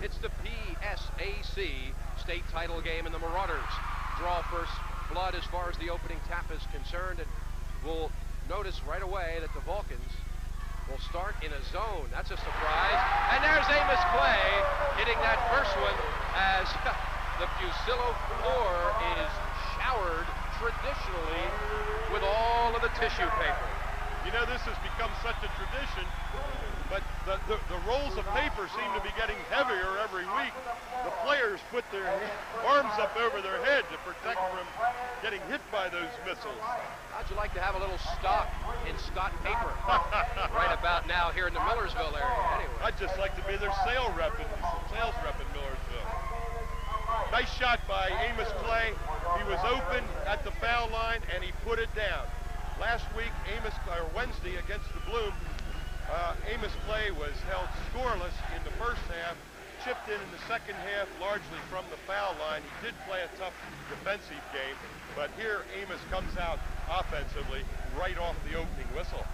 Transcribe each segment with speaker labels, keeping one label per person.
Speaker 1: It's the PSAC state title game, and the Marauders draw first blood as far as the opening tap is concerned, and we'll notice right away that the Vulcans will start in a zone. That's a surprise. And there's Amos Clay hitting that first one as the Fusillo floor is showered traditionally with all of the tissue paper.
Speaker 2: You know, this has become such a tradition, but the rolls of paper seem to be getting heavier every week. The players put their arms up over their head to protect from getting hit by those missiles.
Speaker 1: How'd you like to have a little stock in Scott paper right about now here in the Millersville area? Anyway,
Speaker 2: I'd just like to be their sales rep in Millersville. Nice shot by Amos Clay. He was open at the foul line and he put it down. Last week, Wednesday against the Bloom, Amos Clay was held scoreless in the first half, chipped in the second half largely from the foul line. He did play a tough defensive game, but here Amos comes out offensively right off the opening whistle.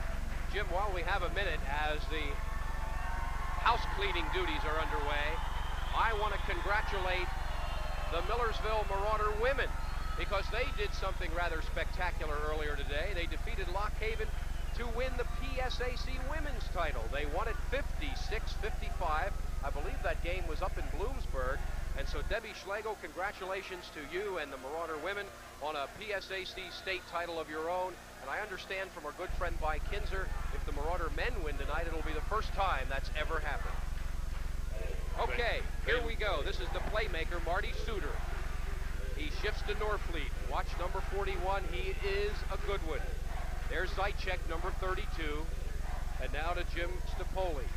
Speaker 1: Jim, while we have a minute as the house cleaning duties are underway, I want to congratulate the Millersville Marauder women because they did something rather spectacular earlier today. They defeated Lock Haven to win the PSAC women's title. They won it 56-55. I believe that game was up in Bloomsburg. And so Debbie Schlegel, congratulations to you and the Marauder women on a PSAC state title of your own. And I understand from our good friend Vi Kinzer, if the Marauder men win tonight, it'll be the first time that's ever happened. Okay, here we go. This is the playmaker, Marty Suter. He shifts to Norfleet. Watch number 41. He is a good one. There's Zychek, number 32. And now to Jim Stapoli.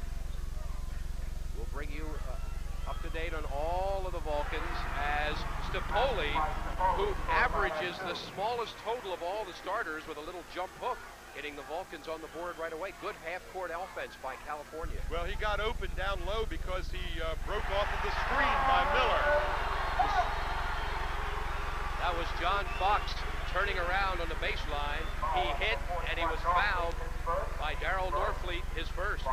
Speaker 1: We'll bring you up to date on all of the Vulcans as Stapoli, who averages the smallest total of all the starters with a little jump hook, hitting the Vulcans on the board right away. Good half-court offense by California.
Speaker 2: Well, he got open down low because he broke off of the screen by Miller.
Speaker 1: That was John Fox turning around on the baseline. He hit, and he was fouled by Darryl Norfleet, his first.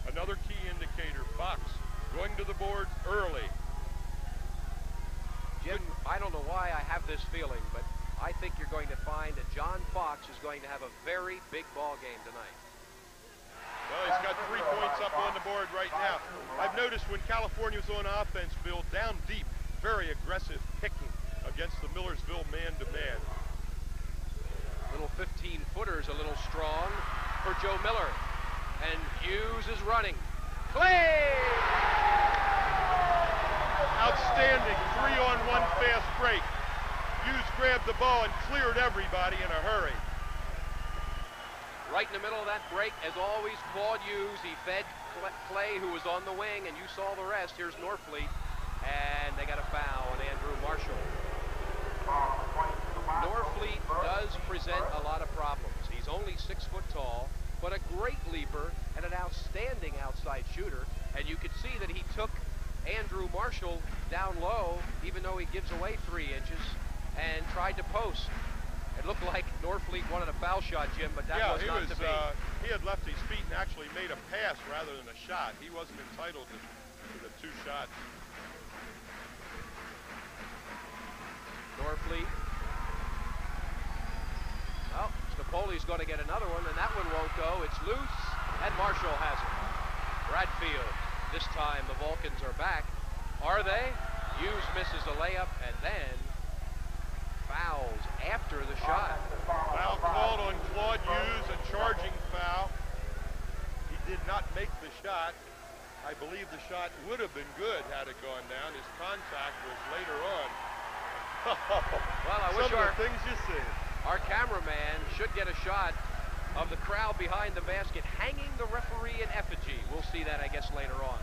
Speaker 2: Another key indicator, Fox going to the board early.
Speaker 1: Jim, I don't know why I have this feeling, but I think you're going to find that John Fox is going to have a very big ball game tonight.
Speaker 2: Well, he's got 3 points up on the board right now. I've noticed when California's on offense, Bill, down deep, very aggressive picking against the Millersville man-to-man.
Speaker 1: Little 15-footer's a little strong for Joe Miller. And Hughes is running. Clay!
Speaker 2: Outstanding 3-on-1 fast break. Hughes grabbed the ball and cleared everybody in a hurry.
Speaker 1: Right in the middle of that break, as always, Claude Hughes. He fed Clay, who was on the wing, and you saw the rest. Here's Norfleet, and they got a foul on Andrew Marshall. Norfleet does present a lot of problems. He's only 6 foot tall, but a great leaper and an outstanding outside shooter. And you could see that he took Andrew Marshall down low, even though he gives away 3 inches, and tried to post. It looked like Norfleet wanted a foul shot, Jim, but that was not to be.
Speaker 2: He had left his feet and actually made a pass rather than a shot. He wasn't entitled to the 2 shots.
Speaker 1: Norfleet. Well, Stapoli's going to get another one, and that one won't go. It's loose, and Marshall has it. Bradfield. This time the Vulcans are back. Are they? Hughes misses a layup, and then fouls after the shot.
Speaker 2: Foul called on Claude Hughes, a charging foul. He did not make the shot. I believe the shot would have been good had it gone down. His contact was later on.
Speaker 1: Well, I wish
Speaker 2: Some of the things you see.
Speaker 1: Our cameraman should get a shot of the crowd behind the basket hanging the referee in effigy. We'll see that, I guess, later on.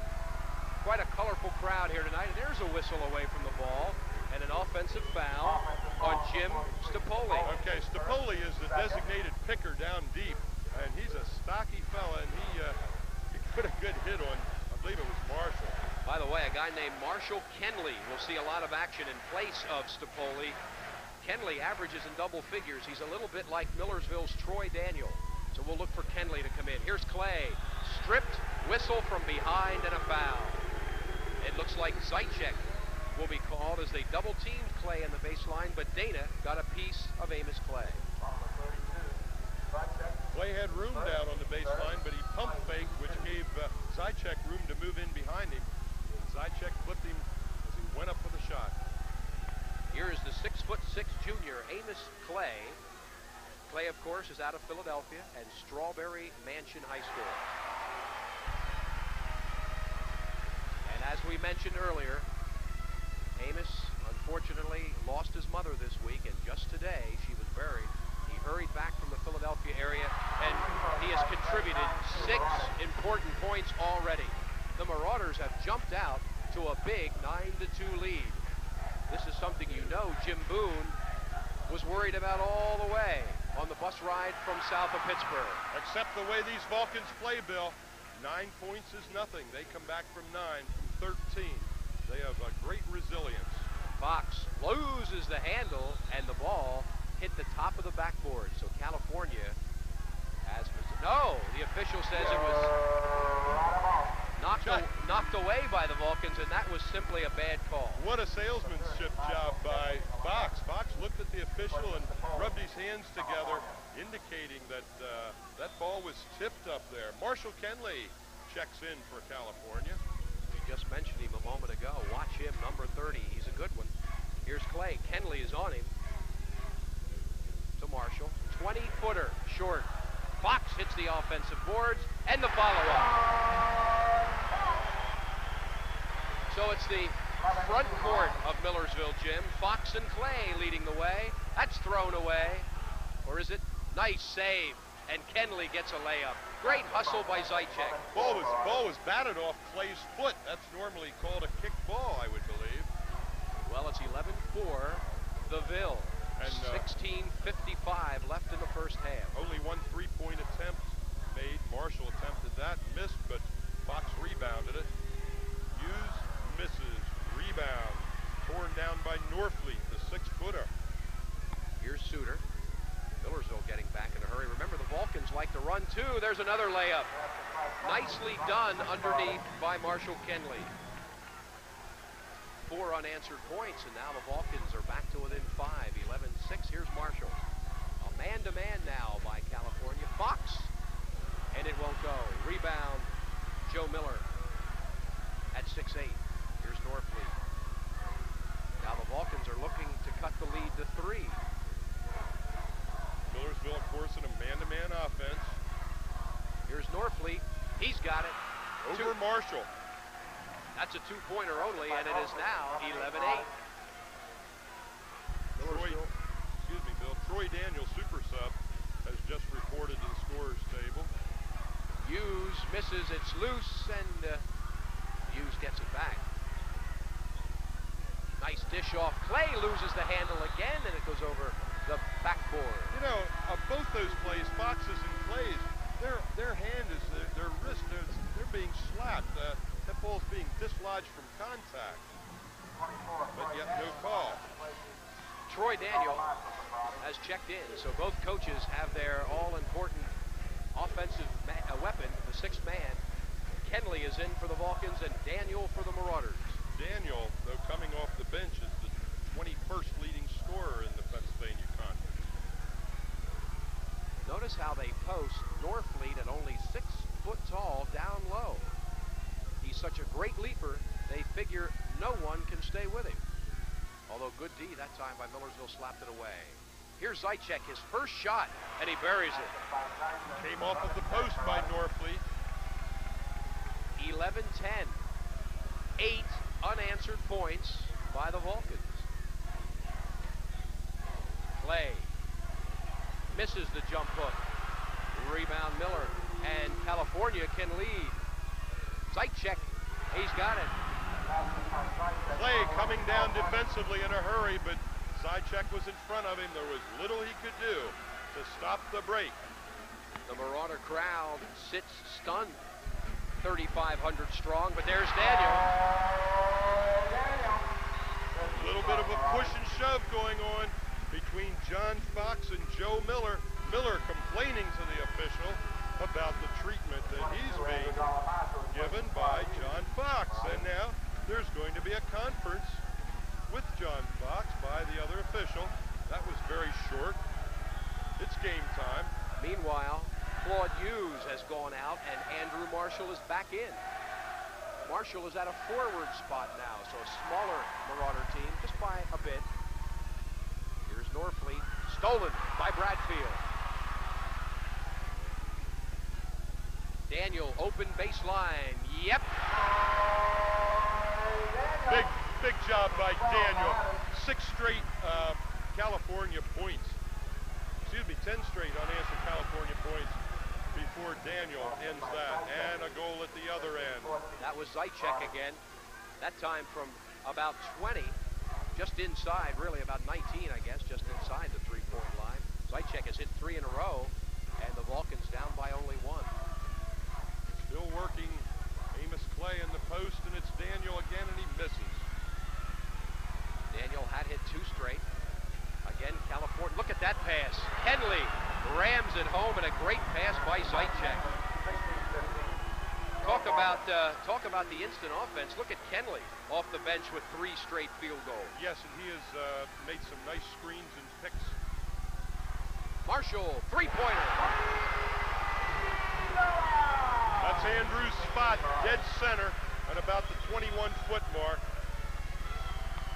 Speaker 1: Quite a colorful crowd here tonight, and there's a whistle away from the ball and an offensive foul on Jim Stapoli.
Speaker 2: Okay, Stapoli is the designated picker down deep, and he's a stocky fella, and he put a good hit on, I believe it was Marshall.
Speaker 1: By the way, a guy named Marshall Kenley will see a lot of action in place of Stapoli. Kenley averages in double figures. He's a little bit like Millersville's Troy Daniel. So we'll look for Kenley to come in. Here's Clay. Stripped, whistle from behind, and a foul. It looks like Zaitchek will be called as they double-teamed Clay in the baseline, but Dana got a piece of Amos Clay.
Speaker 2: Clay had room down on the baseline, but he pump faked, which gave Zaitchek room to move in behind him. Zaitchek flipped him as he went up with a shot.
Speaker 1: Here is the 6'6" junior, Amos Clay. Clay, of course, is out of Philadelphia and Strawberry Mansion High School. And as we mentioned earlier, Amos unfortunately lost his mother this week, and just today she was buried. He hurried back from the Philadelphia area, and he has contributed 6 important points already. The Marauders have jumped out to a big 9-2 lead. This is something you know Jim Boone was worried about all the way on the bus ride from south of Pittsburgh.
Speaker 2: Except the way these Vulcans play, Bill. 9 points is nothing. They come back from 9 from 13. They have a great resilience.
Speaker 1: Fox loses the handle, and the ball hit the top of the backboard. So California has... No, the official says it was knocked away by the Vulcans, and that was simply a bad call.
Speaker 2: What a salesmanship job by Fox. Fox looked at the official and rubbed his hands together, indicating that that ball was tipped up there. Marshall Kenley checks in for California.
Speaker 1: We just mentioned him a moment ago. Watch him, number 30. He's a good one. Here's Clay. Kenley is on him. To Marshall. 20-footer short. Fox hits the offensive boards, and the follow-up. So it's the front court of Millersville, Jim. Fox and Clay leading the way. That's thrown away. Or is it? Nice save. And Kenley gets a layup. Great hustle by Zaitchek.
Speaker 2: Ball was batted off Clay's foot. That's normally called a kick ball, I would believe.
Speaker 1: Well, it's 11-4, the Ville. And 16:55 left in the first half.
Speaker 2: Only one three-point attempt made. Marshall attempted that, missed, but Fox rebounded it. Hughes misses, rebound, torn down by Norfleet, the 6-footer.
Speaker 1: Here's Suter. Millersville getting back in a hurry. Remember, the Vulcans like to run too. There's another layup. Nicely done underneath by Marshall Kenley. 4 unanswered points, and now the Vulcans are back to within 5, 11-6. Here's Marshall. A man-to-man now by California. Fox, and it won't go. Rebound, Joe Miller at 6'8". Here's Norfleet. Now the Vulcans are looking to cut the lead to 3.
Speaker 2: Millersville, of course, in a man-to-man offense.
Speaker 1: Here's Norfleet. He's got it.
Speaker 2: Over Marshall.
Speaker 1: That's a 2-pointer only, and it is now 11-8.
Speaker 2: Troy Daniel, super sub, has just reported to the scorer's table.
Speaker 1: Hughes misses, it's loose, and Hughes gets it back. Nice dish off. Clay loses the handle again, and it goes over the backboard.
Speaker 2: You know, both those plays, Fox's and Clay's, their hand is, their wrist, they're being slapped. That ball's being dislodged from contact, but yet no call.
Speaker 1: Troy Daniel has checked in, so both coaches have their all-important offensive weapon, the 6th man. Kenley is in for the Vulcans and Daniel for the Marauders.
Speaker 2: Daniel, though coming off the bench, is the 21st leading scorer in the Pennsylvania Conference.
Speaker 1: Notice how they post Norfleet at only 6 foot tall down low. He's such a great leaper, they figure no one can stay with him. Although good D that time by Millersville slapped it away. Here's Zaitchek, his first shot, and he buries it.
Speaker 2: Came off of the post by Norfleet.
Speaker 1: 11-10. 8 unanswered points by the Vulcans. Clay misses the jump hook. Rebound Miller, and California can lead. Zaitchek, he's got it.
Speaker 2: Clay coming down defensively in a hurry, but Zaitchek was in front of him. There was little he could do to stop the break.
Speaker 1: The Marauder crowd sits stunned. 3,500 strong, but there's Daniel.
Speaker 2: A little bit of a push and shove going on between John Fox and Joe Miller. Miller complaining to the official about the treatment that he's being given by John Fox. And now there's
Speaker 1: gone out, and Andrew Marshall is back in. Marshall is at a forward spot now, so a smaller Marauder team, just by a bit. Here's Norfleet, stolen by Bradfield. Daniel, open baseline. Yep.
Speaker 2: Big job by Daniel. 6 straight California points. Excuse me, 10 straight unanswered California points before Daniel ends that. And a goal at the other end.
Speaker 1: That was Zaitchek again. That time from about 20, just inside, really about 19, I guess, just inside the 3-point line. Zaitchek has hit 3 in a row, and the Vulcans down by only 1.
Speaker 2: Still working Amos Clay in the post, and it's Daniel again, and he misses.
Speaker 1: Daniel had hit 2 straight. Again, California. Look at that pass. Henley rams it home, and a great pass by Zaitchek. Talk about the instant offense. Look at Kenley off the bench with 3 straight field goals.
Speaker 2: Yes, and he has made some nice screens and picks.
Speaker 1: Marshall, 3-pointer.
Speaker 2: That's Andrew's spot, dead center, at about the 21-foot mark.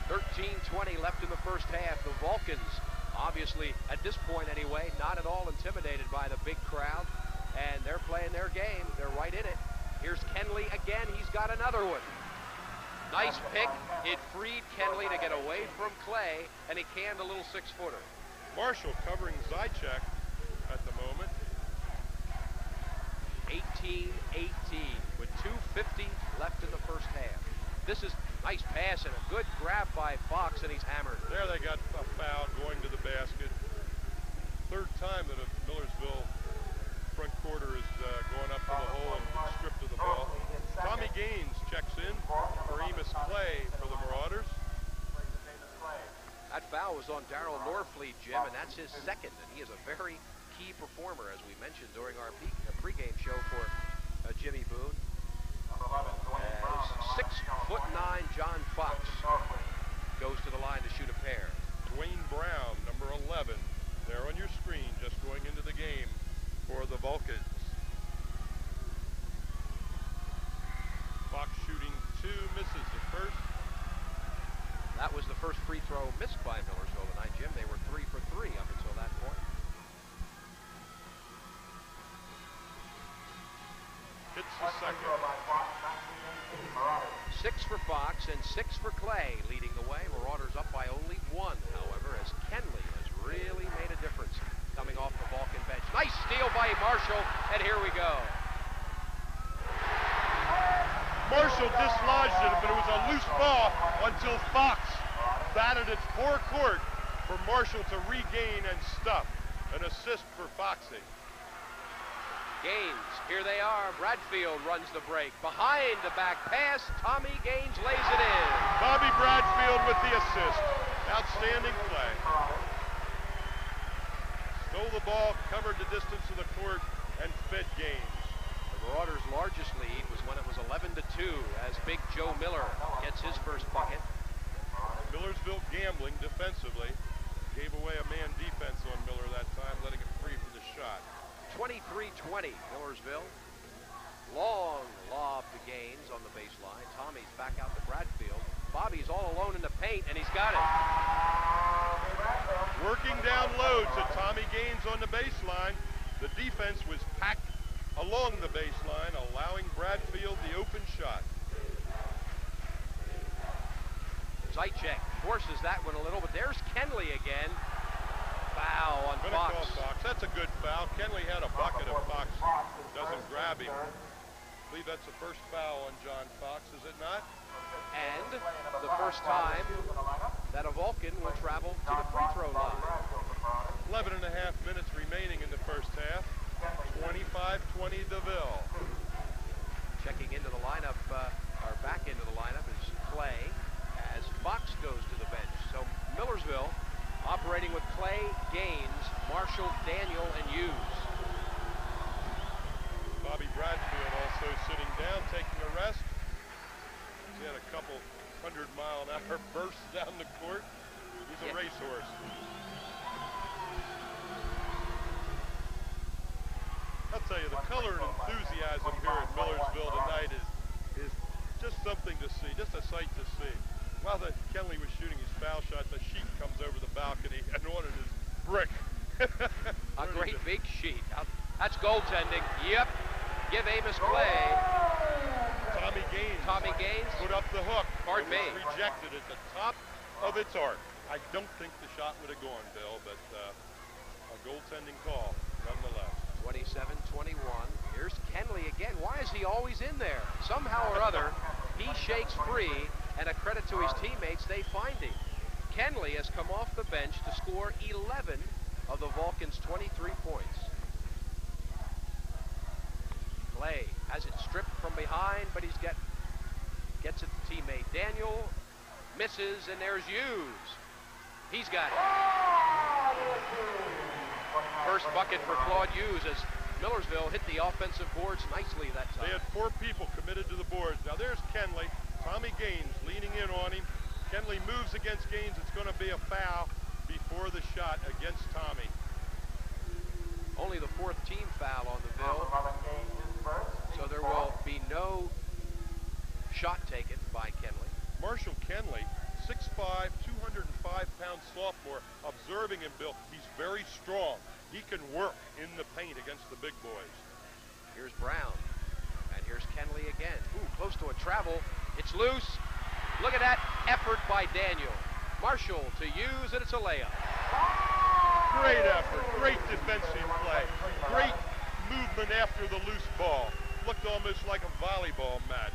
Speaker 1: 13:20 left in the first half. The Vulcans, obviously, at this point anyway, not at all intimidated by the big crowd, and they're playing their game. They're right in it. Here's Kenley again. He's got another one. Nice pick. It freed Kenley to get away from Clay, and he canned a little 6-footer.
Speaker 2: Marshall covering Zaitchek at the moment.
Speaker 1: 18-18 with 2:50 left in the first half. This is nice pass and a good grab by Fox, and he's hammered.
Speaker 2: There they got a foul going to the basket. 3rd time that a Millersville front quarter is going up to the hole and stripped of the ball. Tommy Gaines checks in for Amos Clay for the Marauders.
Speaker 1: That foul was on Darryl Norfleet, Jim, and that's his 2nd, and he is a very key performer, as we mentioned during our pregame show for Jimmy Boone. As 6'9" John Fox goes to the line to shoot a pair.
Speaker 2: Dwayne Brown, number 11, there on your screen, just going into the game for the Vulcans. Fox shooting 2, misses the first.
Speaker 1: That was the first free throw missed by Millersville tonight, Jim. They were 3 for 3 up until that point.
Speaker 2: Hits the second.
Speaker 1: 6 for Fox and 6 for Clay, leading the way. Marauders up by only 1, however, as Kenley has really made a difference coming off the Vulcan bench. Nice steal by Marshall, and here we go.
Speaker 2: Marshall dislodged it, but it was a loose ball until Fox batted it forecourt for Marshall to regain and stuff. An assist for Foxy.
Speaker 1: Gaines, here they are. Bradfield runs the break. Behind the back pass, Tommy Gaines lays it in.
Speaker 2: Bobby Bradfield with the assist. Outstanding play. Stole the ball, covered the distance of the court, and fed Gaines.
Speaker 1: The Marauders' largest lead was when it was 11-2 as Big Joe Miller gets his first bucket.
Speaker 2: Millersville gambling defensively. Gave away a man defense on Miller that time, letting him free for the shot.
Speaker 1: 23-20, Millersville. Long lob to Gaines on the baseline. Tommy's back out to Bradfield. Bobby's all alone in the paint, and he's got it.
Speaker 2: Working down low to Tommy Gaines on the baseline. The defense was packed along the baseline, allowing Bradfield the open shot.
Speaker 1: Zaitchek forces that one a little, but there's Kenley again. Foul on Fox.
Speaker 2: Fox. That's a good foul. Kenley had a bucket if Fox doesn't grab him. I believe that's the first foul on John Fox, is it not?
Speaker 1: And the first time that a Vulcan will travel to the free throw line.
Speaker 2: 11 and a half minutes remaining in the first half. 25-20 DeVille.
Speaker 1: Checking into the lineup, or back into the lineup, is Clay as Fox goes to the bench. So Millersville operating with Clay, Gaines, Marshall, Daniel, and Hughes.
Speaker 2: Bobby Bradfield also sitting down, taking a rest. He had a couple 100-mile-an-hour bursts down the court. He's a racehorse. That's tell you, the color and enthusiasm here at Millersville tonight is just something to see, just a sight to see. While Kenley was shooting his foul shot, the sheet comes over the balcony and on it is brick.
Speaker 1: A great big sheet. That's goaltending. Yep. Give Amos Clay. Tommy Gaines.
Speaker 2: Put up the hook.
Speaker 1: Pardon me.
Speaker 2: Rejected at the top of its arc. I don't think the shot would have gone, Bill, but a goaltending call nonetheless.
Speaker 1: 27-21. Here's Kenley again. Why is he always in there? Somehow or other, he shakes free, and a credit to his teammates, they find him. Kenley has come off the bench to score 11 of the Vulcans' 23 points. Clay has it stripped from behind, but he's gets it to teammate Daniel, misses, and there's Hughes. He's got it. First bucket for Claude Hughes as Millersville hit the offensive boards nicely that time.
Speaker 2: They had 4 people committed to the boards. Now there's Kenley. Tommy Gaines leaning in on him. Kenley moves against Gaines. It's going to be a foul before the shot against Tommy.
Speaker 1: Only the 4th team foul on the bill. So there will be no shot taken by Kenley.
Speaker 2: Marshall Kenley, 6'5", 205-pound sophomore. Observing him, Bill, he's very strong. He can work in the paint against the big boys.
Speaker 1: Here's Brown, and here's Kenley again. Ooh, close to a travel. It's loose. Look at that effort by Daniel. Marshall to Hughes, and it's a layup.
Speaker 2: Great effort, great defensive play, great movement after the loose ball. Looked almost like a volleyball match.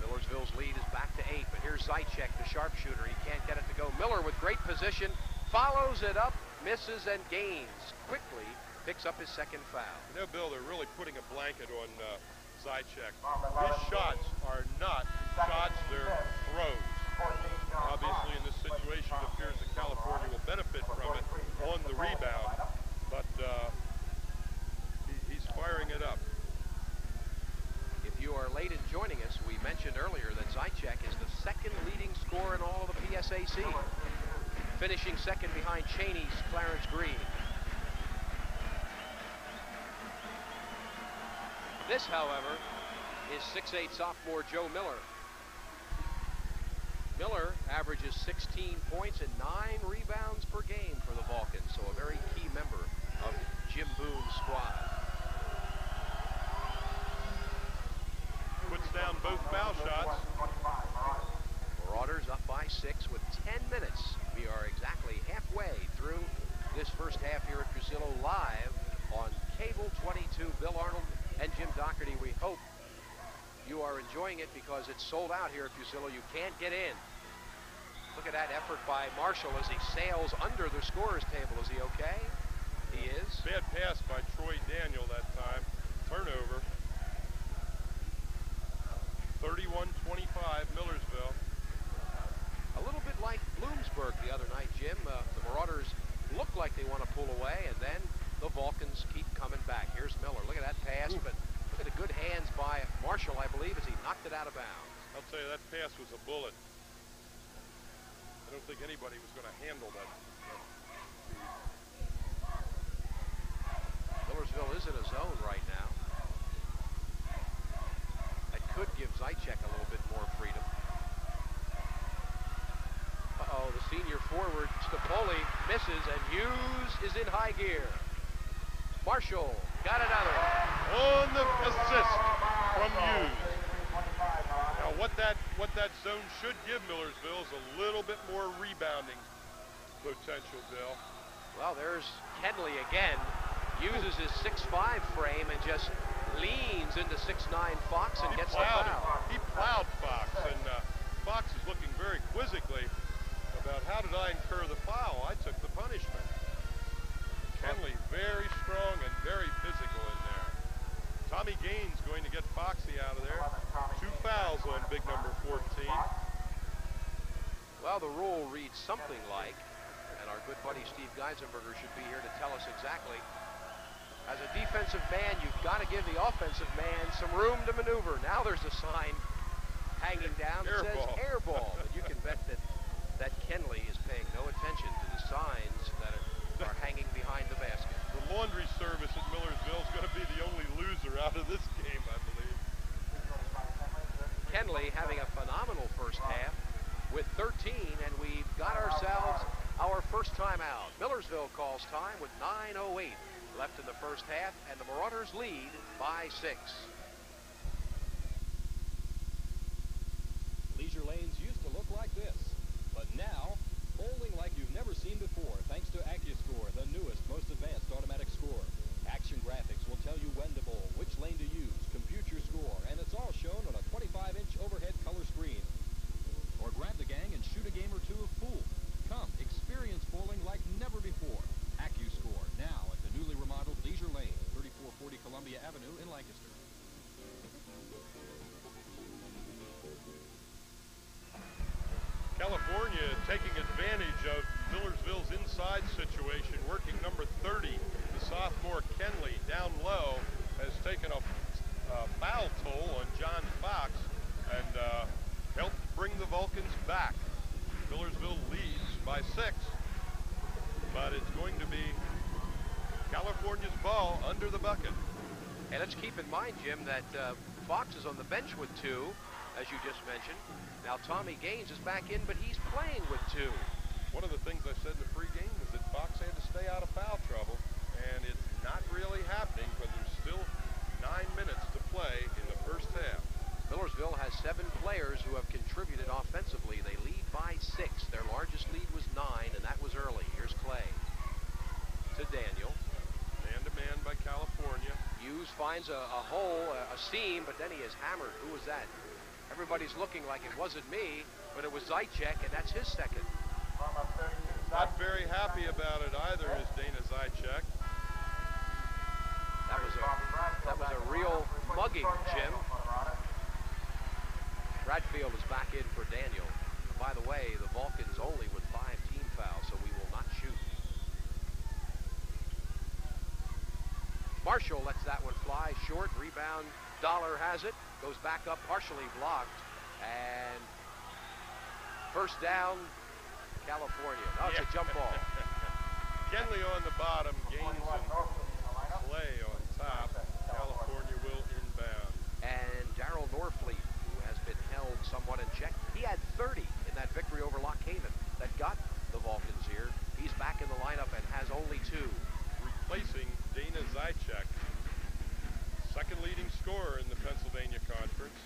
Speaker 1: Millersville's lead is back to 8, but here's Zychek, the sharpshooter. He can't get it to go. Miller with great position, follows it up, misses, and gains. Quickly picks up his 2nd foul.
Speaker 2: You know, Bill, they're really putting a blanket on Zychek. His shots are not shots, they're throws. Obviously, in this situation, it appears that California will benefit from it on the rebound, but he's firing it up.
Speaker 1: If you are late in joining us, we mentioned earlier that Zychek is the 2nd leading scorer in all of the PSAC, finishing 2nd behind Cheney's Clarence Green. This, however, is 6'8" sophomore Joe Miller. Miller averages 16 points and 9 rebounds per game for the Vulcans, so a very key member of Jim Boone's squad.
Speaker 2: Puts down both foul shots.
Speaker 1: Marauders up by 6 with 10 minutes. We are exactly halfway through this first half here at Fusillo live on Cable 22. Bill Arnold and Jim Doherty, we hope you are enjoying it because it's sold out here at Fusillo. You can't get in. Look at that effort by Marshall as he sails under the scorer's table. Is he okay? He is.
Speaker 2: Bad pass by Troy Daniel that time. Turnover. 31-25, Millersville.
Speaker 1: A little bit like Bloomsburg the other night, Jim. The Marauders look like they want to pull away, and then the Vulcans keep coming back. Here's Miller. Look at that pass, but look at the good hands by Marshall, I believe, as he knocked it out of bounds.
Speaker 2: I'll tell you, that pass was a bullet. I don't think anybody was going to handle that.
Speaker 1: Millersville is in a zone right now. That could give Zychek a little bit more freedom. Uh-oh, the senior forward, Stapoli, misses, and Hughes is in high gear. Marshall got another.
Speaker 2: On the assist from Hughes. Now what that zone should give Millersville is a little bit more rebounding potential, Bill.
Speaker 1: Well, there's Kenley again. Uses his 6'5" frame and just leans into 6'9" Fox and gets the foul.
Speaker 2: He plowed Fox, and Fox is looking very quizzically about how did I incur the foul? I took the punishment. Kenley very strong and very physical in there. Tommy Gaines going to get Foxy out of there. 2 fouls on big number 14.
Speaker 1: Well, the rule reads something like, and our good buddy Steve Geisenberger should be here to tell us exactly, as a defensive man, you've got to give the offensive man some room to maneuver. Now there's a sign hanging down that says air ball. But you can bet that Kenley is paying no attention to the signs that are hanging behind the basket.
Speaker 2: The laundry service at Millersville is going to be the out of this game, I believe.
Speaker 1: Kenley having a phenomenal first half with 13, and we've got ourselves our first timeout. Millersville calls time with 9:08 left in the first half, and the Marauders lead by 6.
Speaker 3: Leisure lanes used to look like this, but now, bowling like you've never seen before thanks to AccuScore, the newest, most advanced automatic score. Action graphics will tell you when to bowl, which lane to use, compute your score, and it's all shown on a 25-inch overhead color screen. Or grab the gang and shoot a game or two of pool. Come, experience bowling like never before. AccuScore, now at the newly remodeled Leisure Lane, 3440 Columbia Avenue in Lancaster.
Speaker 2: California taking advantage of Millersville's inside situation, working number 30, the sophomore Kenley, down low, has taken a foul toll on John Fox and helped bring the Vulcans back. Millersville leads by 6, but it's going to be California's ball under the bucket.
Speaker 1: And let's keep in mind, Jim, that Fox is on the bench with 2, as you just mentioned. Now Tommy Gaines is back in, but he's playing with 2.
Speaker 2: One of the things I said in the pregame was that Fox had to stay out of foul trouble, and it's not really happening, but there's still 9 minutes to play in the first half.
Speaker 1: Millersville has 7 players who have contributed offensively. They lead by 6. Their largest lead was 9, and that was early. Here's Clay to Daniel.
Speaker 2: Man-to-man by California.
Speaker 1: Hughes finds a hole, a seam, but then he is hammered. Who was that? Everybody's looking like it wasn't me, but it was Zaitchek, and that's his second.
Speaker 2: Not very happy about it either is Dana Zaitchek.
Speaker 1: That was a real mugging, Jim. Bradfield is back in for Daniel. By the way, the Vulcans only with 5 team fouls, so we will not shoot. Marshall lets that one fly short. Rebound, Dollar has it. Goes back up, partially blocked. And first down, California. Oh, it's a jump ball.
Speaker 2: Kenley on the bottom, Gaines and Clay on top. California will inbound.
Speaker 1: And Darryl Norfleet, who has been held somewhat in check. He had 30 in that victory over Lock Haven that got the Vulcans here. He's back in the lineup and has only 2.
Speaker 2: Replacing Dana Zaitchek, second leading scorer in the Pennsylvania Conference.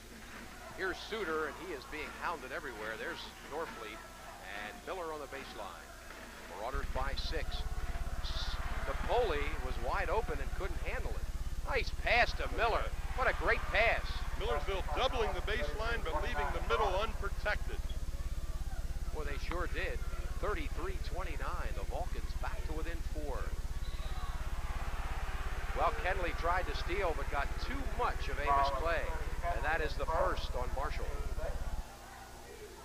Speaker 1: Here's Suter, and he is being hounded everywhere. There's Norfleet and Miller on the baseline. Marauders by 6. Napoli was wide open and couldn't handle it. Nice pass to Miller. What a great pass.
Speaker 2: Millersville doubling the baseline, but leaving the middle unprotected.
Speaker 1: Well, they sure did. 33-29. The Vulcans back to within 4. Well, Kenley tried to steal, but got too much of Amos Clay. And that is the first on Marshall.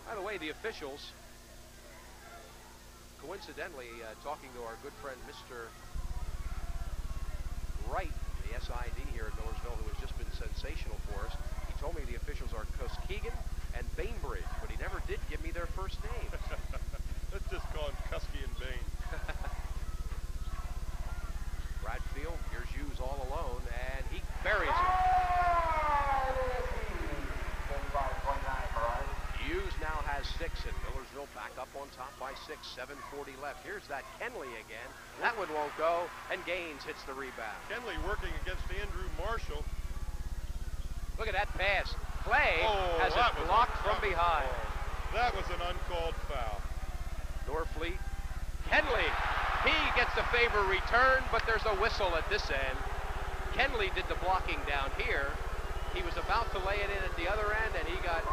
Speaker 1: By the way, the officials, coincidentally, talking to our good friend Mr. Wright, the SID here at Millersville, who has just been sensational for us. He told me the officials are Coskegan and Bainbridge, but he never did give me their first names.
Speaker 2: Let's just call him Kusky and Bain.
Speaker 1: Bradfield, here's Hughes all alone, and he buries it. Hughes now has 6, and Millersville back up on top by 6, 7:40 left. Here's that Kenley again. That one won't go, and Gaines hits the rebound.
Speaker 2: Kenley working against Andrew Marshall.
Speaker 1: Look at that pass. Clay has it blocked from behind.
Speaker 2: That was an uncalled foul.
Speaker 1: Norfleet. Kenley. He gets the favor return, but there's a whistle at this end. Kenley did the blocking down here. He was about to lay it in at the other end, and he got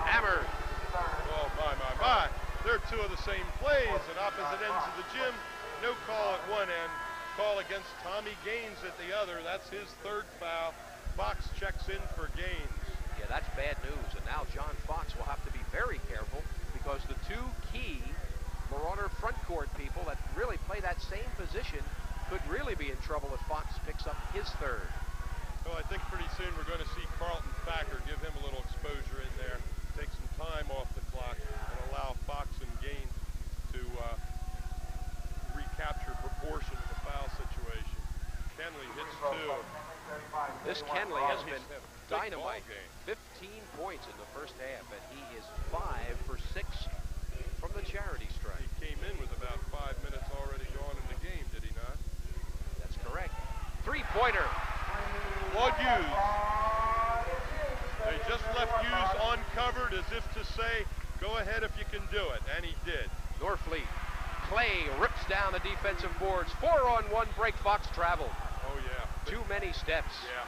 Speaker 1: hammered.
Speaker 2: Oh, my. They're 2 of the same plays at opposite ends of the gym. No call at one end. Call against Tommy Gaines at the other. That's his 3rd foul. Fox checks in for Gaines.
Speaker 1: Yeah, that's bad news. And now John Fox will have to be very careful because the 2 key Marauder front court people that really play that same position could really be in trouble if Fox picks up his 3rd.
Speaker 2: Well, I think pretty soon we're going to see Carlton Thacker give him a little exposure in there, take some time off the clock, and allow Fox and Gaines to recapture proportion of the foul situation. Kenley hits 2.
Speaker 1: This Kenley has been
Speaker 2: Big
Speaker 1: dynamite.
Speaker 2: ball game.
Speaker 1: 15 points in the first half, and he is 5 for 6 from the charity stripe.
Speaker 2: He came in with about 5 minutes already gone in the game, did he not?
Speaker 1: That's correct. Three-pointer.
Speaker 2: Claude Hughes. They just left Hughes uncovered as if to say, go ahead if you can do it, and he did.
Speaker 1: Norfleet. Clay rips down the defensive boards. 4-on-1 break. Fox traveled.
Speaker 2: Oh, yeah.
Speaker 1: Too many steps.
Speaker 2: Yeah.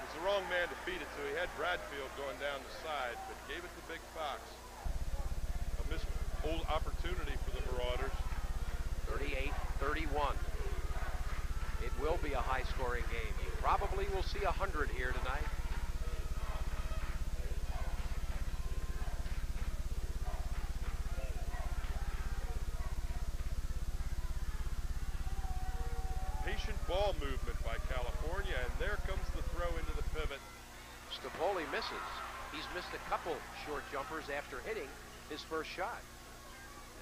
Speaker 2: Was the wrong man to feed it to. He had Bradfield going down the side, but gave it to Big Fox. A missed whole opportunity for the Marauders.
Speaker 1: 38-31. It will be a high-scoring game. You probably will see 100 here tonight.
Speaker 2: Patient ball movement by California, and there comes the throw into the pivot.
Speaker 1: Stapoli misses. He's missed a couple short jumpers after hitting his first shot.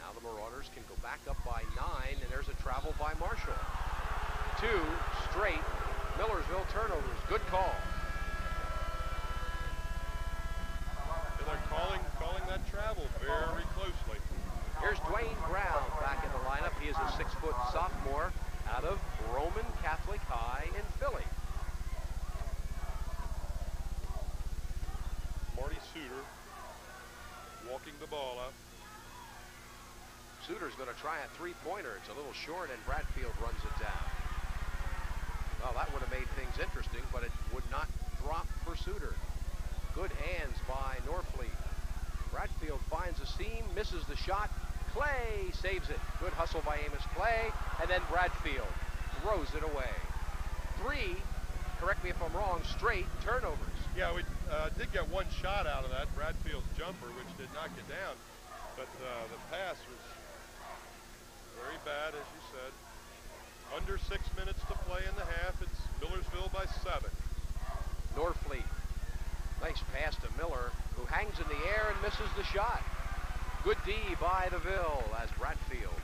Speaker 1: Now the Marauders can go back up by 9, and there's a travel by Marshall. 2 straight Millersville turnovers. Good call.
Speaker 2: And they're calling that travel very closely.
Speaker 1: Here's Dwayne Brown back in the lineup. He is a 6-foot sophomore out of Roman Catholic High in Philly.
Speaker 2: Marty Suter walking the ball up.
Speaker 1: Suter's going to try a three-pointer. It's a little short, and Bradfield runs it down. Well, that would have made things interesting, but it would not drop for Suter. Good hands by Norfleet. Bradfield finds a seam, misses the shot. Clay saves it. Good hustle by Amos Clay, and then Bradfield throws it away. 3, correct me if I'm wrong, straight turnovers.
Speaker 2: Yeah, we did get one shot out of that, Bradfield's jumper, which did not get down. But the pass was very bad, as you said. Under 6 minutes to play in the half. It's Millersville by 7.
Speaker 1: Norfleet. Nice pass to Miller, who hangs in the air and misses the shot. Good D by the Ville as Bradfield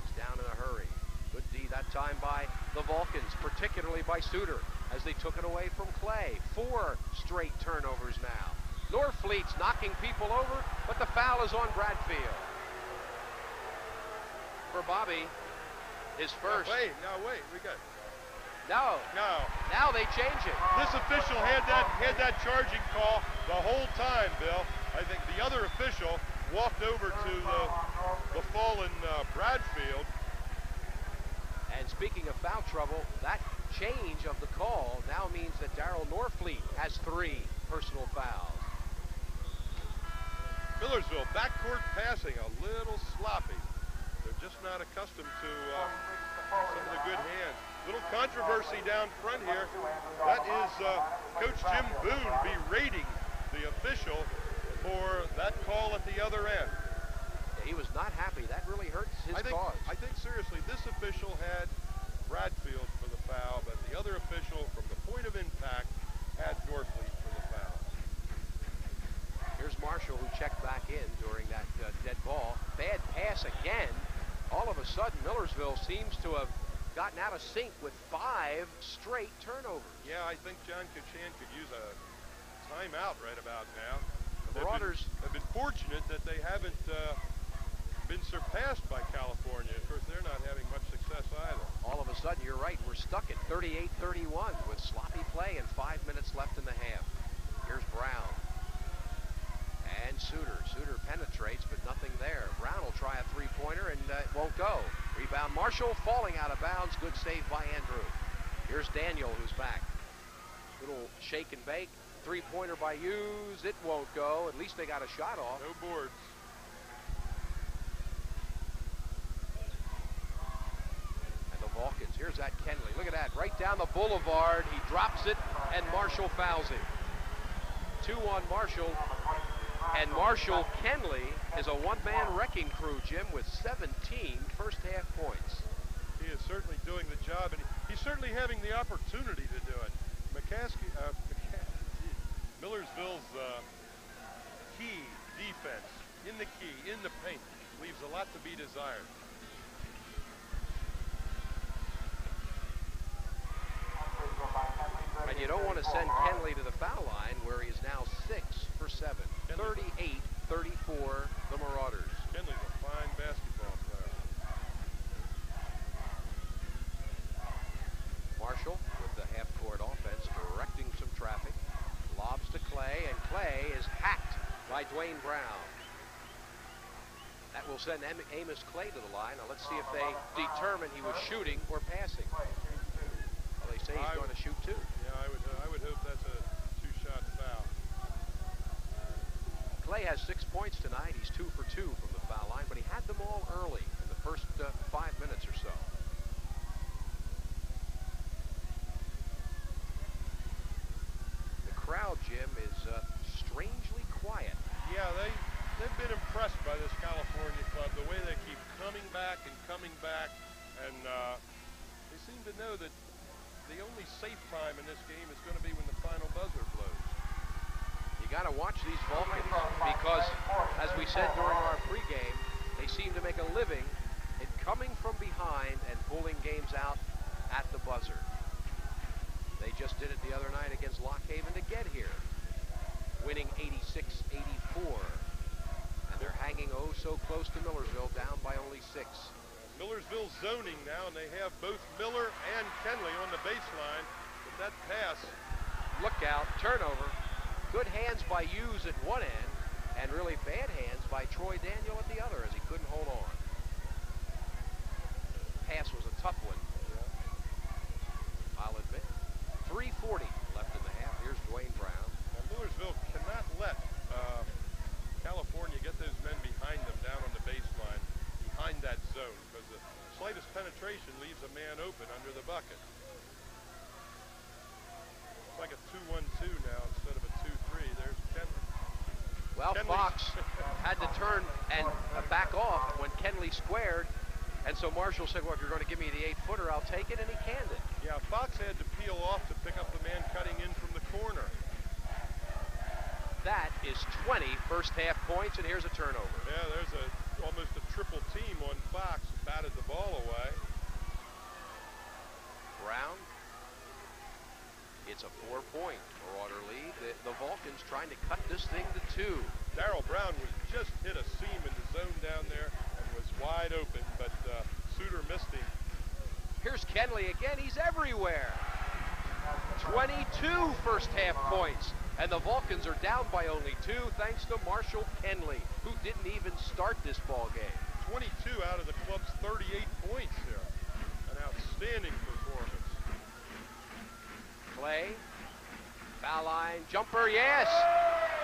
Speaker 1: is down in a hurry. Good D that time by the Vulcans, particularly by Suter, as they took it away from Clay. 4 straight turnovers now. Norfleet's knocking people over, but the foul is on Bradfield. For Bobby, his first.
Speaker 2: Now wait, we got.
Speaker 1: No. Now they change it.
Speaker 2: This official had that charging call the whole time, Bill. I think the other official walked over to the fallen Bradfield.
Speaker 1: And speaking of foul trouble, that change of the call now means that Darryl Norfleet has 3 personal fouls.
Speaker 2: Millersville backcourt passing a little sloppy. They're just not accustomed to some of the good hands. Little controversy down front here. That is Coach Jim Boone berating the official for that call at the other end.
Speaker 1: Yeah, he was not happy. That really hurts his cause.
Speaker 2: I think seriously, this official had Bradfield for the foul, but the other official, from the point of impact, had Norfleet for the foul.
Speaker 1: Here's Marshall, who checked back in during that dead ball. Bad pass again. All of a sudden, Millersville seems to have gotten out of sync with 5 straight turnovers.
Speaker 2: Yeah, I think John Cachan could use a timeout right about now.
Speaker 1: The Marauders
Speaker 2: have been fortunate that they haven't been surpassed by California. Of course, they're not having much success either.
Speaker 1: All of a sudden, you're right, we're stuck at 38-31 with sloppy play and 5 minutes left in the half. Here's Brown. And Suter. Suter penetrates, but nothing there. Brown will try a three-pointer, and it won't go. Rebound Marshall, falling out of bounds. Good save by Andrew. Here's Daniel, who's back. Little shake and bake. Three-pointer by Hughes. It won't go. At least they got a shot off.
Speaker 2: No boards.
Speaker 1: And the Vulcans. Here's that Kenley. Look at that. Right down the boulevard. He drops it, and Marshall fouls him. 2 on Marshall. And Marshall Kenley is a one-man wrecking crew, Jim, with 17 first-half points.
Speaker 2: He is certainly doing the job, and he's certainly having the opportunity to do it. Millersville's key defense, in the key, in the paint, leaves a lot to be desired.
Speaker 1: And you don't want to send Kenley to the foul line where he is now 6 for 7. 38-34, the Marauders.
Speaker 2: Kenley's a fine basketball player.
Speaker 1: Marshall with the half-court offense, directing some traffic. Lobs to Clay, and Clay is hacked by Dwayne Brown. That will send Amos Clay to the line. Now let's see if they determine he was shooting or passing. Well, they say he's going to shoot too.
Speaker 2: Yeah, I would hope that's a two-shot foul.
Speaker 1: Clay has 6 points tonight. He's 2 for 2 from the foul line, but he had them all early in the first 5 minutes or so. The crowd, Jim, is strangely quiet.
Speaker 2: Yeah, they've been impressed by this California club, the way they keep coming back, and they seem to know that the only safe time in this game is going to be when the final buzzer blows.
Speaker 1: You got to watch these Vulcans because, as we said during our pregame, they seem to make a living in coming from behind and pulling games out at the buzzer. They just did it the other night against Lock Haven to get here, winning 86-84. And they're hanging oh so close to Millersville, down by only 6.
Speaker 2: Millersville zoning now, and they have both Miller and Kenley on the baseline. But that pass.
Speaker 1: Look out, turnover. Good hands by Hughes at one end, and really bad hands by Troy Daniel at the other as he couldn't hold on. Pass was a tough one, I'll admit. 3:40 left in the half. Here's Dwayne Brown.
Speaker 2: Now, Millersville cannot let California get those men behind them down on the baseline, behind that zone, because the slightest penetration leaves a man open under the bucket. It's like a 2-1-2 now instead of a 2-3. There's Kenley.
Speaker 1: Well, Fox had to turn and back off when Kenley squared, and so Marshall said, well, if you're going to give me the 8-footer, I'll take it, and he canned it.
Speaker 2: Yeah, Fox had to peel off to pick up the man cutting in from the corner.
Speaker 1: That is 20 first half points, and here's a turnover.
Speaker 2: Yeah, there's almost a triple team on Fox, batted the ball away.
Speaker 1: Brown. It's a 4-point Marauder lead. The Vulcans trying to cut this thing to 2.
Speaker 2: Darryl Brown was just hit a seam in the zone down there and was wide open, but Suter missed him.
Speaker 1: Here's Kenley again. He's everywhere. 22 first half points, and the Vulcans are down by only 2 thanks to Marshall Kenley, who didn't even start this ball game.
Speaker 2: 22 out of the club's 38 points here. An outstanding performance.
Speaker 1: Clay, foul line, jumper, yes!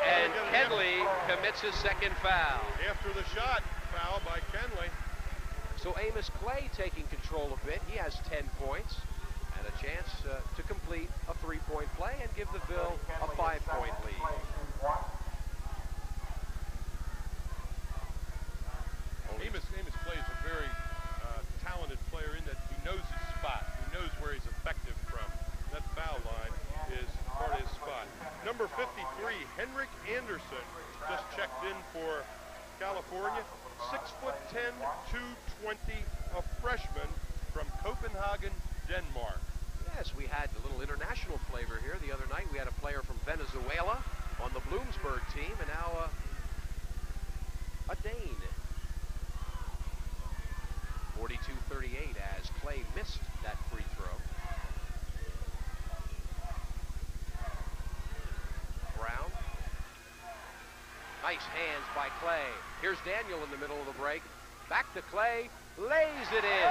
Speaker 1: And Kenley commits his second foul.
Speaker 2: After the shot, foul by Kenley.
Speaker 1: So Amos Clay taking control a bit. He has 10 points and a chance to complete a 3-point play and give the Ville a 5-point lead.
Speaker 2: Amos Clay is a very talented player in that he knows his spot. He knows where he's effective from. That foul line is part of his spot. Number 53, Henrik Anderson, just checked in for California. 6'10", 220, a freshman from Copenhagen, Denmark.
Speaker 1: Yes, we had a little international flavor here the other night. We had a player from Venezuela on the Bloomsburg team, and now a Dane. 42-38 as Clay missed that free throw. Brown. Nice hands by Clay. Here's Daniel in the middle of the break. Back to Clay, lays it in.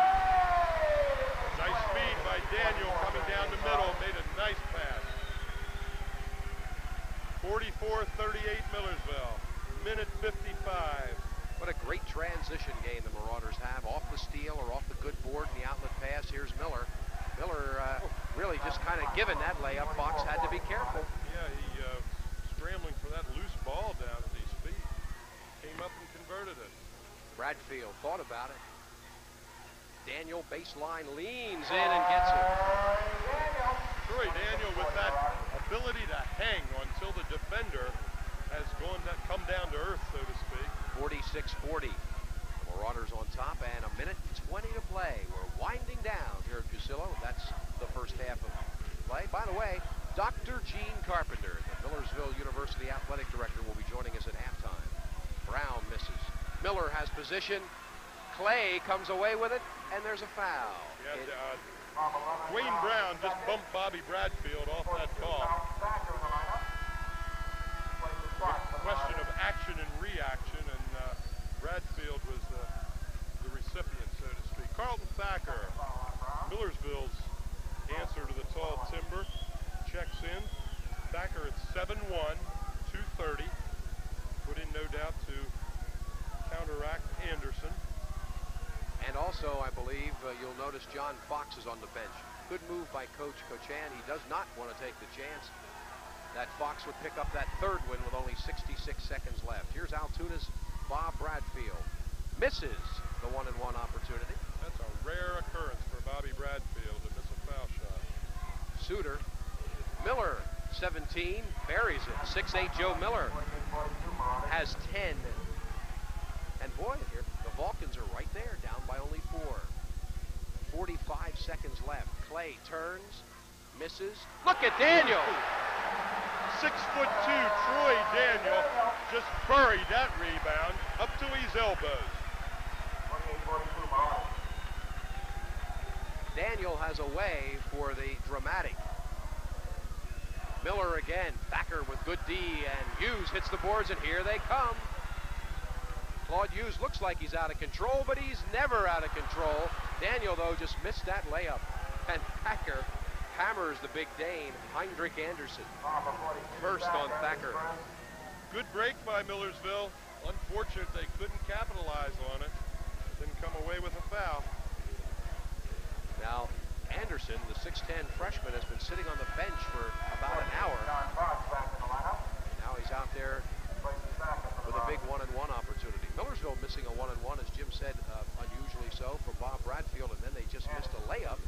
Speaker 2: Nice speed by Daniel coming down the middle, made a nice pass. 44-38 Millersville, minute 55.
Speaker 1: What a great transition game the Marauders have, off the steal or off the good board in the outlet pass. Here's Miller. Miller really just kind of given that layup. Fox had to be careful.
Speaker 2: Yeah, he scrambling for that loose ball down at his feet. Came up and converted it.
Speaker 1: Bradfield thought about it. Daniel baseline leans in and gets it.
Speaker 2: Troy Daniel with that ability to hang until the defender has come down to earth, so to speak.
Speaker 1: 46-40. Marauders on top and a minute 20 to play. We're winding down here at Fusillo. That's the first half of play. By the way, Dr. Gene Carpenter, the Millersville University Athletic Director, will be joining us at halftime. Brown misses. Miller has position. Clay comes away with it, and there's a foul.
Speaker 2: Yeah, Dwayne Brown just bumped Bobby Bradfield off that ball. Question of action and reaction, and Bradfield was the recipient, so to speak. Carlton Thacker, Millersville's answer to the tall timber, checks in. Thacker at 7'1", 230. Put in, no doubt, to counteract Anderson.
Speaker 1: And also, I believe, you'll notice John Fox is on the bench. Good move by Coach Cochan. He does not want to take the chance that Fox would pick up that third win with only 66 seconds left. Here's Altoona's Bob Bradfield. Misses the one-and-one opportunity.
Speaker 2: That's a rare occurrence for Bobby Bradfield to miss a foul shot.
Speaker 1: Suter. Miller, 17, buries it. 6'8" Joe Miller has 10. And boy, here, the Vulcans are right there, down by only 4. 45 seconds left. Clay turns, misses. Look at Daniel!
Speaker 2: 6'2", Troy Daniel just buried that rebound up to his elbows.
Speaker 1: Daniel has a way for the dramatic. Miller again, Thacker with good D, and Hughes hits the boards, and here they come. Claude Hughes looks like he's out of control, but he's never out of control. Daniel, though, just missed that layup, and Thacker hammers the big Dane, Heinrich Anderson. First on Thacker.
Speaker 2: Good break by Millersville. Unfortunate they couldn't capitalize on it. Didn't come away with a foul.
Speaker 1: Now, Anderson, the 6'10" freshman, has been sitting on the bench for about an hour. Now he's out there with a big one-and-one opportunity. Millersville missing a one-and-one, as Jim said, unusually so, for Bob Bradfield, and then they just missed a layup.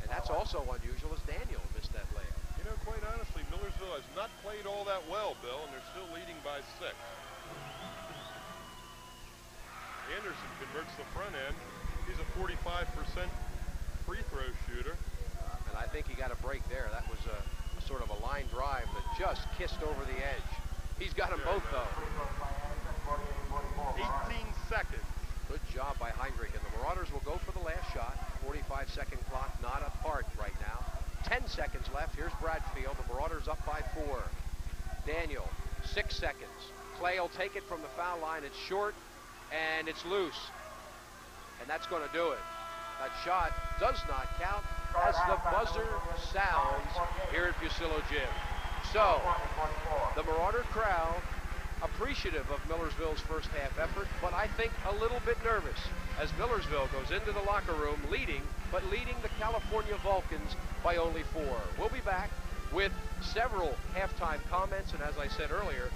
Speaker 1: And that's also unusual, as Daniel missed that layup.
Speaker 2: You know, quite honestly, Millersville has not played all that well, Bill, and they're still leading by 6. Anderson converts the front end. He's a 45% free throw shooter.
Speaker 1: And I think he got a break there. That was a sort of a line drive that just kissed over the edge. He's got them both, though.
Speaker 2: 18 seconds.
Speaker 1: Good job by Heinrich, and the Marauders will go for the last shot. 45-second clock, not apart right now. 10 seconds left. Here's Bradfield. The Marauders up by 4. Daniel, 6 seconds. Clay will take it from the foul line. It's short, and it's loose. And that's going to do it. That shot does not count as the buzzer sounds here at Fusillo Gym. So, the Marauder crowd appreciative of Millersville's first half effort, but I think a little bit nervous as Millersville goes into the locker room leading, but leading the California Vulcans by only 4. We'll be back with several halftime comments, and as I said earlier,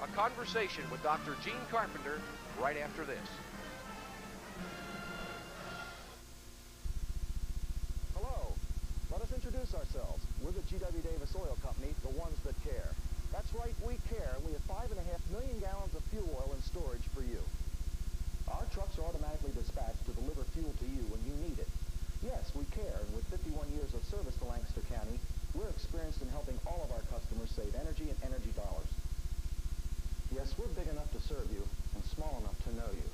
Speaker 1: a conversation with Dr. Gene Carpenter right after this.
Speaker 3: Hello. Let us introduce ourselves. We're the G.W. Davis Oil Company, the ones that care. That's right, we care, and we have 5.5 million gallons of fuel oil in storage for you. Our trucks are automatically dispatched to deliver fuel to you when you need it. Yes, we care, and with 51 years of service to Lancaster County, we're experienced in helping all of our customers save energy and energy dollars. Yes, we're big enough to serve you and small enough to know you.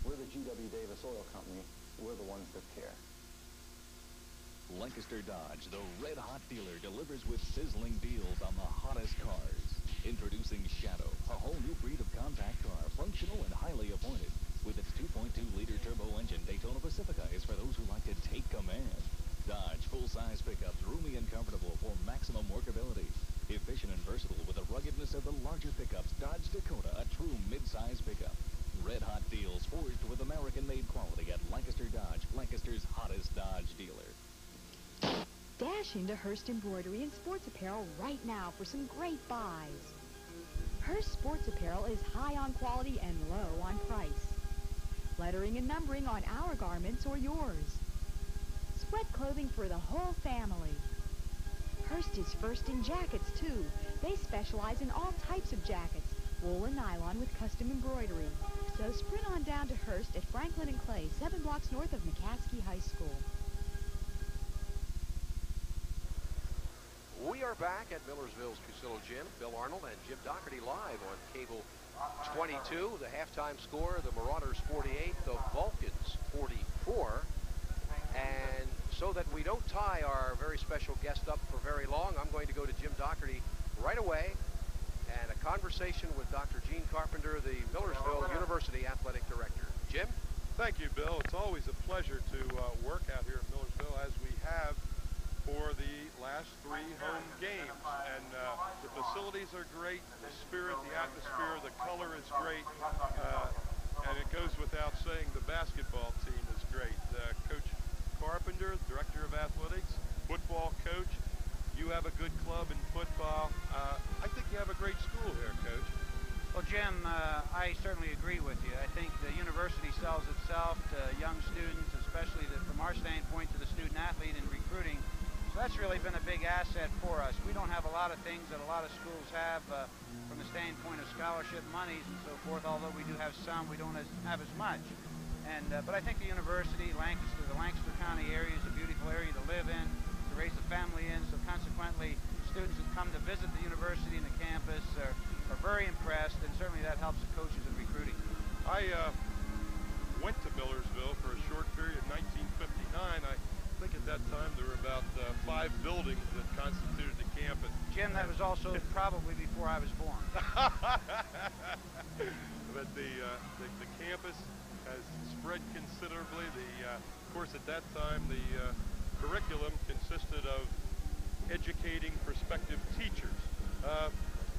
Speaker 3: We're the G.W. Davis Oil Company. We're the ones that care.
Speaker 4: Lancaster Dodge, the red-hot dealer, delivers with sizzling deals on the hottest cars. Introducing Shadow, a whole new breed of compact car, functional and highly appointed. With its 2.2-liter turbo engine, Daytona Pacifica is for those who like to take command. Dodge full-size pickups, roomy and comfortable for maximum workability. Efficient and versatile with the ruggedness of the larger pickups, Dodge Dakota, a true mid-size pickup. Red-hot deals forged with American-made quality at Lancaster Dodge, Lancaster's hottest Dodge dealer.
Speaker 5: Dash into Hearst Embroidery and Sports Apparel right now for some great buys. Hearst Sports Apparel is high on quality and low on price. Lettering and numbering on our garments or yours. Sweat clothing for the whole family. Hearst is first in jackets, too. They specialize in all types of jackets, wool and nylon with custom embroidery. So sprint on down to Hearst at Franklin and Clay, 7 blocks north of McCaskey High School.
Speaker 1: We We are back at Millersville's Casino Gym. Bill Arnold and Jim Doherty live on Cable 22. The halftime score, the Marauders 48, the Vulcans 44. And so that we don't tie our very special guest up for very long, I'm going to go to Jim Doherty right away and a conversation with Dr. Gene Carpenter, the Millersville University Athletic Director. Jim?
Speaker 2: Thank you, Bill. It's always a pleasure to work out here in Millersville, as we have for the last 3 home games. And the facilities are great, the spirit, the atmosphere, the color is great, and it goes without saying the basketball team is great. Coach Carpenter, Director of Athletics, football coach, you have a good club in football. I think you have a great school here, Coach.
Speaker 6: Well, Jim, I certainly agree with you. I think the university sells itself to young students, especially from our standpoint to the student athlete in recruiting. So that's really been a big asset for us. We don't have a lot of things that a lot of schools have from the standpoint of scholarship monies and so forth. Although we do have some, we don't have as much. And but I think the university, Lancaster, the Lancaster County area is a beautiful area to live in, to raise a family in. So consequently, students that come to visit the university and the campus are very impressed, and certainly that helps the coaches in recruiting.
Speaker 2: I went to Millersville for a short period in 1959. I think at that time there were about 5 buildings that constituted the campus.
Speaker 6: Jim, that was also probably before I was born.
Speaker 2: But the campus has spread considerably. Of course, at that time, the curriculum consisted of educating prospective teachers.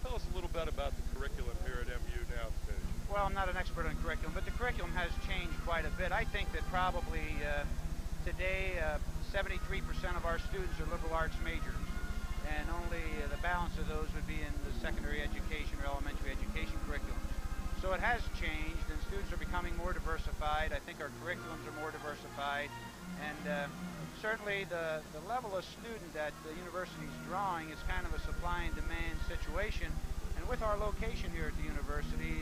Speaker 2: Tell us a little bit about the curriculum here at MU now, Coach.
Speaker 6: Well, I'm not an expert on curriculum, but the curriculum has changed quite a bit. I think that probably today 73% of our students are liberal arts majors, and only the balance of those would be in the secondary education or elementary education curriculums. So it has changed, and students are becoming more diversified. I think our curriculums are more diversified, and certainly the level of student that the university is drawing is kind of a supply and demand situation. And with our location here at the university,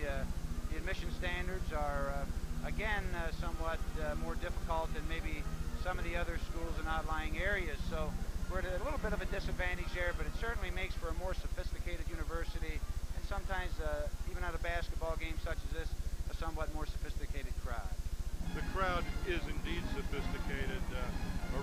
Speaker 6: the admission standards are, again, somewhat more difficult than maybe some of the other schools in outlying areas. So we're at a little bit of a disadvantage there, but it certainly makes for a more sophisticated university, and sometimes, even at a basketball game such as this, a somewhat more sophisticated crowd.
Speaker 2: The crowd is indeed sophisticated.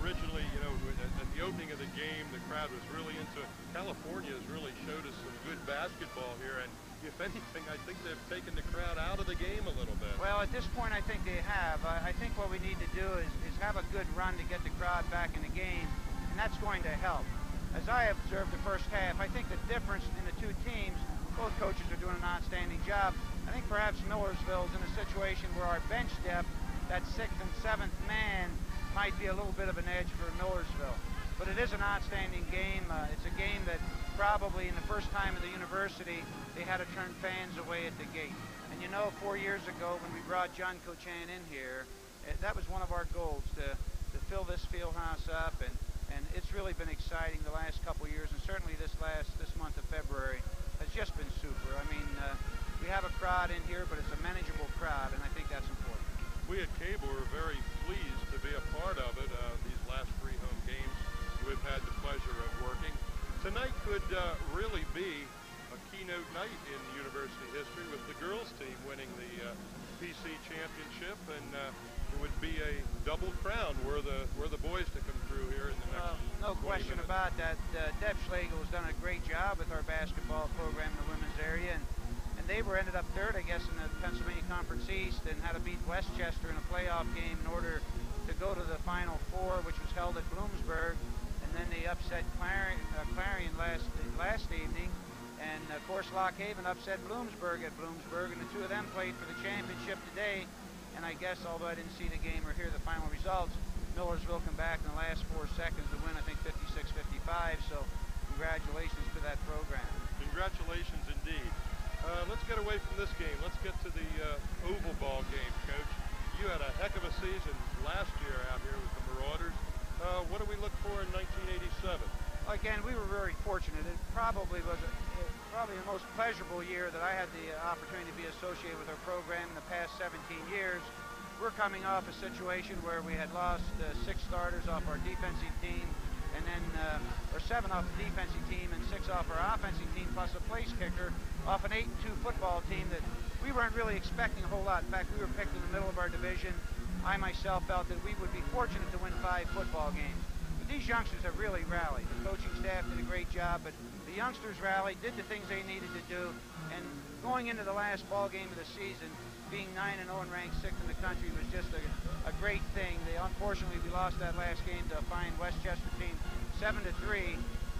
Speaker 2: Originally, you know, at the opening of the game, the crowd was really into it. California has really showed us some good basketball here, and if anything, I think they've taken the crowd out of the game a little bit.
Speaker 6: Well, at this point, I think they have. I think what we need to do is have a good run to get the crowd back in the game, and that's going to help. As I observed the first half, I think the difference in the two teams, both coaches are doing an outstanding job. I think perhaps Millersville is in a situation where our bench depth, that 6th and 7th man, might be a little bit of an edge for Millersville. But it is an outstanding game. It's a game that probably in the first time of the university, they had to turn fans away at the gate. And you know, 4 years ago when we brought John Cochan in here, that was one of our goals, to fill this field house up, and it's really been exciting the last couple years, and certainly this month of February has just been super. I mean, we have a crowd in here, but it's a manageable crowd, and I think that's important.
Speaker 2: We at Cable are very pleased to be a part of it. These last 3 home games, we've had the pleasure of working. Tonight could really be a keynote night in university history, with the girls team winning the PC championship, and it would be a double crown were the boys to come through here in the next
Speaker 6: no question
Speaker 2: minutes.
Speaker 6: about that. Deb Schlegel has done a great job with our basketball program in the women's area, and they ended up 3rd, I guess, in the Pennsylvania Conference East, and had to beat Westchester in a playoff game in order to go to the Final Four, which was held at Bloomsburg. And then they upset Clarion last evening, and of course Lock Haven upset Bloomsburg at Bloomsburg, and the two of them played for the championship today. And I guess, although I didn't see the game or hear the final results, Millersville come back in the last 4 seconds to win, I think, 56-55. So congratulations to that program.
Speaker 2: Congratulations indeed. Let's get away from this game. Let's get to the oval ball game, Coach. You had a heck of a season last year out here with the Marauders. What do we look for in 1987?
Speaker 6: Again, we were very fortunate. It probably was probably the most pleasurable year that I had the opportunity to be associated with our program in the past 17 years. We're coming off a situation where we had lost 6 starters off our defensive team, and then or 7 off the defensive team and 6 off our offensive team, plus a place kicker off an 8-2 football team that we weren't really expecting a whole lot. In fact, we were picked in the middle of our division. I myself felt that we would be fortunate to win 5 football games. But these youngsters have really rallied. The coaching staff did a great job, but the youngsters rallied, did the things they needed to do, and going into the last ball game of the season, being 9-0 and ranked 6th in the country was just a great thing. Unfortunately, we lost that last game to a fine Westchester team 7-3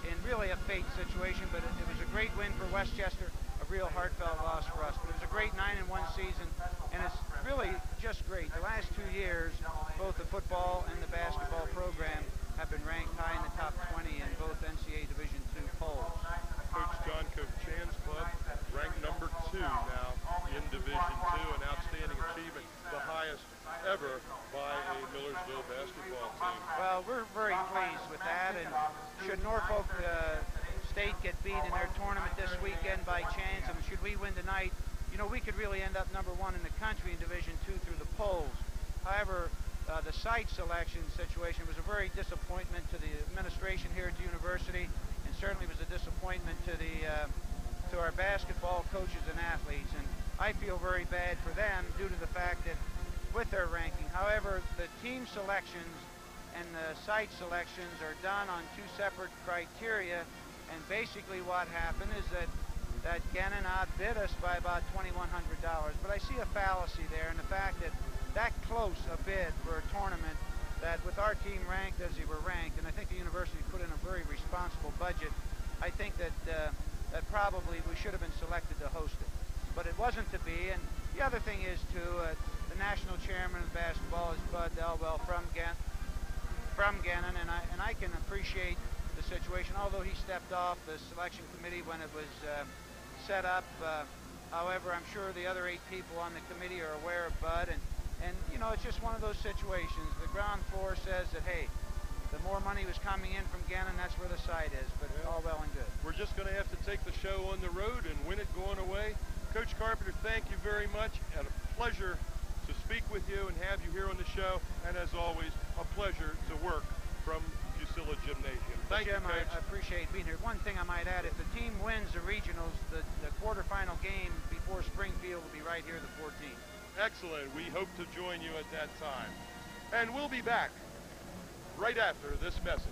Speaker 6: in really a fate situation, but it was a great win for Westchester, a real heartfelt loss for us. But it was a great 9-1 season, and it's really just great. The last 2 years, both the football and the basketball program have been ranked high in the top 20 in both NCAA Division II polls.
Speaker 2: Coach John Cochan's club ranked number 2 now in Division II, an outstanding achievement, the highest ever by a Millersville basketball team.
Speaker 6: Well, we're very pleased with that, and should Norfolk State get beat in their tournament this weekend by chance, and should we win tonight, you know, we could really end up number 1 in the country in Division II through the polls. However, the site selection situation was a very disappointment to the administration here at the university, and certainly was a disappointment to our basketball coaches and athletes. And I feel very bad for them due to the fact that with their ranking. However, the team selections and the site selections are done on 2 separate criteria, and basically what happened is that Gannon outbid us by about $2,100. But I see a fallacy there in the fact that close a bid for a tournament, that with our team ranked as they were ranked, and I think the university put in a very responsible budget, I think that probably we should have been selected to host it. But it wasn't to be. And the other thing is, too, the national chairman of basketball is Bud Elwell from Gannon, and I can appreciate the situation, although he stepped off the selection committee when it was set up. However, I'm sure the other 8 people on the committee are aware of Bud, and you know, it's just one of those situations. The ground floor says that, hey, the more money was coming in from Gannon, that's where the site is, but all well and good.
Speaker 2: We're just going to have to take the show on the road and win it going away. Coach Carpenter, thank you very much, and a pleasure to speak with you and have you here on the show, and as always, a pleasure to work from Fucilla Gymnasium. Thank
Speaker 6: Jim,
Speaker 2: you, Coach.
Speaker 6: I appreciate being here. One thing I might add, if the team wins the regionals, the quarterfinal game before Springfield will be right here the 14th.
Speaker 2: Excellent. We hope to join you at that time. And we'll be back right after this message.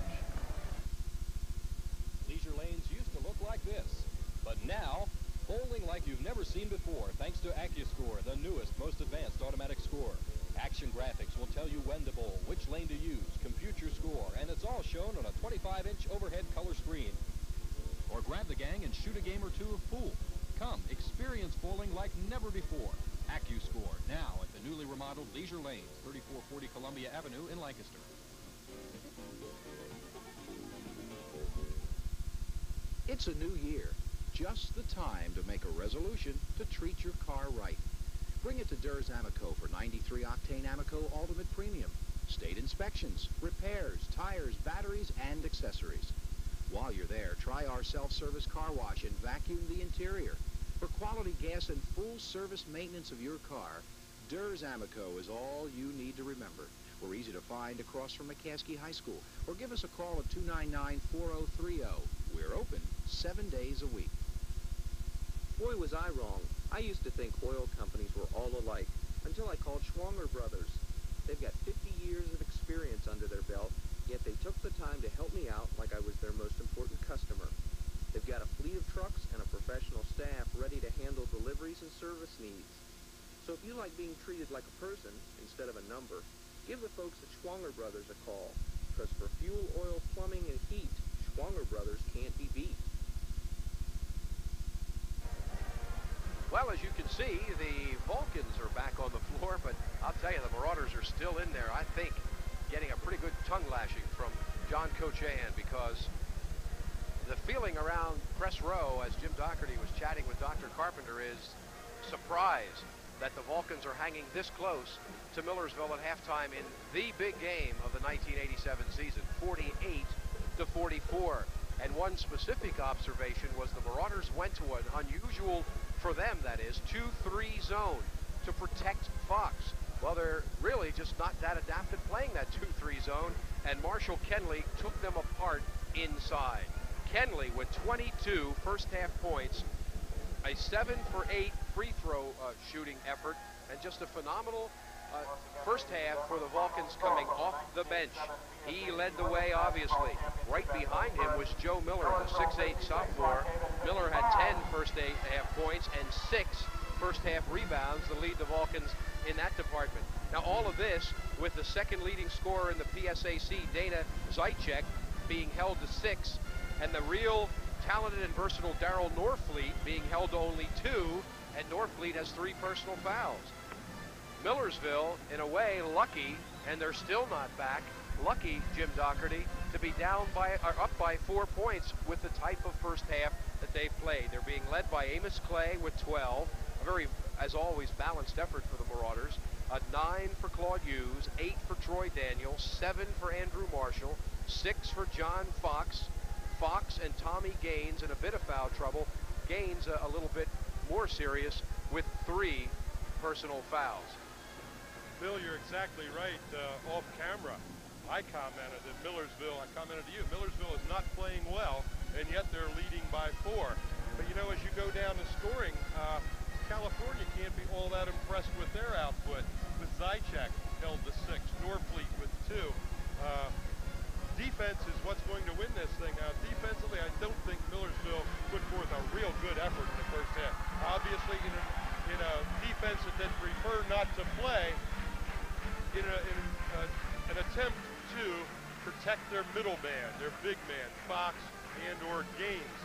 Speaker 3: Leisure lanes used to look like this, but now, bowling like you've never seen before thanks to AccuScore, the newest, most advanced automatic score. Action graphics will tell you when to bowl, which lane to use, compute your score, and it's all shown on a 25-inch overhead color screen. Or grab the gang and shoot a game or 2 of pool. Come, experience bowling like never before. AccuScore, now at the newly remodeled Leisure Lanes, 3440 Columbia Avenue in Lancaster.
Speaker 7: It's a new year. Just the time to make a resolution to treat your car right. Bring it to Durs Amoco for 93-octane Amoco Ultimate Premium. State inspections, repairs, tires, batteries, and accessories. While you're there, try our self-service car wash and vacuum the interior. For quality gas and full service maintenance of your car, Durs Amoco is all you need to remember. We're easy to find across from McCaskey High School, or give us a call at 299-4030. We're open 7 days a week.
Speaker 8: Boy, was I wrong. I used to think oil companies were all alike, until I called Schwanger Brothers. They've got 50 years of experience under their belt, yet they took the time to help me out like I was their most important customer. They've got a fleet of trucks and a professional staff ready to handle deliveries and service needs. So if you like being treated like a person instead of a number, give the folks at Schwanger Brothers a call, because for fuel, oil, plumbing, and heat, Schwanger Brothers can't be beat.
Speaker 1: Well, as you can see, the Vulcans are back on the floor, but I'll tell you, the Marauders are still in there. I think getting a pretty good tongue lashing from John Cochan, because the feeling around press row as Jim Doherty was chatting with Dr. Carpenter is surprise that the Vulcans are hanging this close to Millersville at halftime in the big game of the 1987 season, 48-44. And one specific observation was the Marauders went to an unusual, for them that is, 2-3 zone to protect Fox. Well, they're really just not that adapted playing that 2-3 zone, and Marshall Kenley took them apart inside. Kenley with 22 first half points, a 7 for 8 free throw shooting effort, and just a phenomenal first half for the Vulcans coming off the bench. He led the way, obviously. Right behind him was Joe Miller, the 6'8 sophomore. Miller had 10 first half points and 6 first half rebounds to lead the Vulcans in that department. Now all of this with the second leading scorer in the PSAC, Dana Zychek, being held to 6, and the real talented and versatile Darryl Norfleet being held to only 2, and Norfleet has 3 personal fouls. Millersville, in a way, lucky, and they're still not back, lucky, Jim Doherty, to be down by or up by 4 points with the type of first half that they've played. They're being led by Amos Clay with 12, a very, as always, balanced effort for the Marauders. 9 for Claude Hughes, 8 for Troy Daniel, 7 for Andrew Marshall, 6 for John Fox. Fox and Tommy Gaines in a bit of foul trouble. Gaines a little bit more serious with 3 personal fouls.
Speaker 2: Bill, you're exactly right. Off camera, I commented that Millersville, I commented to you, Millersville is not playing well, and yet they're leading by 4. But you know, as you go down to scoring, California can't be all that impressed with their output. With Zychek held to 6, Norfleet with 2. Defense is what's going to win this thing. Now, defensively, I don't think Millersville put forth a real good effort in the first half. Obviously, in a defense that they'd prefer not to play, in an attempt to protect their middle man, their big man, Fox and or Gaines.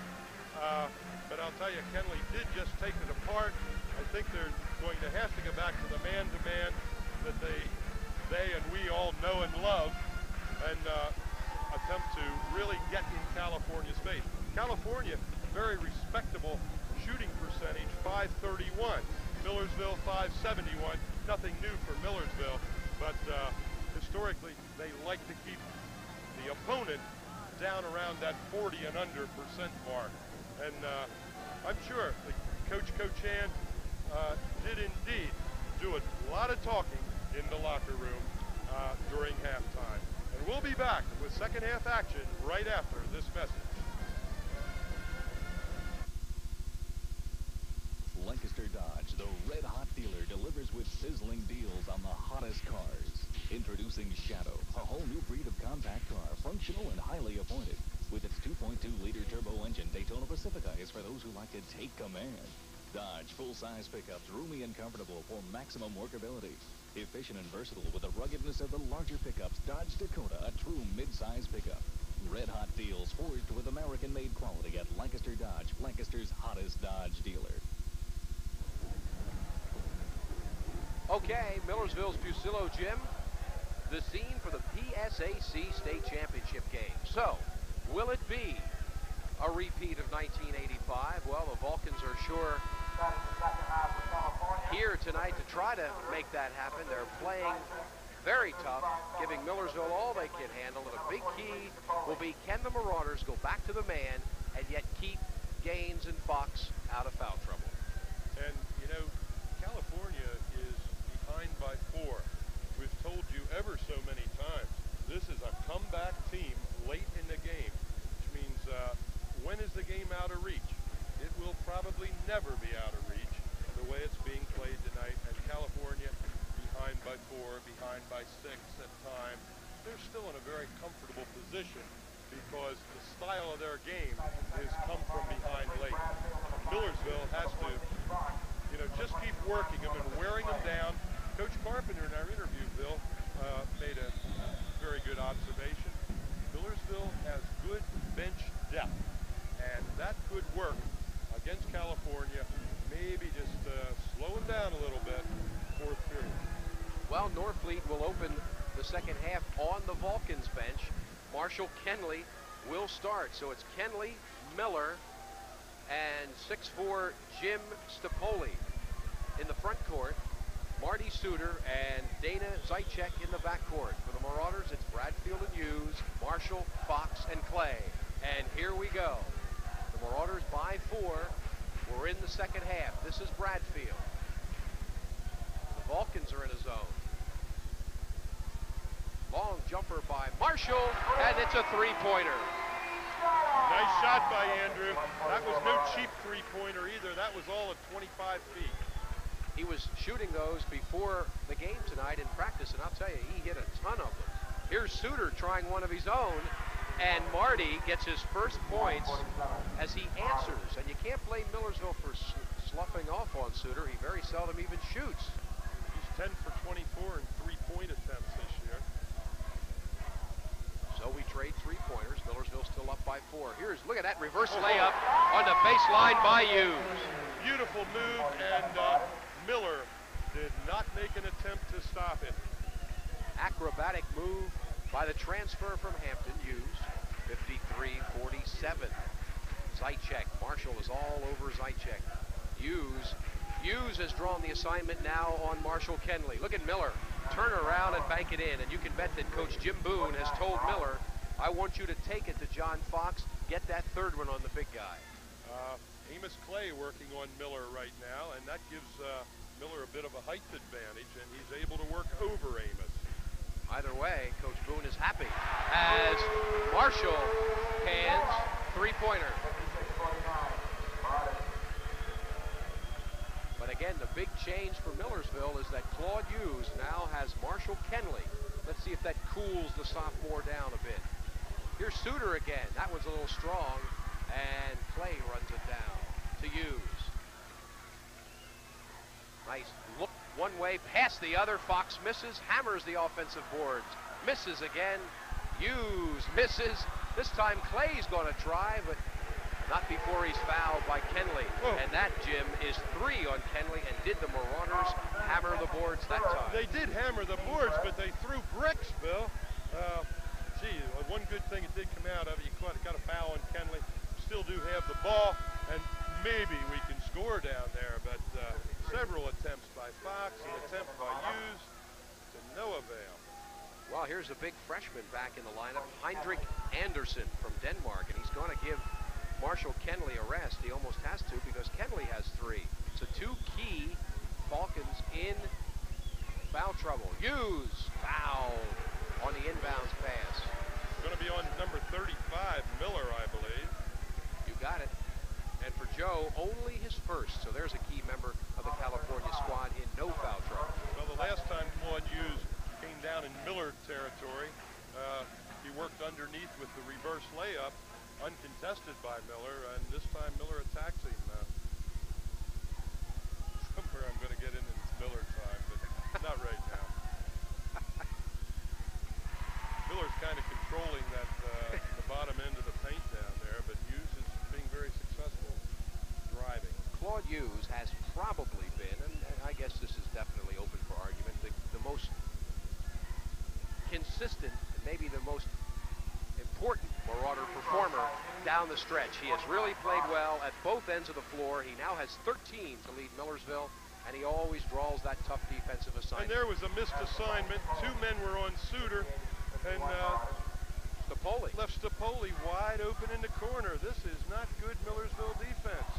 Speaker 2: But I'll tell you, Kenley did just take it apart. I think they're going to have to go back to the man-to-man that they and we all know and love, and attempt to really get in California's face. California, very respectable shooting percentage, 531. Millersville, 571. Nothing new for Millersville, but historically, they like to keep the opponent down around that 40 and under % mark. And I'm sure Coach Cochan did indeed do a lot of talking in the locker room during halftime. And we'll be back with second half action right after this message.
Speaker 4: Lancaster Dodge, the red-hot dealer, delivers with sizzling deals on the hottest cars. Introducing Shadow, a whole new breed of compact car, functional and highly appointed. With its 2.2-liter turbo engine, Daytona Pacifica is for those who like to take command. Dodge full-size pickups, roomy and comfortable for maximum workability. Efficient and versatile with the ruggedness of the larger pickups, Dodge Dakota, a true mid-size pickup. Red-hot deals forged with American-made quality at Lancaster Dodge, Lancaster's hottest Dodge dealer.
Speaker 1: Okay, Millersville's Fusillo Gym, the scene for the PSAC State Championship game. So, will it be a repeat of 1985? Well, the Vulcans are sure here tonight to try to make that happen. They're playing very tough, giving Millersville all they can handle, and a big key will be, can the Marauders go back to the man and yet keep Gaines and Fox out of foul trouble?
Speaker 2: And, you know, California is behind by 4. We've told you ever so many times, this is a comeback team late in the game, which means when is the game out of reach? It will probably never be out of reach the way it's being played tonight. And California behind by 4, behind by 6 at times. They're still in a very comfortable position because the style of their game is come from behind late. Millersville has to, you know, just keep working them and wearing them down. Coach Carpenter in our interview, Bill, made a very good observation. Millersville has good bench depth, and that could work against California. Maybe just slow them down a little bit, fourth period.
Speaker 1: Well, Norfleet will open the second half on the Vulcans bench. Marshall Kenley will start. So it's Kenley, Miller, and 6'4" Jim Stapoli in the front court. Marty Suter and Dana Zychek in the backcourt. For the Marauders, it's Bradfield and Hughes, Marshall, Fox, and Clay. And here we go. The Marauders by 4. We're in the second half. This is Bradfield. The Vulcans are in a zone. Long jumper by Marshall, and it's a three-pointer.
Speaker 2: Nice shot by Andrew. That was no cheap three-pointer either. That was all at 25 feet.
Speaker 1: He was shooting those before the game tonight in practice, and I'll tell you, he hit a ton of them. Here's Suter trying one of his own, and Marty gets his first points as he answers. And you can't blame Millersville for sloughing off on Suter. He very seldom even shoots.
Speaker 2: He's 10 for 24 in three-point attempts this year.
Speaker 1: So we trade three-pointers. Millersville still up by 4. Look at that reverse layup on the baseline by Hughes.
Speaker 2: Beautiful move, and Miller did not make an attempt to stop him.
Speaker 1: Acrobatic move by the transfer from Hampton, Hughes. 53-47. Zychek. Marshall is all over Zychek. Hughes has drawn the assignment now on Marshall Kenley. Look at Miller. Turn around and bank it in. And you can bet that Coach Jim Boone has told Miller, I want you to take it to John Fox. Get that third one on the big guy.
Speaker 2: Amos Clay working on Miller right now, and that gives Miller a bit of a height advantage, and he's able to work over Amos.
Speaker 1: Either way, Coach Boone is happy as Marshall hands three-pointer. But again, the big change for Millersville is that Claude Hughes now has Marshall Kenley. Let's see if that cools the sophomore down a bit. Here's Suter again. That one's a little strong, and Clay runs it down to Hughes. Nice look one way, pass the other. Fox misses, hammers the offensive boards. Misses again. Hughes misses. This time Clay's going to try, but not before he's fouled by Kenley.
Speaker 2: Whoa.
Speaker 1: And that, Jim, is 3 on Kenley. And did the Marauders hammer the boards that time?
Speaker 2: They did hammer the boards, but they threw bricks, Bill. Gee, one good thing it did come out of it, you got a foul on Kenley. Still do have the ball, and maybe we can score down there, but several attempts by Fox, an attempt by Hughes, to no avail.
Speaker 1: Well, here's a big freshman back in the lineup, Heinrich Andersen from Denmark, and he's going to give Marshall Kenley a rest. He almost has to because Kenley has 3. So 2 key Falcons in foul trouble. Hughes fouled on the inbounds pass.
Speaker 2: Going to be on number 35, Miller, I believe.
Speaker 1: You got it. And for Joe, only his first. So there's a key member of the California squad in no foul trouble.
Speaker 2: Well, the last time Claude Hughes came down in Miller territory, he worked underneath with the reverse layup, uncontested by Miller, and this time Miller attacks him. Somewhere I'm going to get into this Miller time, but not right now. Miller's kind of controlling that the bottom end of the paint down there, but Hughes is being very successful driving.
Speaker 1: Claude Hughes has probably been, and I guess this is definitely open for argument, the most consistent and maybe the most important Marauder performer down the stretch. He has really played well at both ends of the floor. He now has 13 to lead Millersville, and he always draws that tough defensive assignment.
Speaker 2: And there was a missed assignment. 2 men were on Suter, and
Speaker 1: Stapoli
Speaker 2: left Stapoli wide open in the corner. This is not good Millersville defense.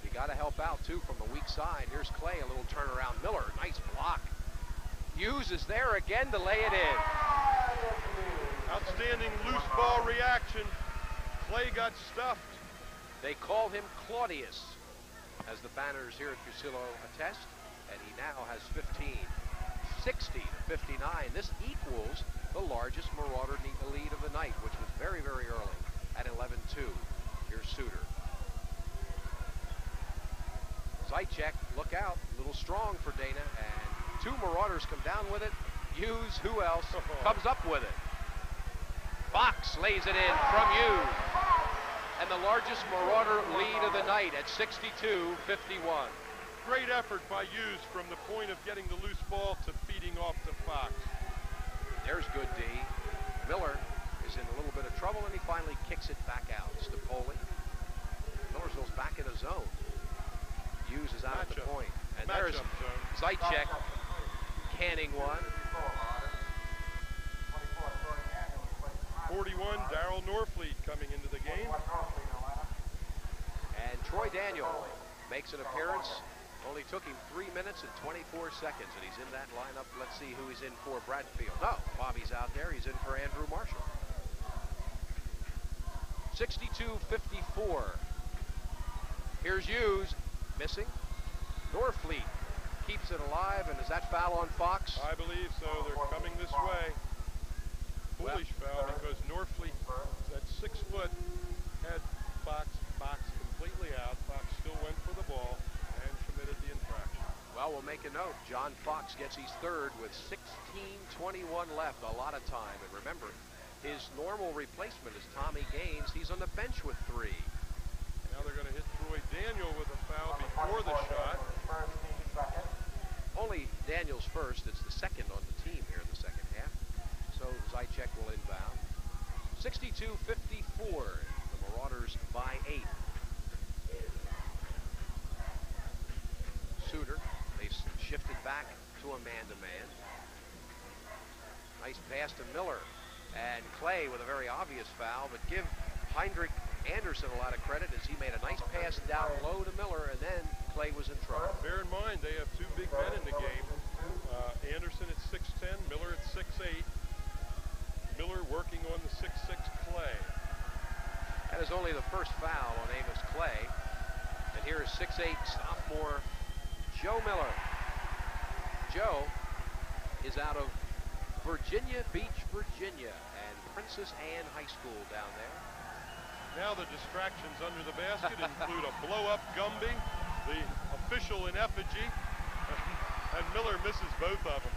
Speaker 1: You got to help out, too, from the weak side. Here's Clay, a little turnaround. Miller, nice block. Hughes is there again to lay it in.
Speaker 2: Outstanding loose ball reaction. Clay got stuffed.
Speaker 1: They call him Claudius, as the banners here at Fusillo attest, and he now has 15. 60-59. This equals the largest Marauder lead of the night, which was very, very early at 11-2. Here's Suter. Zychek, look out, a little strong for Dana, and 2 Marauders come down with it. Hughes, who else, comes up with it. Fox lays it in from Hughes. And the largest Marauder lead of the night at 62-51.
Speaker 2: Great effort by Hughes from the point of getting the loose ball to feeding off to Fox.
Speaker 1: There's good D. Miller is in a little bit of trouble, and he finally kicks it back out. Stapoli. Millersville's back in a zone. Hughes is out at the point. And there's Zychek canning one.
Speaker 2: 41, Darryl Norfleet coming into the game.
Speaker 1: And Troy Daniel makes an appearance Only took him 3 minutes and 24 seconds, and he's in that lineup. Let's see who he's in for. Bradfield. No, Bobby's out there. He's in for Andrew Marshall. 62-54. Here's Hughes, missing. Norfleet keeps it alive, and is that foul on Fox?
Speaker 2: I believe so. They're coming this way. Foolish foul because Norfleet, that 6 foot, had Fox completely out. Fox still went for the ball and committed the infraction.
Speaker 1: Well, we'll make a note. John Fox gets his third with 16:21 left, a lot of time. And remember, his normal replacement is Tommy Gaines. He's on the bench with 3.
Speaker 2: Now they're going to hit Troy Daniel with a foul before the shot.
Speaker 1: Only Daniel's first. It's the second on the team here in the second half. So Zychek will inbound. 62-54. The Marauders by 8. Suter, they shifted back to a man-to-man. Nice pass to Miller. And Clay with a very obvious foul, but give Heinrich Anderson a lot of credit as he made a nice pass down low to Miller, and then Clay was in trouble.
Speaker 2: Bear in mind, they have 2 big men in the game. Anderson at 6'10", Miller at 6'8". Miller working on the 6'6" Clay.
Speaker 1: That is only the first foul on Amos Clay. And here is 6'8" sophomore Joe Miller. Joe is out of Virginia Beach, Virginia, and Princess Anne High School down there.
Speaker 2: Now the distractions under the basket include a blow-up Gumby, the official in effigy, and Miller misses both of them.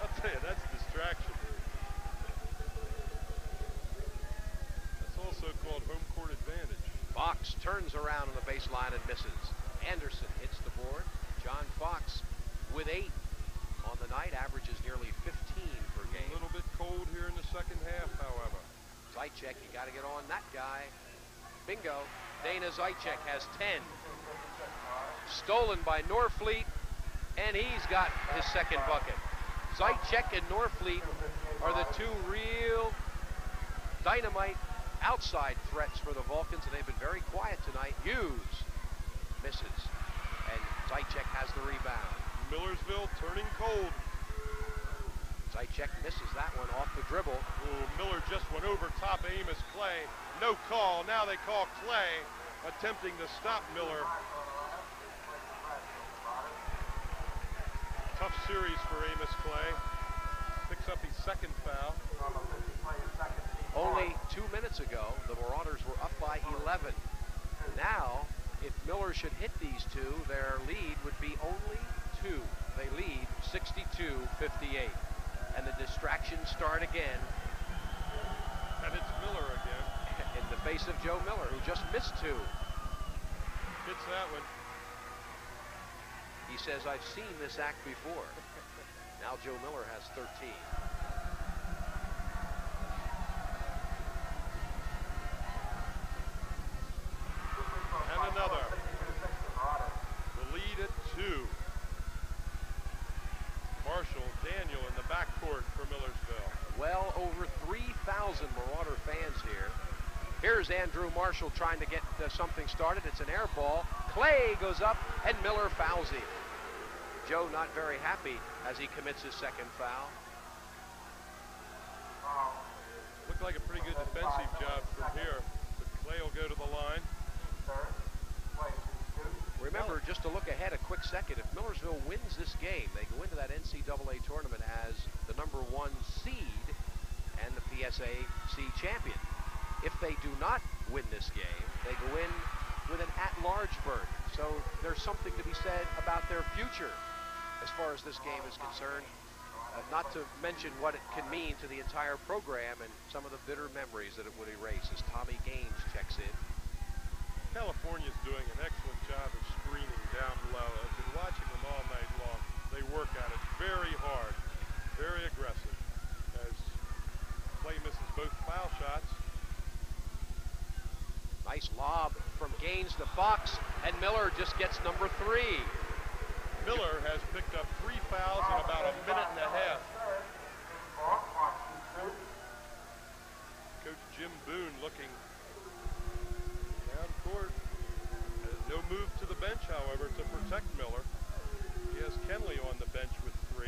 Speaker 2: I'll tell you, that's distraction. That's also called home court advantage.
Speaker 1: Fox turns around on the baseline and misses. Anderson hits the board. John Fox with 8 on the night, averages nearly 15 per game.
Speaker 2: A little bit cold here in the second half, however.
Speaker 1: Zychek, you got to get on that guy. Bingo. Dana Zychek has 10. Stolen by Norfleet, and he's got his second bucket. Zychek and Norfleet are the 2 real dynamite outside threats for the Vulcans, and they've been very quiet tonight. Hughes misses, and Zychek has the rebound.
Speaker 2: Millersville turning cold.
Speaker 1: Zychek misses that one off the dribble.
Speaker 2: Ooh, Miller just went over top of Amos Clay. No call. Now they call Clay, attempting to stop Miller. Tough series for Amos Clay. Picks up his second foul.
Speaker 1: Only 2 minutes ago, the Marauders were up by 11. Now, if Miller should hit these 2, their lead would be only 2. They lead 62-58. And the distractions start again.
Speaker 2: And it's Miller again.
Speaker 1: In the face of Joe Miller, who just missed 2.
Speaker 2: Hits that one.
Speaker 1: He says, I've seen this act before. Now Joe Miller has 13.
Speaker 2: And another. The lead at 2. Marshall, Daniel in the backcourt for Millersville.
Speaker 1: Well over 3,000 Marauder fans here. Here's Andrew Marshall trying to get something started. It's an air ball. Clay goes up, and Miller fouls him. Joe not very happy as he commits his second foul.
Speaker 2: Looked like a pretty good defensive job from here, but Clay will go to the line.
Speaker 1: Remember, just to look ahead a quick second, if Millersville wins this game, they go into that NCAA tournament as the #1 seed and the PSAC champion. If they do not win this game, they go in with an at-large berth. So there's something to be said about their future as far as this game is concerned. Not to mention what it can mean to the entire program and some of the bitter memories that it would erase as Tommy Gaines checks in.
Speaker 2: California's doing an excellent job of screening down low. I've been watching them all night long. They work at it very hard, very aggressive. As Clay misses both foul shots.
Speaker 1: Nice lob from Gaines to Fox, and Miller just gets number 3.
Speaker 2: Miller has picked up 3 fouls in about a minute and a half. Coach Jim Boone looking down court. No move to the bench, however, to protect Thomas Kenley on the bench with 3.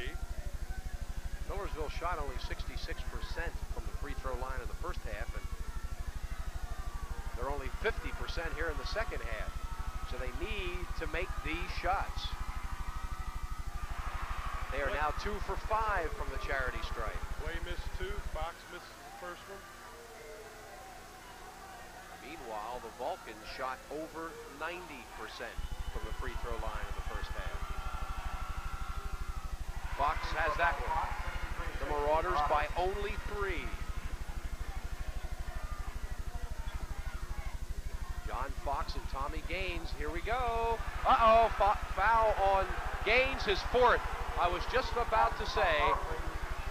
Speaker 1: Millersville shot only 66% from the free throw line in the first half, and they're only 50% here in the second half. So they need to make these shots. They are now 2 for 5 from the charity stripe.
Speaker 2: Clay missed 2, Fox missed the first one.
Speaker 1: Meanwhile, the Vulcans shot over 90% from the free throw line in the first half. Fox has that one. The Marauders by only 3. John Fox and Tommy Gaines, here we go. Uh-oh, foul on Gaines, his 4th. I was just about to say,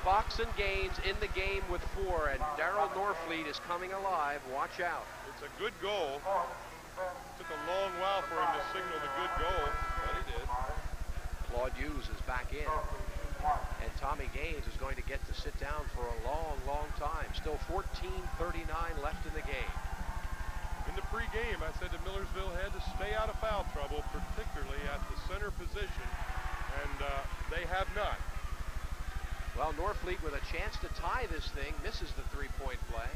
Speaker 1: Fox and Gaines in the game with 4, and Darryl Norfleet is coming alive. Watch out.
Speaker 2: It's a good goal. Took a long while for him to signal the good goal, but he did.
Speaker 1: Claude Hughes is back in, and Tommy Gaines is going to get to sit down for a long, long time. Still 14:39 left in the game.
Speaker 2: In the pregame, I said that Millersville had to stay out of foul trouble, particularly at the center position, and they have not.
Speaker 1: Well, Norfleet with a chance to tie this thing misses the three-point play.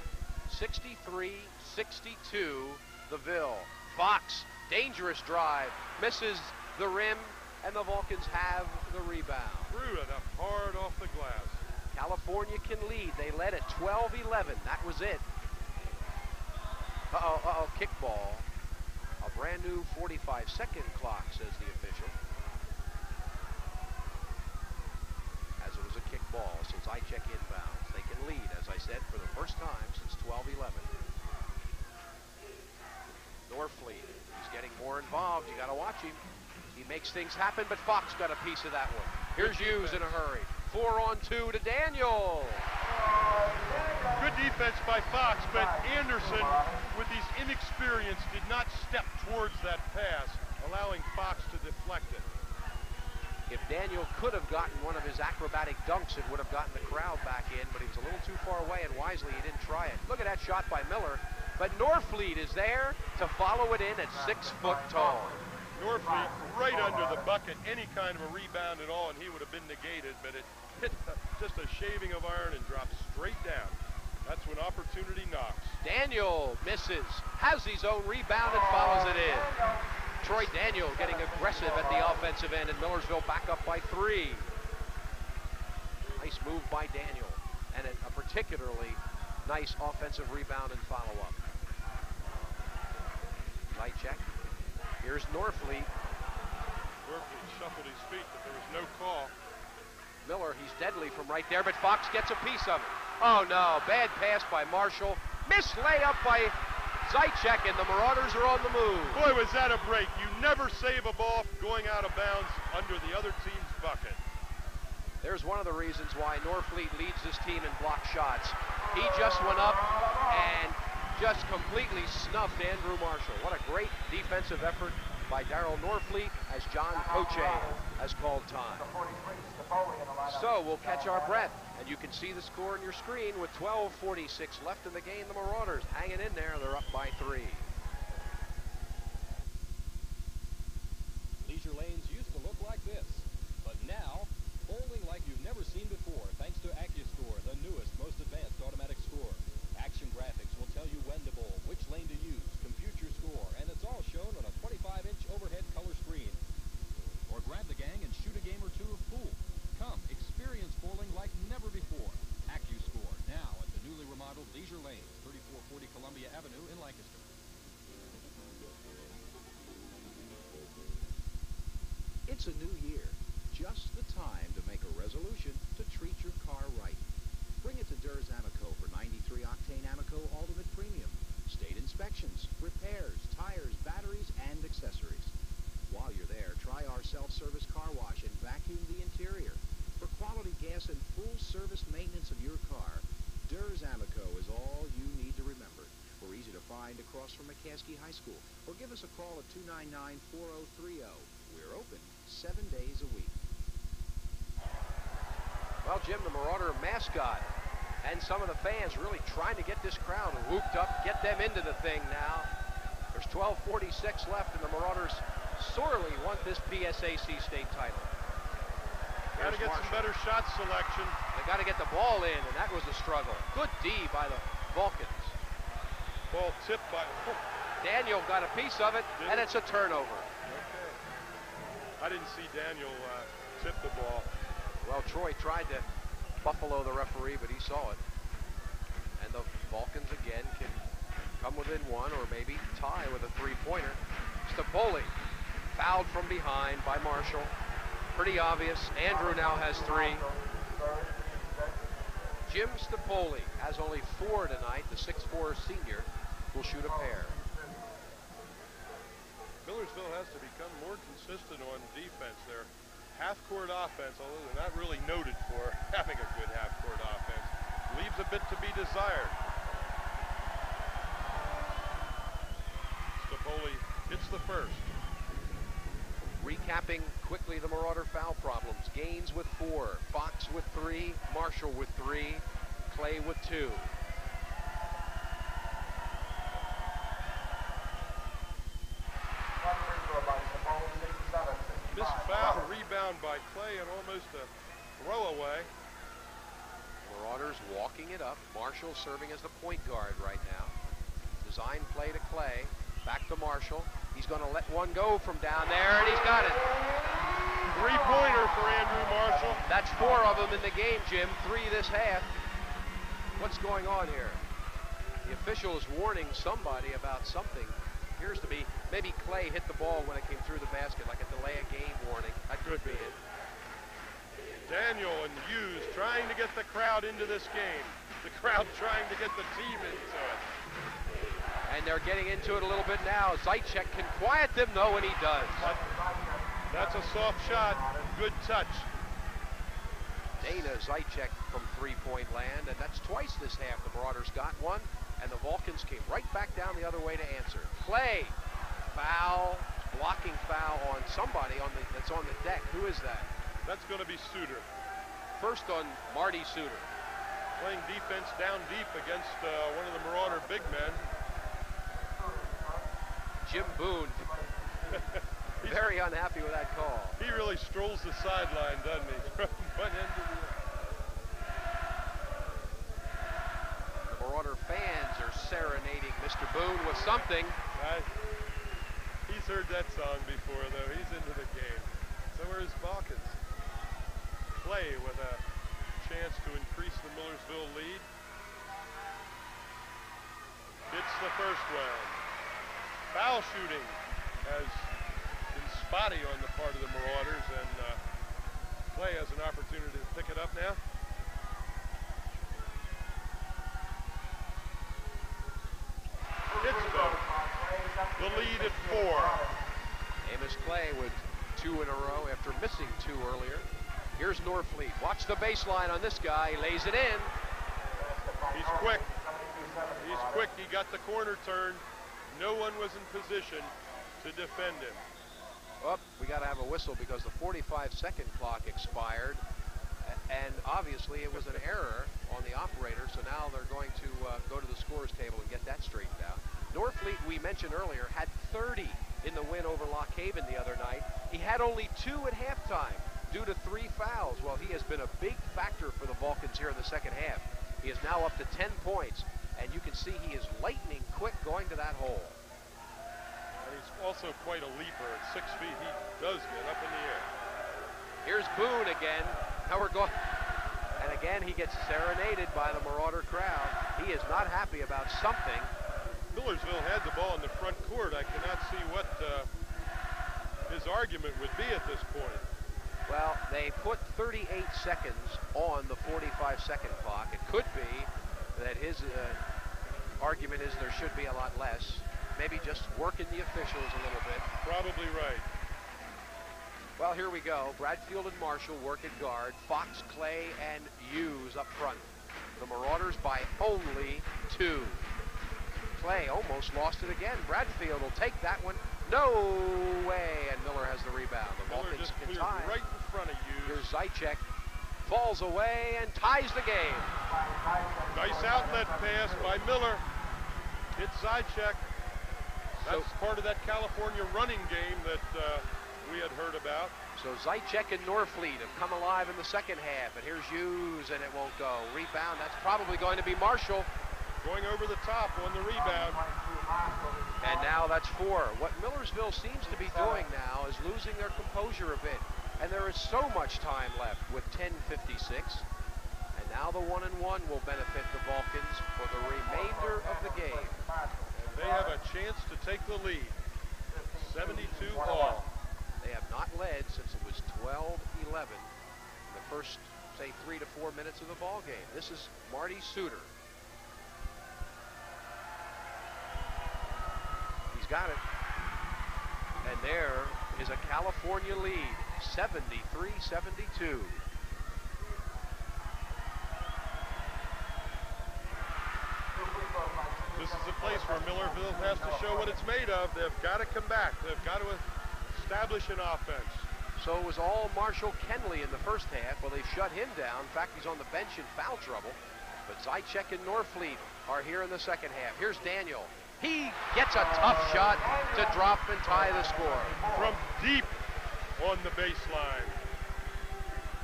Speaker 1: 63-62, the Ville. Fox, dangerous drive, misses the rim, and the Vulcans have the rebound.
Speaker 2: Threw it up hard off the glass.
Speaker 1: California can lead. They led at 12-11. That was it. Uh-oh, kickball. A brand new 45-second clock, says the official. As it was a kickball since I check inbounds. They can lead, as I said, for the first time since 12-11. Norfleet, he's getting more involved. You got to watch him. He makes things happen, but Fox got a piece of that one. Here's Hughes in a hurry. 4-on-2 to Daniel.
Speaker 2: Good defense by Fox, but Anderson, with his inexperience, did not step towards that pass, allowing Fox to deflect it.
Speaker 1: If Daniel could have gotten one of his acrobatic dunks, it would have gotten the crowd back in, but he was a little too far away, and wisely he didn't try it. Look at that shot by Miller, but Norfleet is there to follow it in at 6 foot tall.
Speaker 2: Norfleet right under the bucket, any kind of a rebound at all, and he would have been negated, but it hit just a shaving of iron and dropped straight down. That's when opportunity knocks.
Speaker 1: Daniel misses, has his own rebound and follows it in. Troy Daniel getting aggressive at the offensive end, and Millersville back up by 3. Nice move by Daniel, and a particularly nice offensive rebound and follow-up. Light check. Here's Norfleet.
Speaker 2: Norfleet shuffled his feet, but there was no call.
Speaker 1: Miller, he's deadly from right there, but Fox gets a piece of it. Oh no, bad pass by Marshall. Missed layup by Zaitchek, and the Marauders are on the move.
Speaker 2: Boy, was that a break. You never save a ball going out of bounds under the other team's bucket.
Speaker 1: There's one of the reasons why Norfleet leads this team in block shots. He just went up and just completely snuffed Andrew Marshall. What a great defensive effort by Darryl Norfleet as John Poche has called time. So we'll catch our breath, and you can see the score on your screen with 12:46 left in the game. The Marauders hanging in there. They're up by 3.
Speaker 3: Leisure lanes used to look like this, but now, bowling like you've never seen before, thanks to AccuScore, the newest, most advanced automatic score. Action graphics will tell you when to bowl, which lane to use, compute your score, and it's all shown on a 25-inch overhead color screen. Or grab the gang and shoot a game or two of pool. Come, experience bowling like never before. AccuScore, now at the newly remodeled Leisure Lanes, 3440 Columbia Avenue in Lancaster.
Speaker 7: It's a new year. Just the time to make a resolution to treat your car right. Bring it to Durs Amoco for 93 octane Amoco Ultimate Premium. State inspections, repairs, tires, batteries, and accessories. While you're there, try our self-service car wash and vacuum the interior. For quality gas and full service maintenance of your car, Durs Amoco is all you need to remember. We're easy to find across from McCaskey High School, or give us a call at 299-4030. We're open 7 days a week.
Speaker 1: Well, Jim, the Marauder mascot and some of the fans really trying to get this crowd whooped up, get them into the thing now. There's 12:46 left, and the Marauders sorely want this PSAC state title.
Speaker 2: Got to get some better shot selection.
Speaker 1: They got to get the ball in, and that was a struggle. Good D by the Vulcans.
Speaker 2: Ball tipped by...
Speaker 1: Daniel got a piece of it, and it's a turnover.
Speaker 2: Okay. I didn't see Daniel tip the ball.
Speaker 1: Well, Troy tried to buffalo the referee, but he saw it. And the Vulcans again can come within one or maybe tie with a three-pointer. Stapoli fouled from behind by Marshall. Pretty obvious. Andrew now has 3. Jim Stapoli has only 4 tonight. The 6'4" senior will shoot a pair.
Speaker 2: Millersville has to become more consistent on defense. Their half-court offense, although they're not really noted for having a good half-court offense, leaves a bit to be desired. Stapoli hits the first.
Speaker 1: Recapping quickly the Marauder foul problems. Gaines with 4, Fox with 3, Marshall with 3, Clay with 2.
Speaker 2: Missed foul, rebound by Clay, and almost a throwaway.
Speaker 1: Marauders walking it up. Marshall serving as the point guard right now. Design play to Clay. Back to Marshall. He's going to let one go from down there, and he's got it.
Speaker 2: Three-pointer for Andrew Marshall.
Speaker 1: That's 4 of them in the game, Jim. 3 this half. What's going on here? The official is warning somebody about something. Appears to be maybe Clay hit the ball when it came through the basket, like a delay of game warning. That could be it.
Speaker 2: Daniel and Hughes trying to get the crowd into this game. The crowd trying to get the team into it.
Speaker 1: And they're getting into it a little bit now. Zaitchek can quiet them, though, and he does.
Speaker 2: That's a soft shot. Good touch.
Speaker 1: Dana Zaitchek from three-point land, and that's twice this half. The Marauders got one, and the Vulcans came right back down the other way to answer. Clay, foul, blocking foul on somebody that's on the deck. Who is that?
Speaker 2: That's going to be Suter.
Speaker 1: First on Marty Suter.
Speaker 2: Playing defense down deep against one of the Marauder big men.
Speaker 1: Jim Boone, very unhappy with that call.
Speaker 2: He really strolls the sideline, doesn't he? From one end to the other.
Speaker 1: The Marauder fans are serenading Mr. Boone with something.
Speaker 2: He's heard that song before, though. He's into the game. So are his Vulcans. Clay with a chance to increase the Millersville lead. Hits the first round. Foul shooting has been spotty on the part of the Marauders, and Clay has an opportunity to pick it up now. Pittsburgh, the lead at 4.
Speaker 1: Amos Clay with 2 in a row after missing 2 earlier. Here's Norfleet. Watch the baseline on this guy. He lays it in.
Speaker 2: He's quick. He's quick. He got the corner turn. No one was in position to defend him.
Speaker 1: Oh, we got to have a whistle because the 45-second clock expired. And obviously it was an error on the operator, so now they're going to go to the scorer's table and get that straightened out. Norfleet, we mentioned earlier, had 30 in the win over Lock Haven the other night. He had only 2 at halftime due to 3 fouls. Well, he has been a big factor for the Vulcans here in the second half. He is now up to 10 points. And you can see he is lightning quick going to that hole.
Speaker 2: And he's also quite a leaper. At 6 feet, he does get up in the air.
Speaker 1: Here's Boone again. Now we're going. And again, he gets serenaded by the Marauder crowd. He is not happy about something.
Speaker 2: Millersville had the ball in the front court. I cannot see what his argument would be at this point.
Speaker 1: Well, they put 38 seconds on the 45-second clock. It could be that his argument is there should be a lot less. Maybe just working the officials a little bit.
Speaker 2: Probably right.
Speaker 1: Well, here we go. Bradfield and Marshall work at guard. Fox, Clay, and Hughes up front. The Marauders by only 2. Clay almost lost it again. Bradfield will take that one. No way. And Miller has the rebound. The
Speaker 2: Miller
Speaker 1: Vulcans
Speaker 2: just
Speaker 1: can
Speaker 2: cleared
Speaker 1: tie.
Speaker 2: right in front of Hughes.
Speaker 1: Here's Zaitchek. Falls away and ties the game.
Speaker 2: Nice outlet pass by Miller. Hits Zaitchek. That's part of that California running game that we had heard about.
Speaker 1: So Zychek and Norfleet have come alive in the second half, and here's Hughes, and it won't go. Rebound, that's probably going to be Marshall.
Speaker 2: Going over the top on the rebound.
Speaker 1: And now that's 4. What Millersville seems to be doing now is losing their composure a bit. And there is so much time left with 10:56. And now the 1-and-1 will benefit the Vulcans for the remainder of the game.
Speaker 2: And they have a chance to take the lead. 72 all.
Speaker 1: They have not led since it was 12-11 in the first, say, 3 to 4 minutes of the ball game. This is Marty Suter. He's got it. And there is a California lead, 73-72.
Speaker 2: This is a place where Millersville has to show what it's made of. They've got to come back. They've got to establish an offense.
Speaker 1: So it was all Marshall Kenley in the first half. Well, they shut him down. In fact, he's on the bench in foul trouble. But Zychek and Norfleet are here in the second half. Here's Daniel. He gets a tough shot to drop and tie the score.
Speaker 2: From deep on the baseline.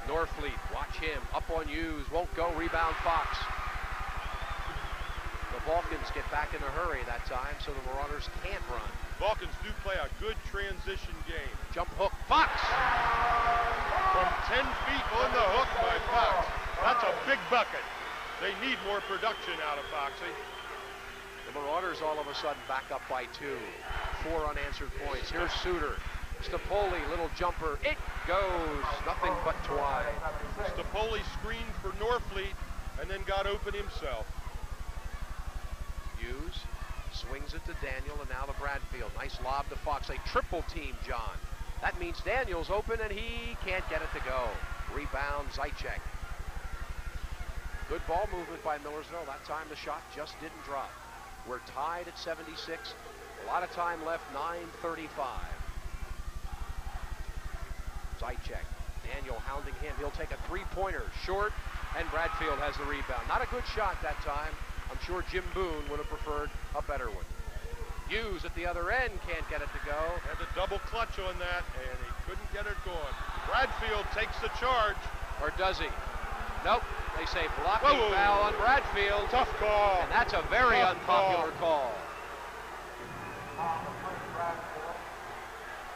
Speaker 1: Norfleet, watch him. Up on Hughes, won't go. Rebound Fox. The Vulcans get back in a hurry that time, so the Marauders can't run.
Speaker 2: Vulcans do play a good transition game.
Speaker 1: Jump hook, Fox!
Speaker 2: From 10 feet on the hook by Fox. That's a big bucket. They need more production out of Foxy.
Speaker 1: The Marauders all of a sudden back up by 2. 4 unanswered points. Here's Suter. Stapoli, little jumper. It goes. Nothing but twine.
Speaker 2: Stapoli screened for Norfleet and then got open himself.
Speaker 1: Hughes swings it to Daniel, and now the Bradfield. Nice lob to Fox. A triple team, John. That means Daniel's open, and he can't get it to go. Rebound, Zychek. Good ball movement by Millersville. That time the shot just didn't drop. We're tied at 76. A lot of time left, 9:35. Zychek. Daniel hounding him. He'll take a three-pointer. Short, and Bradfield has the rebound. Not a good shot that time. I'm sure Jim Boone would have preferred a better one. Hughes at the other end can't get it to go.
Speaker 2: Had a double clutch on that, and he couldn't get it going. Bradfield takes the charge.
Speaker 1: Or does he? Nope. They say blocking foul on Bradfield.
Speaker 2: Tough call.
Speaker 1: And that's a very unpopular call.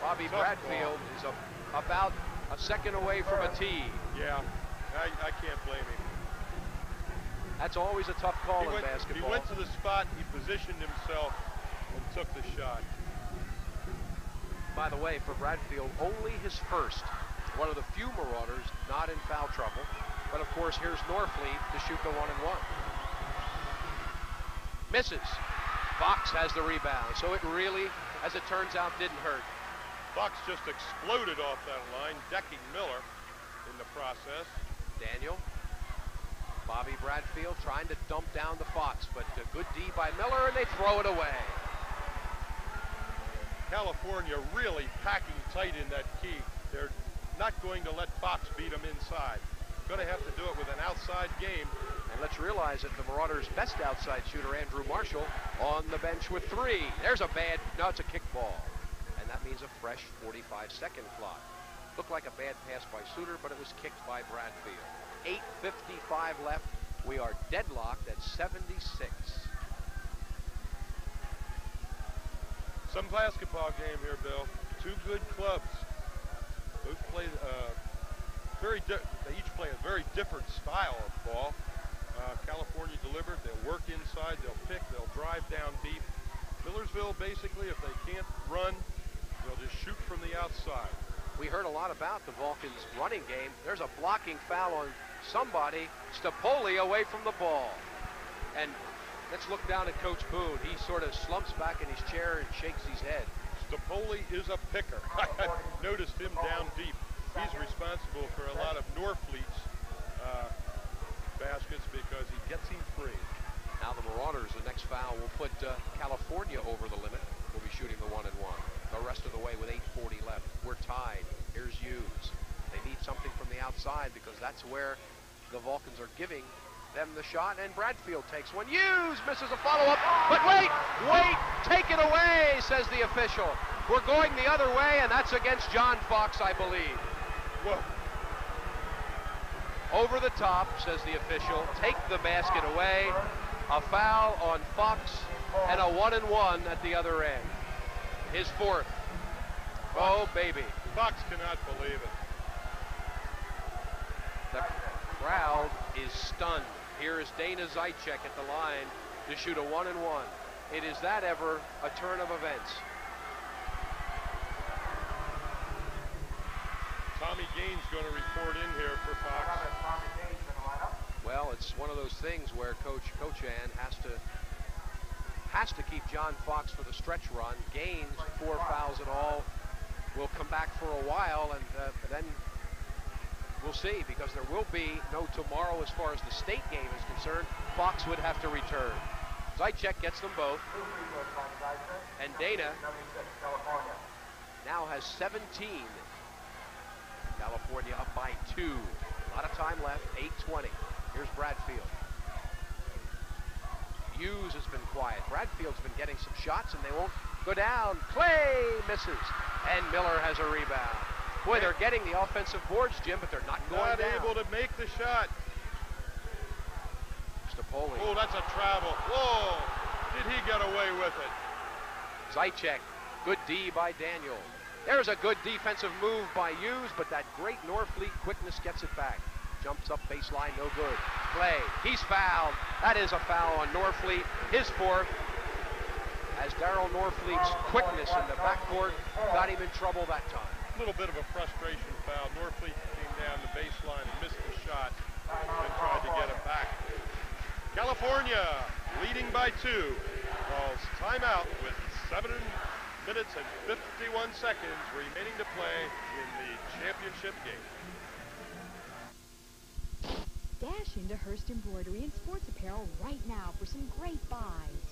Speaker 1: Bobby Bradfield is about a second away from a tee.
Speaker 2: Yeah, I can't blame him.
Speaker 1: That's always a tough call in basketball.
Speaker 2: He went to the spot, he positioned himself, and took the shot.
Speaker 1: By the way, for Bradfield, only his first. One of the few Marauders not in foul trouble. But of course, here's Norfleet to shoot the 1-and-1. Misses. Fox has the rebound. So it really, as it turns out, didn't hurt.
Speaker 2: Fox just exploded off that line, decking Miller in the process.
Speaker 1: Daniel. Bobby Bradfield trying to dump down the Fox, but a good D by Miller, and they throw it away.
Speaker 2: California really packing tight in that key. They're not going to let Fox beat them inside. Going to have to do it with an outside game.
Speaker 1: And let's realize that the Marauders' best outside shooter, Andrew Marshall, on the bench with 3. There's a bad, no, it's a kickball. And that means a fresh 45-second clock. Looked like a bad pass by Suter, but it was kicked by Bradfield. 8:55 left. We are deadlocked at 76.
Speaker 2: Some basketball game here, Bill. Two good clubs. Both play they each play a very different style of ball. California delivered. They'll work inside. They'll pick. They'll drive down deep. Millersville, basically, if they can't run, they'll just shoot from the outside.
Speaker 1: We heard a lot about the Vulcans' running game. There's a blocking foul on somebody. Stapoli away from the ball. And let's look down at Coach Boone. He sort of slumps back in his chair and shakes his head.
Speaker 2: Stapoli is a picker. I noticed him down deep. He's responsible for a lot of Norfleet's baskets because he gets him free.
Speaker 1: Now the Marauders, the next foul will put California over the limit. We'll be shooting the 1-and-1. The rest of the way with 8:40 left. We're tied. Here's Hughes. They need something from the outside because that's where the Vulcans are giving them the shot, and Bradfield takes one. Hughes misses a follow-up, but wait, take it away, says the official. We're going the other way, and that's against John Fox, I believe.
Speaker 2: Whoa.
Speaker 1: Over the top, says the official. Take the basket away. A foul on Fox and a 1-and-1 at the other end. His fourth. Oh, baby.
Speaker 2: Fox cannot believe it.
Speaker 1: The crowd is stunned. Here is Dana Zaitchek at the line to shoot a 1-and-1. It is that ever a turn of events.
Speaker 2: Tommy Gaines going to report in here for Fox.
Speaker 1: Well, it's one of those things where Coach Cochan has to keep John Fox for the stretch run. Gaines, 4 fouls in all, will come back for a while, and then we'll see, because there will be no tomorrow as far as the state game is concerned. Fox would have to return. Zaitchek gets them both, and Dana now has 17. California up by 2. A lot of time left, 8:20. Here's Bradfield. Hughes has been quiet. Bradfield's been getting some shots, and they won't go down. Clay misses, and Miller has a rebound. Boy, they're getting the offensive boards, Jim, but they're not going
Speaker 2: Not
Speaker 1: down.
Speaker 2: able to make the shot.
Speaker 1: Stapoli.
Speaker 2: Oh, that's a travel. Whoa! Did he get away with it?
Speaker 1: Zaitchek. Good D by Daniel. There's a good defensive move by Hughes, but that great Norfleet quickness gets it back. Jumps up baseline, no good. Clay, he's fouled. That is a foul on Norfleet, his fourth. As Darryl Norfleet's quickness in the backcourt got him in trouble that time.
Speaker 2: A little bit of a frustration foul. Norfleet came down the baseline and missed the shot and tried to get it back. California leading by 2. Calls timeout with 7 minutes and 51 seconds remaining to play in the championship game.
Speaker 5: Dash into Hearst Embroidery and Sports Apparel right now for some great buys.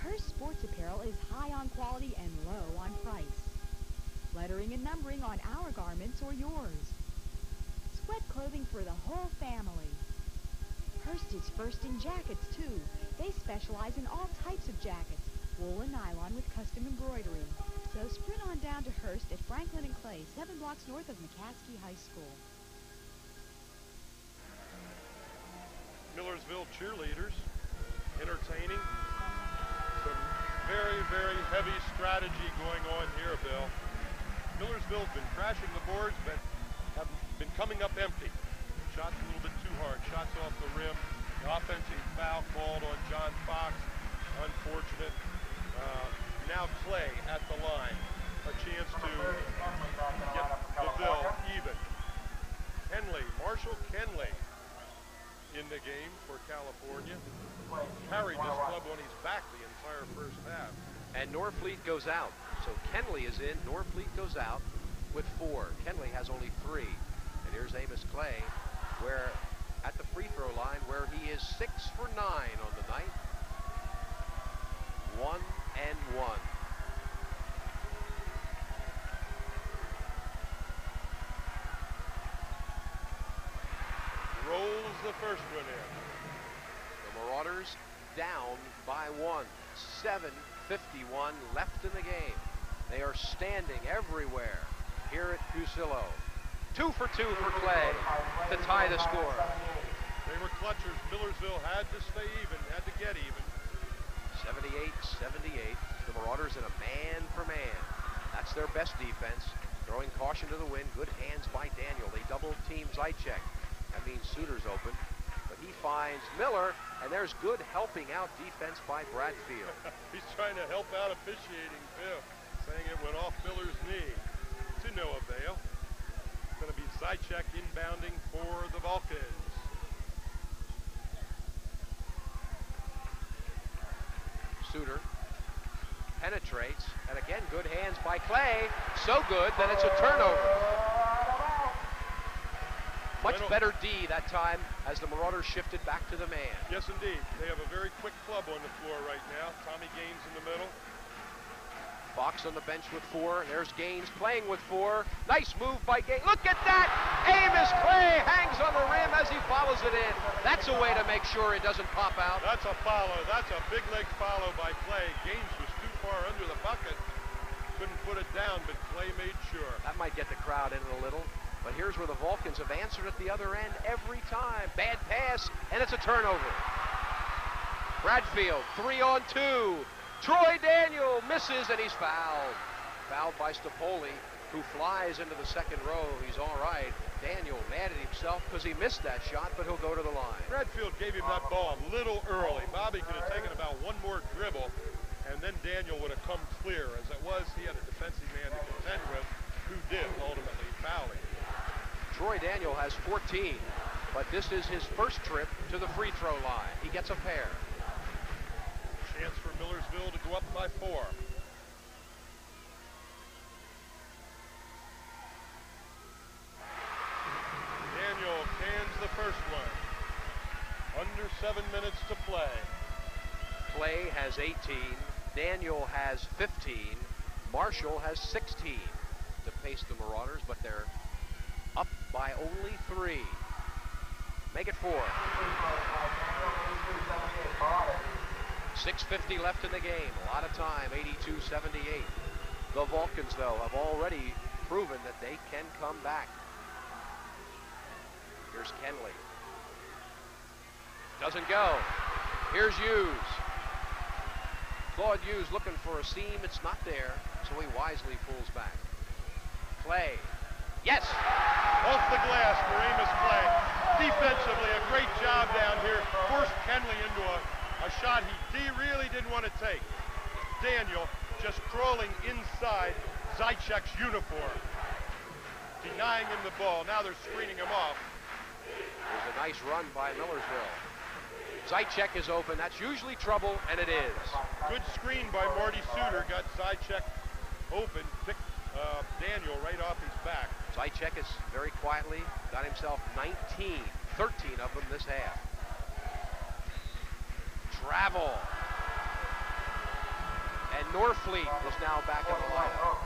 Speaker 5: Hearst Sports Apparel is high on quality and low on price. Lettering and numbering on our garments or yours. Sweat clothing for the whole family. Hearst is first in jackets, too. They specialize in all types of jackets, wool and nylon with custom embroidery. So sprint on down to Hearst at Franklin and Clay, 7 blocks north of McCaskey High School.
Speaker 2: Millersville cheerleaders, entertaining. Some very, very heavy strategy going on here, Bill. Millersville's been crashing the boards, but have been coming up empty. Shots a little bit too hard, shots off the rim. The offensive foul called on John Fox, unfortunate. Now Clay at the line, a chance to get the bill even. Kenley, Marshall Kenley in the game for California. Carried this club on his back the entire first half.
Speaker 1: And Norfleet goes out. So Kenley is in, Norfleet goes out with 4. Kenley has only 3. And here's Amos Clay, where at the free throw line, where he is 6 for 9 on the night. 1-and-1.
Speaker 2: Rolls the first one in.
Speaker 1: The Marauders down by 1. 7:51 left in the game. They are standing everywhere here at Fusillo. 2 for 2 for Clay to tie the score.
Speaker 2: They were clutchers. Millersville had to stay even, had to get even.
Speaker 1: 78-78. The Marauders in a man-for-man. That's their best defense. Throwing caution to the wind. Good hands by Daniel. They double-team Zaitchek. That means Suter's open. But he finds Miller, and there's good helping out defense by Bradfield.
Speaker 2: He's trying to help out officiating, Bill, saying it went off Miller's knee. To no avail. It's going to be Zaitchek inbounding for the Vulcans.
Speaker 1: Suter penetrates, and again, good hands by Clay. So good that it's a turnover. Much better D that time as the Marauders shifted back to the man.
Speaker 2: Yes, indeed. They have a very quick club on the floor right now. Tommy Gaines in the middle.
Speaker 1: Fox on the bench with 4. There's Gaines playing with 4. Nice move by Gaines. Look at that! Amos Clay hangs on the rim as he follows it in. That's a way to make sure it doesn't pop out.
Speaker 2: That's a follow. That's a big leg follow by Clay. Gaines was too far under the bucket. Couldn't put it down, but Clay made sure.
Speaker 1: That might get the crowd in a little. But here's where the Vulcans have answered at the other end every time. Bad pass, and it's a turnover. Bradfield, 3-on-2. Troy Daniel misses, and he's fouled. Fouled by Stapoli, who flies into the second row. He's all right. Daniel mad at himself because he missed that shot, but he'll go to the line.
Speaker 2: Bradfield gave him that ball a little early. Bobby could have taken about one more dribble, and then Daniel would have come clear. As it was, he had a defensive man to contend with, who did ultimately foul him.
Speaker 1: Troy Daniel has 14, but this is his first trip to the free throw line. He gets a pair.
Speaker 2: Chance for Millersville to go up by 4. Daniel cans the first one. Under 7 minutes to play.
Speaker 1: Clay has 18. Daniel has 15. Marshall has 16 to pace the Marauders, but they're up by only 3. Make it 4. 6:50 left in the game. A lot of time, 82-78. The Vulcans, though, have already proven that they can come back. Here's Kenley. Doesn't go. Here's Hughes. Claude Hughes looking for a seam. It's not there, so he wisely pulls back. Clay. Yes!
Speaker 2: Off the glass for Amos Clay. Defensively, a great job down here. Forced Kenley into a shot he really didn't want to take. Daniel just crawling inside Zychek's uniform, denying him the ball. Now they're screening him off.
Speaker 1: There's a nice run by Millersville. Zychek is open. That's usually trouble, and it is.
Speaker 2: Good screen by Marty Suter. Got Zychek open. Picked Daniel right off his back.
Speaker 1: Zychek has very quietly got himself 19, 13 of them this half. Travel. And Norfleet is now back in the lineup.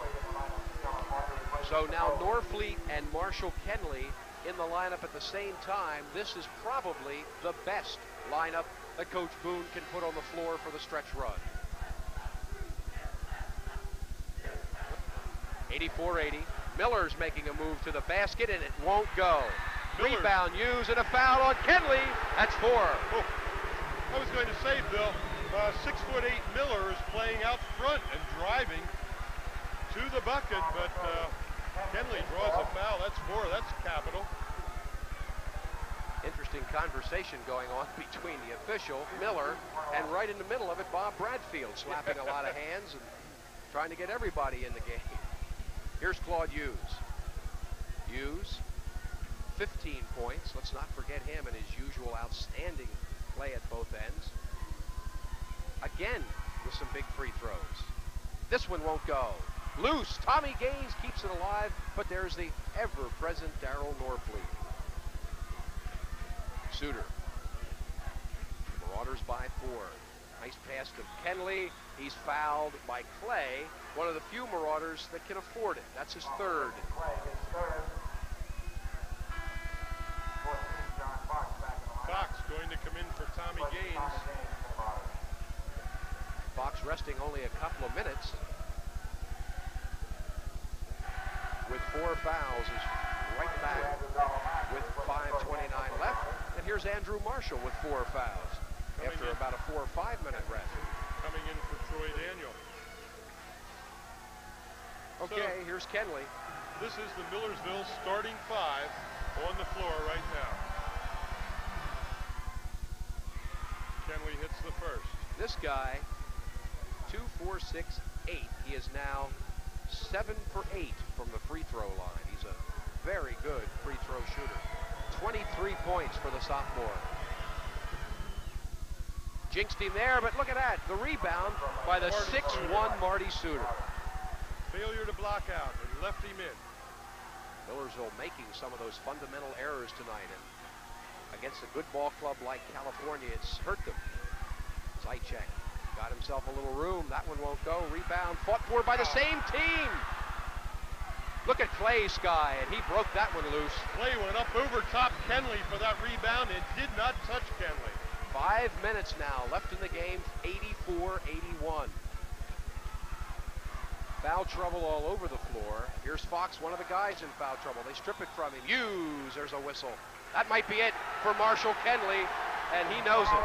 Speaker 1: So now Norfleet and Marshall Kenley in the lineup at the same time. This is probably the best lineup that Coach Boone can put on the floor for the stretch run. 84-80. Miller's making a move to the basket, and it won't go.
Speaker 2: Miller.
Speaker 1: Rebound used, and a foul on Kenley. That's 4.
Speaker 2: Oh, I was going to say, Bill, 6'8" Miller is playing out front and driving to the bucket, but Kenley draws a foul. That's 4. That's capital.
Speaker 1: Interesting conversation going on between the official, Miller, and right in the middle of it, Bob Bradfield, slapping a lot of hands and trying to get everybody in the game. Here's Claude Hughes. Hughes, 15 points. Let's not forget him and his usual outstanding play at both ends. Again, with some big free throws. This one won't go. Loose. Tommy Gaines keeps it alive, but there's the ever-present Darryl Norfleet. Suter. Marauders by 4. Nice pass to Kenley. He's fouled by Clay, one of the few Marauders that can afford it. That's his 3rd.
Speaker 2: Fox going to come in for Tommy Gaines.
Speaker 1: Fox resting only a couple of minutes. With 4 fouls, is right back with 5:29 left. And here's Andrew Marshall with 4 fouls after about a 4 or 5 minute rest.
Speaker 2: Coming in for Troy Daniel.
Speaker 1: Okay, here's Kenley.
Speaker 2: This is the Millersville starting 5 on the floor right now. Kenley hits the first.
Speaker 1: This guy, 2, 4, 6, 8. He is now 7 for 8 from the free throw line. He's a very good free throw shooter. 23 points for the sophomore. Jinxed him there, but look at that. The rebound by the 6'1" Marty Suter.
Speaker 2: Failure to block out and left him in.
Speaker 1: Millersville making some of those fundamental errors tonight, and against a good ball club like California, it's hurt them. Zychek got himself a little room. That one won't go. Rebound fought for by the same team. Look at Clay's guy, and he broke that one loose.
Speaker 2: Clay went up over top Kenley for that rebound and did not touch Kenley.
Speaker 1: 5 minutes now left in the game, 84-81. Foul trouble all over the floor. Here's Fox, one of the guys in foul trouble. They strip it from him. Hughes, there's a whistle. That might be it for Marshall Kenley, and he knows it.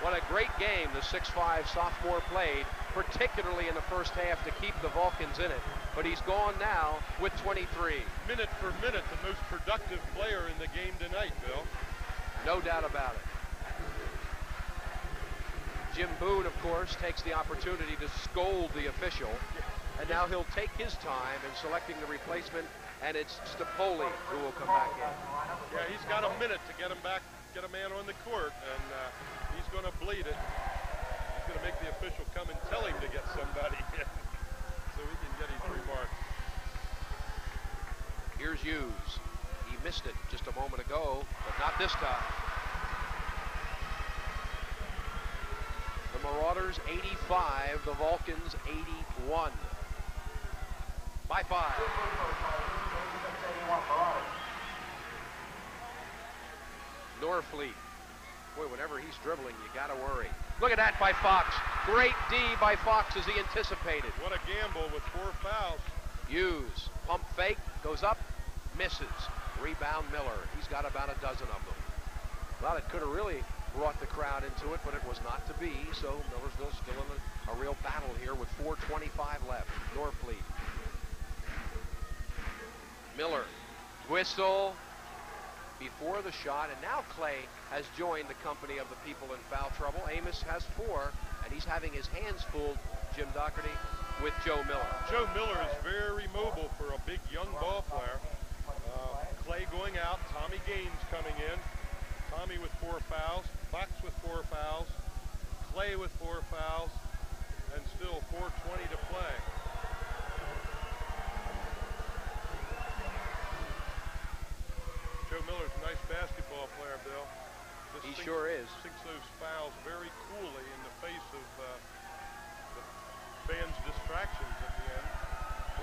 Speaker 1: What a great game the 6'5" sophomore played, particularly in the first half to keep the Vulcans in it. But he's gone now with 23.
Speaker 2: Minute for minute, the most productive player in the game tonight, Bill.
Speaker 1: No doubt about it. Jim Boone, of course, takes the opportunity to scold the official, and now he'll take his time in selecting the replacement, and it's Stapoli who will come back in.
Speaker 2: Yeah, he's got a minute to get him back, get a man on the court, and he's going to bleed it. He's going to make the official come and tell him to get somebody in so he can get his remarks.
Speaker 1: Here's Hughes. He missed it just a moment ago, but not this time. The Marauders 85, the Vulcans 81. By 5. Norfleet. Boy, whenever he's dribbling, you gotta worry. Look at that by Fox. Great D by Fox as he anticipated.
Speaker 2: What a gamble with 4 fouls.
Speaker 1: Hughes, pump fake, goes up, misses. Rebound Miller. He's got about a dozen of them. Well, it could have really brought the crowd into it, but it was not to be, so Millersville's still in a real battle here with 4:25 left. Norfleet. Miller, whistle before the shot, and now Clay has joined the company of the people in foul trouble. Amos has 4, and he's having his hands full, Jim Doherty, with Joe Miller.
Speaker 2: Joe Miller is very mobile for a big young ball player. Clay going out, Tommy Gaines coming in. Tommy with 4 fouls, Fox with 4 fouls, Clay with 4 fouls, and still 4:20 to play. Joe Miller's a nice basketball player, Bill.
Speaker 1: He sure is.
Speaker 2: Sinks those fouls very coolly in the face of the fans' distractions at the end.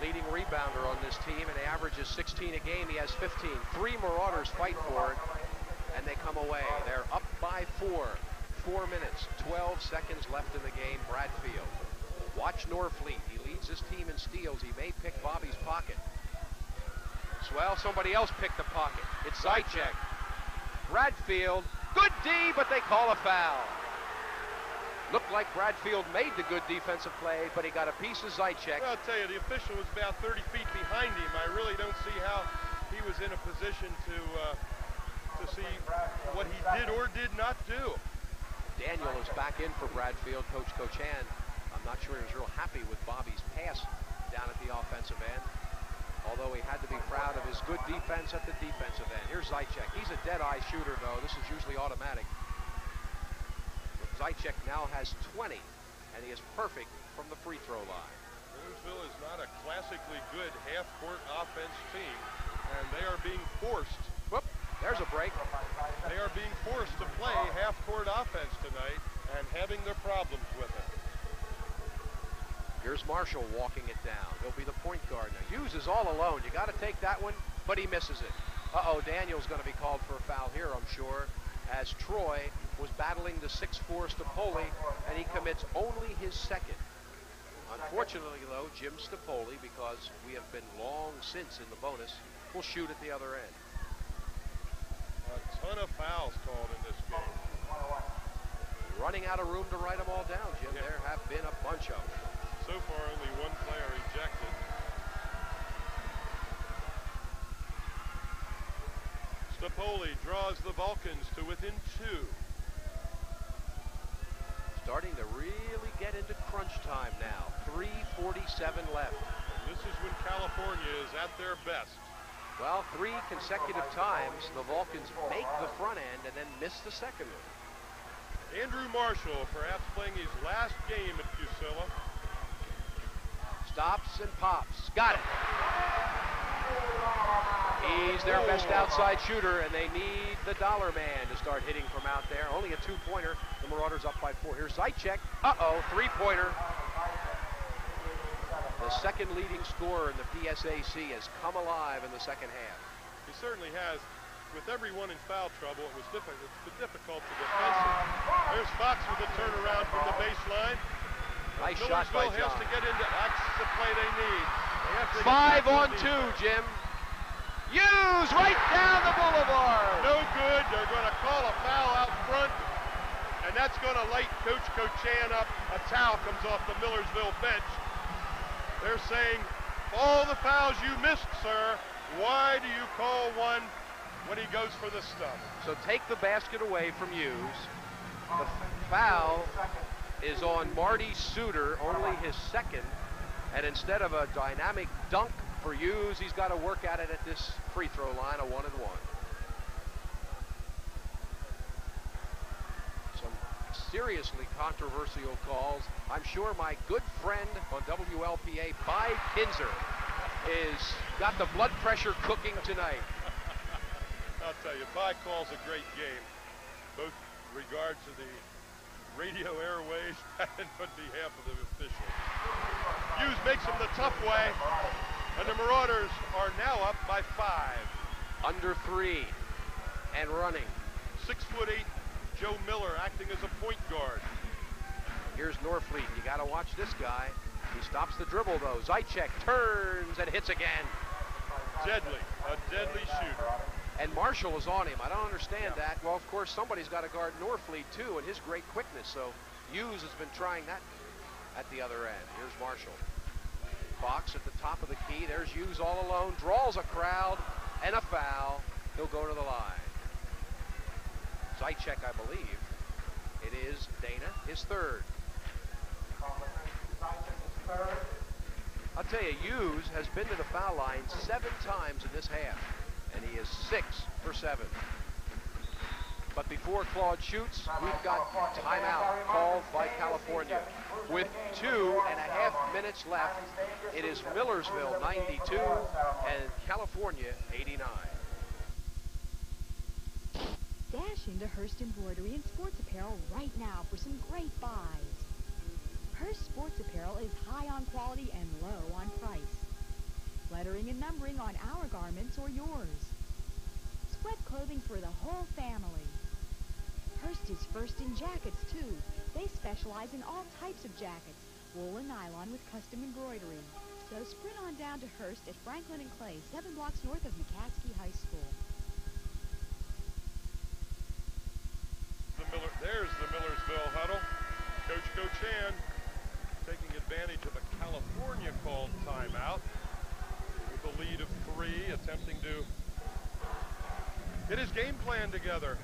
Speaker 1: Leading rebounder on this team, and he averages 16 a game. He has 15. 3 Marauders fight for it, and they come away. They're up by 4. 4 minutes, 12 seconds left in the game. Bradfield. Watch Norfleet. He leads his team in steals. He may pick Bobby's pocket. Well, somebody else picked the pocket. It's Zychek. Bradfield. Good D, but they call a foul. Looked like Bradfield made the good defensive play, but he got a piece of Zychek.
Speaker 2: Well, I'll tell you, the official was about 30 feet behind him. I really don't see how he was in a position to see what he did or did not do.
Speaker 1: Daniel is back in for Bradfield. Coach Cochan, I'm not sure he was real happy with Bobby's pass down at the offensive end, although he had to be proud of his good defense at the defensive end. Here's Zychek. He's a dead-eye shooter, though. This is usually automatic. Zychek now has 20, and he is perfect from the free throw line.
Speaker 2: Millersville is not a classically good half-court offense team, and they are being forced.
Speaker 1: Whoop, there's a break.
Speaker 2: They are being forced to play half-court offense tonight and having their problems with it.
Speaker 1: Here's Marshall walking it down. He'll be the point guard now. Hughes is all alone. You got to take that one, but he misses it. Uh-oh, Daniel's going to be called for a foul here, I'm sure, as Troy was battling the 6'4" Stapoli, and he commits only his second. Unfortunately, though, Jim Stapoli, because we have been long since in the bonus, will shoot at the other end.
Speaker 2: A ton of fouls called in this game.
Speaker 1: Running out of room to write them all down, Jim.
Speaker 2: Yeah.
Speaker 1: There have been a bunch of them.
Speaker 2: So far, only 1 player ejected. Stapoli draws the Vulcans to within 2.
Speaker 1: Starting to really get into crunch time now. 3:47 left.
Speaker 2: And this is when California is at their best.
Speaker 1: Well, 3 consecutive times the Vulcans make the front end and then miss the second one.
Speaker 2: Andrew Marshall, perhaps playing his last game at Fusilla.
Speaker 1: Stops and pops. Got it. He's their best outside shooter, and they need the dollar man to start hitting from out there. Only a 2-pointer. The Marauders up by 4. Here's Zychek. Uh-oh, 3-pointer. The second leading scorer in the PSAC has come alive in the second half.
Speaker 2: He certainly has. with everyone in foul trouble, it's been difficult to defend. There's Fox with a turnaround from the baseline.
Speaker 1: Nice shot by
Speaker 2: Millersville has
Speaker 1: John.
Speaker 2: to get into, that's the play they need. They have to get
Speaker 1: 5
Speaker 2: back
Speaker 1: on
Speaker 2: to
Speaker 1: 2, Jim. Hughes right down the boulevard.
Speaker 2: No good. They're going to call a foul out front, and that's going to light Coach Cochan up. A towel comes off the Millersville bench. They're saying, all the fouls you missed, sir. Why do you call one when he goes for the stub?
Speaker 1: So take the basket away from Hughes. The foul is on Marty Suter, only his second. And instead of a dynamic dunk for Hughes, he's got to work at it at this free throw line, a 1-and-1. Some seriously controversial calls. I'm sure my good friend on WLPA, Bai Kinzer, is got the blood pressure cooking tonight.
Speaker 2: I'll tell you, Bai calls a great game, both in regard to the radio airways and on behalf of the officials. Hughes makes him the tough way, and the Marauders are now up by 5.
Speaker 1: Under 3 and running.
Speaker 2: 6'8" Joe Miller acting as a point guard.
Speaker 1: Here's Norfleet. You got to watch this guy. He stops the dribble, though. Zychek turns and hits again.
Speaker 2: Deadly, a deadly shooter.
Speaker 1: And Marshall is on him. I don't understand that. Well, of course, somebody's got to guard Norfleet, too, and his great quickness. So Hughes has been trying that at the other end. Here's Marshall. Fox at the top of the key. There's Hughes all alone. Draws a crowd and a foul. He'll go to the line. Zychek, I believe. It is Dana, his third. I'll tell you, Hughes has been to the foul line 7 times in this half, and he is 6 for 7. But before Claude shoots, we've got timeout called by California. With 2.5 minutes left, it is Millersville 92 and California 89.
Speaker 5: Dash into Hearst Embroidery and Sports Apparel right now for some great buys. Hearst Sports Apparel is high on quality and low on price. Lettering and numbering on our garments or yours. Sweat clothing for the whole family. Hearst is first in jackets, too. They specialize in all types of jackets, wool and nylon with custom embroidery. So sprint on down to Hearst at Franklin and Clay, 7 blocks north of McCaskey High School.
Speaker 2: There's the Millersville huddle. Coach Cochan taking advantage of a California called timeout with a lead of 3, attempting to get his game plan together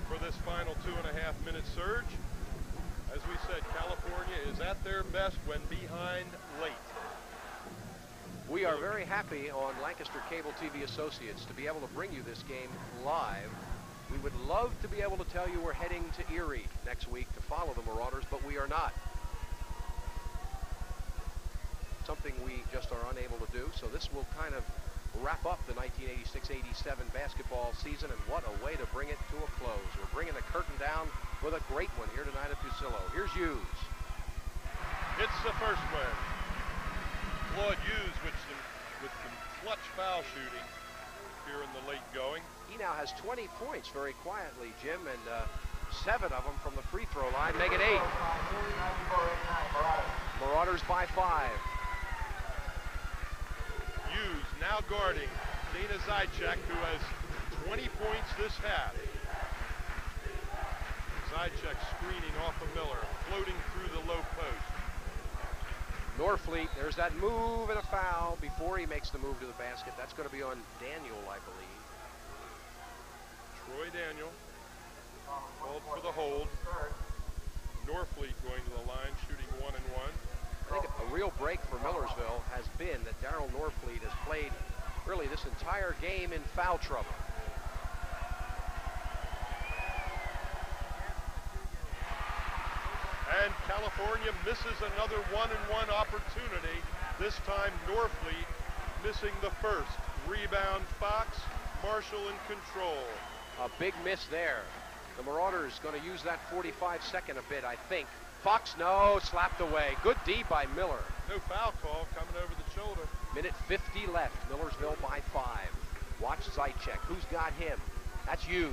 Speaker 2: for this final 2.5 minute surge. As we said, California is at their best when behind late.
Speaker 1: We are very happy on Lancaster Cable TV Associates to be able to bring you this game live. We would love to be able to tell you we're heading to Erie next week to follow the Marauders, but we are not. Something we just are unable to do, so this will kind of wrap up the 1986-87 basketball season, and what a way to bring it to a close. We're bringing the curtain down with a great one here tonight at Fusillo. Here's Hughes.
Speaker 2: It's the first one. Claude Hughes with some clutch foul shooting here in the late going.
Speaker 1: He now has 20 points very quietly, Jim, and 7 of them from the free throw line, make it 8. Marauders by 5.
Speaker 2: Hughes now guarding Dana Zychek, who has 20 points this half. Zychek screening off of Miller, floating through the low post.
Speaker 1: Norfleet, there's that move and a foul before he makes the move to the basket. That's going to be on Daniel, I believe.
Speaker 2: Troy Daniel called for the hold. Norfleet going to the line, shooting 1 and 1.
Speaker 1: I think a real break for Millersville has been that Darryl Norfleet has played really this entire game in foul trouble.
Speaker 2: And California misses another 1-and-1 opportunity. This time Norfleet missing the first. Rebound Fox, Marshall in control.
Speaker 1: A big miss there. The Marauders going to use that 45-second a bit, I think. Fox, no, slapped away. Good D by Miller.
Speaker 2: No foul call coming over the shoulder.
Speaker 1: Minute 50 left. Millersville by 5. Watch Zychek. Who's got him? That's Hughes.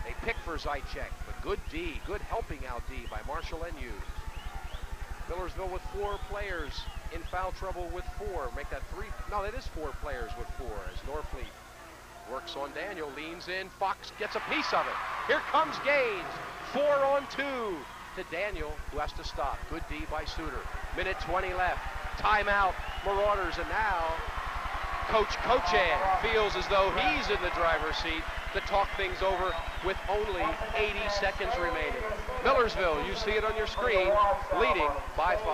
Speaker 1: They pick for Zaitchek, but good D, good helping out D by Marshall and Hughes. Millersville with 4 players in foul trouble with 4. Make that 3. No, that is 4 players with 4 as Norfleet works on Daniel, leans in. Fox gets a piece of it. Here comes Gaines. 4 on 2 to Daniel, who has to stop. Good D by Suter. Minute 20 left. Timeout, Marauders, and now Coach Cochan feels as though he's in the driver's seat to talk things over with only 80 seconds remaining. Millersville, you see it on your screen, leading by 5.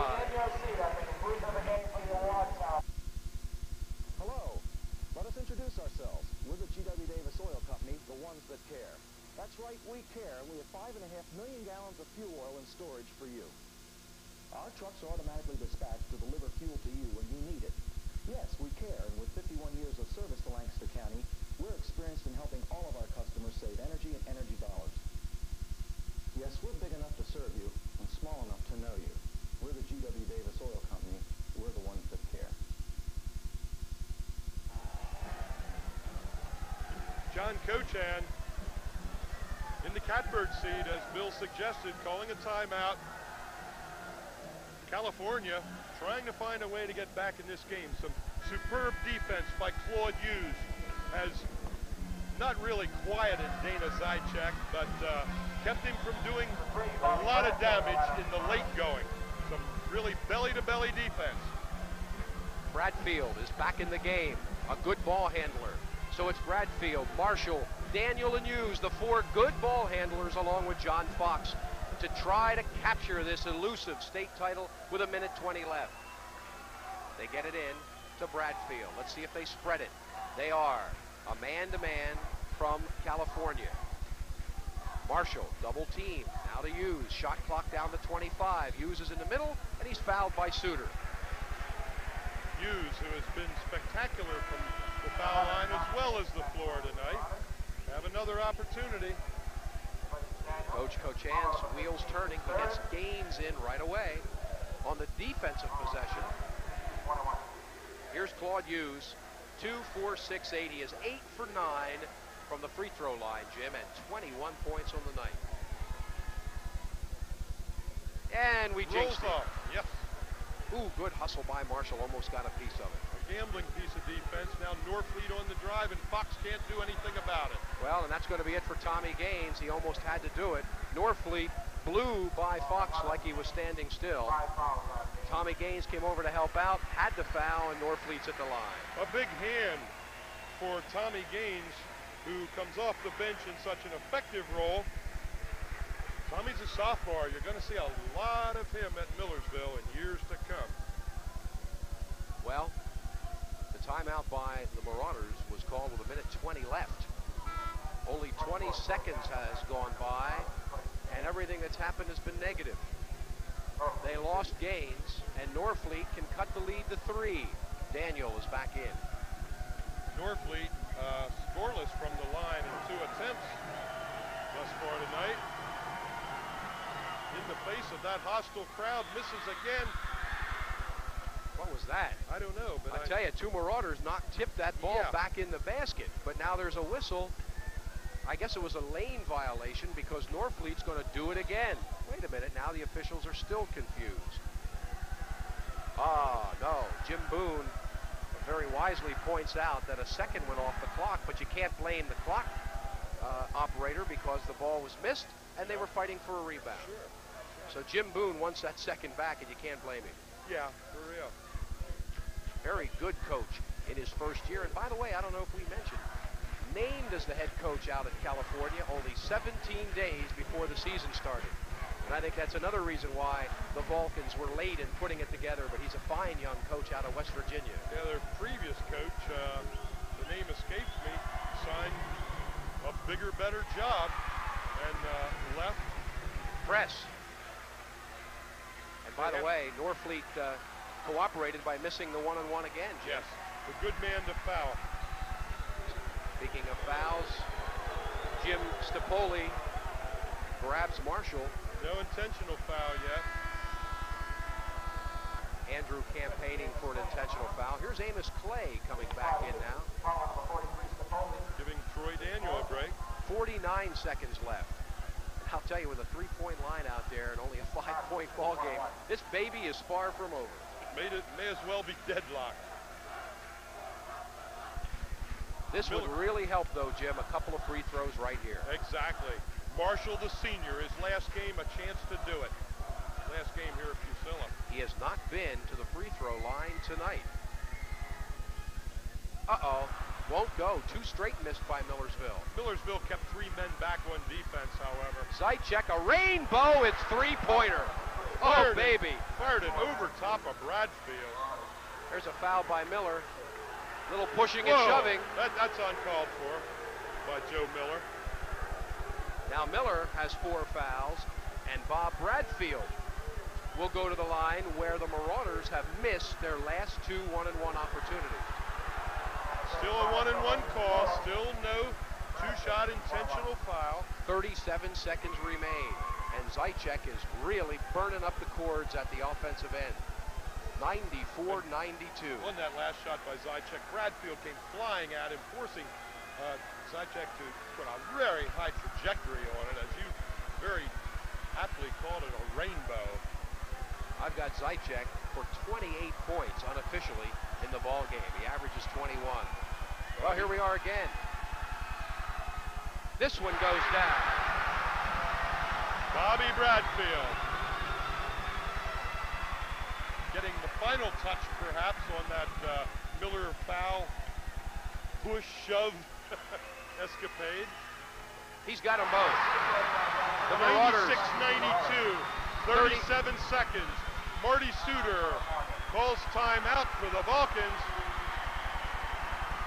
Speaker 3: Hello. Let us introduce ourselves. We're the G.W. Davis Oil Company, the ones that care. That's right, we care. We have 5.5 million gallons of fuel oil in storage for you. Our trucks are automatically dispatched to deliver fuel to you when you need it. Yes, we care, and with 51 years of service to Lancaster County, we're experienced in helping all of our customers save energy and energy dollars. Yes, we're big enough to serve you and small enough to know you. We're the G.W. Davis Oil Company. We're the ones that care.
Speaker 2: John Cochan in the catbird seat, as Bill suggested, calling a timeout. California trying to find a way to get back in this game. Some superb defense by Claude Hughes has not really quieted Dana Zaitchek, but kept him from doing a lot of damage in the late going. Some really belly-to-belly defense.
Speaker 1: Bradfield is back in the game, a good ball handler. So it's Bradfield, Marshall, Daniel, and Hughes, the 4 good ball handlers, along with John Fox, to try to capture this elusive state title with a minute 20 left. They get it in to Bradfield. Let's see if they spread it. They are a man-to-man from California. Marshall, double team. Now to Hughes. Shot clock down to 25. Hughes is in the middle, and he's fouled by Suter.
Speaker 2: Hughes, who has been spectacular from the foul line as well as the floor tonight, have another opportunity.
Speaker 1: Coach Cochan's wheels turning. He gets Gaines in right away on the defensive possession. Here's Claude Hughes. 2, 4, 6, 8. He is 8 for 9 from the free throw line, Jim, and 21 points on the night. And we jinxed it.
Speaker 2: Off. Yep.
Speaker 1: Ooh, good hustle by Marshall. Almost got a piece of it.
Speaker 2: A gambling piece of defense. Now Norfleet on the drive, and Fox can't do anything about it.
Speaker 1: Well, and that's going to be it for Tommy Gaines. He almost had to do it. Norfleet blew by Fox like he was standing still. Tommy Gaines came over to help out, had to foul, and Norfleet's at the line.
Speaker 2: A big hand for Tommy Gaines, who comes off the bench in such an effective role. Tommy's a sophomore. You're going to see a lot of him at Millersville in years to come.
Speaker 1: Well, the timeout by the Marauders was called with a minute 20 left. Only 20 seconds has gone by, and everything that's happened has been negative. They lost Gaines, and Norfleet can cut the lead to 3. Daniel is back in.
Speaker 2: Norfleet scoreless from the line in 2 attempts thus far tonight. In the face of that hostile crowd, misses again.
Speaker 1: What was that?
Speaker 2: I don't know, but
Speaker 1: I tell you, 2 Marauders tipped that ball back in the basket, but now there's a whistle. I guess it was a lane violation because Norfleet's going to do it again. Wait a minute, now the officials are still confused. Ah, no, Jim Boone very wisely points out that a second went off the clock, but you can't blame the clock operator because the ball was missed and they were fighting for a rebound.
Speaker 2: Sure.
Speaker 1: So Jim Boone wants that second back, and you can't blame him.
Speaker 2: Yeah, for real.
Speaker 1: Very good coach in his first year. And by the way, I don't know if we mentioned, named as the head coach out at California only 17 days before the season started. And I think that's another reason why the Vulcans were late in putting it together, but he's a fine young coach out of West Virginia.
Speaker 2: Yeah, their previous coach, the name escapes me, signed a bigger, better job and left.
Speaker 1: Press. And by the way, Norfleet cooperated by missing the one-on-one again, Jim.
Speaker 2: Yes, a good man to foul.
Speaker 1: Speaking of fouls, Jim Stipoli grabs Marshall.
Speaker 2: No intentional foul yet.
Speaker 1: Andrew campaigning for an intentional foul. Here's Amos Clay coming back in now.
Speaker 2: Giving Troy Daniel a break.
Speaker 1: 49 seconds left. And I'll tell you, with a three-point line out there and only a 5-point ball game, this baby is far from over.
Speaker 2: May as well be deadlocked.
Speaker 1: This would really help, though, Jim, a couple of free throws right here.
Speaker 2: Exactly. Marshall, the senior, his last game, a chance to do it. Last game here at Fucilla.
Speaker 1: He has not been to the free throw line tonight. Uh-oh. Won't go. Two straight missed by Millersville.
Speaker 2: Millersville kept 3 men back on defense, however.
Speaker 1: Zaitchek, a rainbow. It's three-pointer. Oh, baby.
Speaker 2: Fired it over top of Bradfield.
Speaker 1: There's a foul by Miller. Little pushing and shoving.
Speaker 2: That's uncalled for by Joe Miller.
Speaker 1: Now Miller has 4 fouls, and Bob Bradfield will go to the line where the Marauders have missed their last 2 one-and-one opportunities.
Speaker 2: Still a 1-and-1 call. Still no 2-shot intentional foul.
Speaker 1: 37 seconds remain, and Zaitchek is really burning up the cords at the offensive end. 94-92.
Speaker 2: On that last shot by Zaitchek, Bradfield came flying at him, forcing Zaitchek to put a very high trajectory on it, as you very aptly called it, a rainbow.
Speaker 1: I've got Zaitchek for 28 points unofficially in the ball game. He averages 21. Well, here we are again. This one goes down.
Speaker 2: Bobby Bradfield getting the final touch, perhaps, on that Miller foul push shove escapade.
Speaker 1: He's got them both. The Marauders.
Speaker 2: 96-92, 37 seconds. Marty Suter calls timeout for the Vulcans.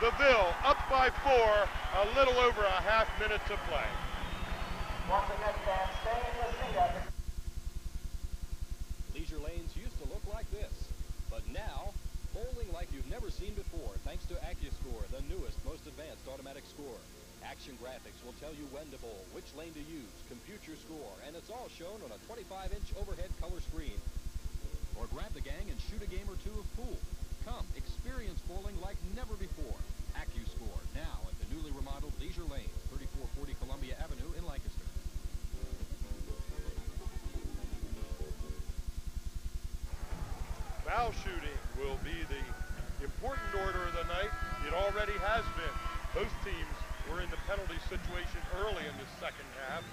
Speaker 2: The Ville up by 4, a little over a half minute to play.
Speaker 9: Once again, fans, stay in the seat.
Speaker 3: Leisure lanes used to look like this, but now, bowling like you've never seen before, thanks to AccuScore, the newest, most advanced automatic score. Action graphics will tell you when to bowl, which lane to use, compute your score, and it's all shown on a 25-inch overhead color screen.
Speaker 4: Or grab the gang and shoot a game or 2 of pool. Come, experience bowling like never before. AccuScore, now at the newly remodeled Leisure Lane, 3440 Columbia Avenue in Lancaster.
Speaker 2: Foul shooting will be the important order of the night. It already has been. Both teams were in the penalty situation early in the second half,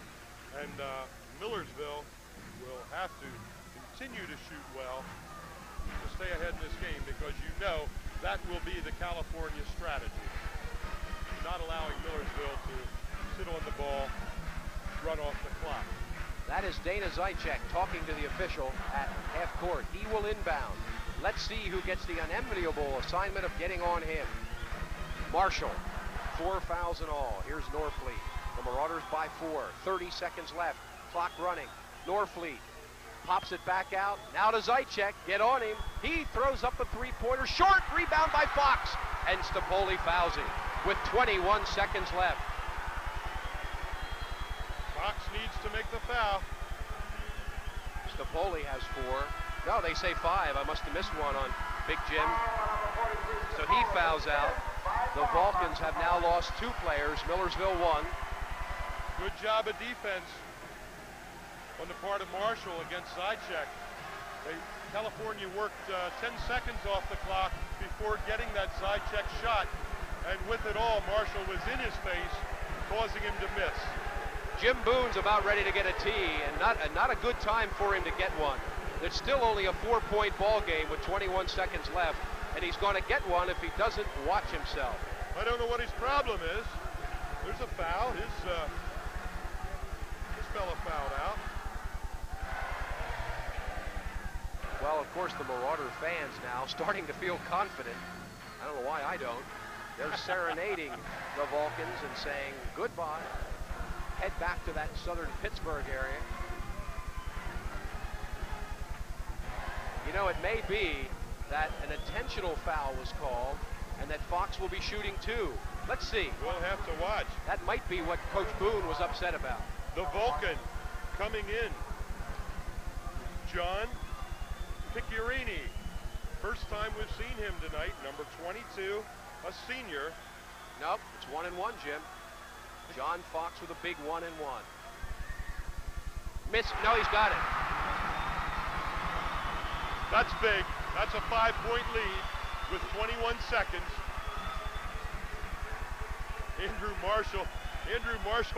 Speaker 2: and Millersville will have to continue to shoot well to stay ahead in this game, because you know that will be the California strategy. Not allowing Millersville to sit on the ball, run off the clock.
Speaker 1: That is Dana Zaitchek talking to the official at half court. He will inbound. Let's see who gets the unenviable assignment of getting on him. Marshall, 4 fouls in all. Here's Norfleet. The Marauders by 4. 30 seconds left. Clock running. Norfleet pops it back out. Now to Zaitchek. Get on him. He throws up a three-pointer. Short. Rebound by Fox. And Stapoli fouls him with 21 seconds left.
Speaker 2: Fox needs to make the foul.
Speaker 1: Stapoli has 4. No, they say 5. I must have missed one on Big Jim. So he fouls out. The Vulcans have now lost 2 players. Millersville 1.
Speaker 2: Good job of defense on the part of Marshall against Zaitchek. California worked 10 seconds off the clock before getting that Zaitchek shot. And with it all, Marshall was in his face, causing him to miss.
Speaker 1: Jim Boone's about ready to get a tee, and not a good time for him to get one. It's still only a 4-point ball game with 21 seconds left, and he's going to get one if he doesn't watch himself.
Speaker 2: I don't know what his problem is. There's a foul. His fella fouled out.
Speaker 1: Well, of course, the Marauder fans now starting to feel confident. I don't know why I don't. They're serenading the Vulcans and saying goodbye. Head back to that southern Pittsburgh area. You know, it may be that an intentional foul was called and that Fox will be shooting 2. Let's see.
Speaker 2: We'll have to watch.
Speaker 1: That might be what Coach Boone was upset about.
Speaker 2: The Vulcan coming in. John Picciarini First time we've seen him tonight, number 22, a senior.
Speaker 1: Nope, it's 1-1, Jim. John Fox with a big 1-1. Miss, no, he's got it.
Speaker 2: That's big. That's a 5-point lead with 21 seconds. Andrew Marshall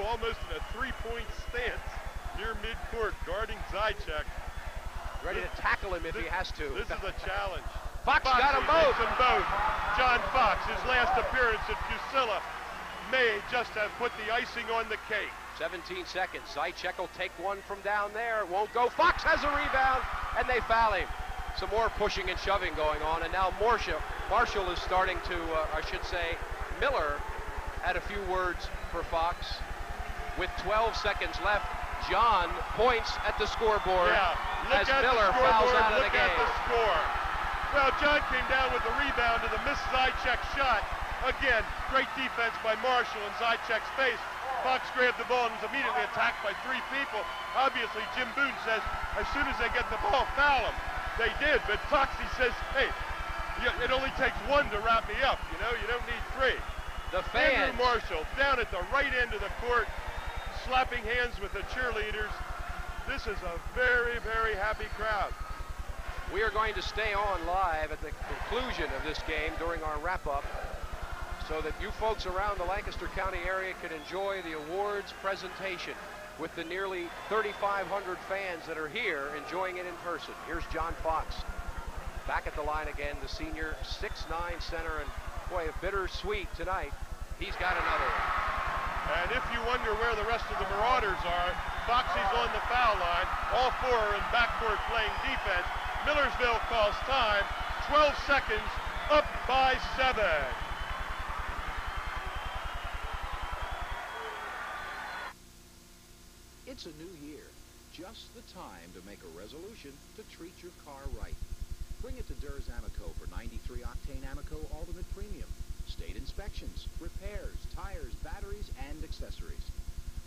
Speaker 2: almost in a 3-point stance near midcourt, guarding Zychek.
Speaker 1: Ready to tackle him if he has to.
Speaker 2: This is a challenge.
Speaker 1: Fox got them both.
Speaker 2: John Fox, his last appearance at Fusilla, may just have put the icing on the cake.
Speaker 1: 17 seconds. Zychek will take one from down there. It won't go. Fox has a rebound, and they foul him. Some more pushing and shoving going on, and now Marshall is starting to, I should say, Miller had a few words for Fox. With 12 seconds left, John points at the scoreboard as Miller fouls out of the game.
Speaker 2: Look at the score. Well, John came down with the rebound to the missed Zychek shot. Again, great defense by Marshall in Zychek's face. Fox grabbed the ball and was immediately attacked by 3 people. Obviously, Jim Boone says, as soon as they get the ball, foul them. They did, but Foxy says, hey, it only takes 1 to wrap me up, you know? You don't need 3.
Speaker 1: The fans.
Speaker 2: Andrew Marshall down at the right end of the court, slapping hands with the cheerleaders. This is a very, very happy crowd.
Speaker 1: We are going to stay on live at the conclusion of this game during our wrap-up so that you folks around the Lancaster County area can enjoy the awards presentation with the nearly 3,500 fans that are here enjoying it in person. Here's John Fox back at the line again, the senior 6'9" center, and boy, bittersweet tonight. He's got another one.
Speaker 2: And if you wonder where the rest of the Marauders are, Foxy's on the foul line. All 4 are in backcourt playing defense. Millersville calls time. 12 seconds, up by 7.
Speaker 7: It's a new year. Just the time to make a resolution to treat your car right. Bring it to Durs Amoco for 93 octane Amoco Ultimate Premium. State inspections, repairs, tires, batteries, and accessories.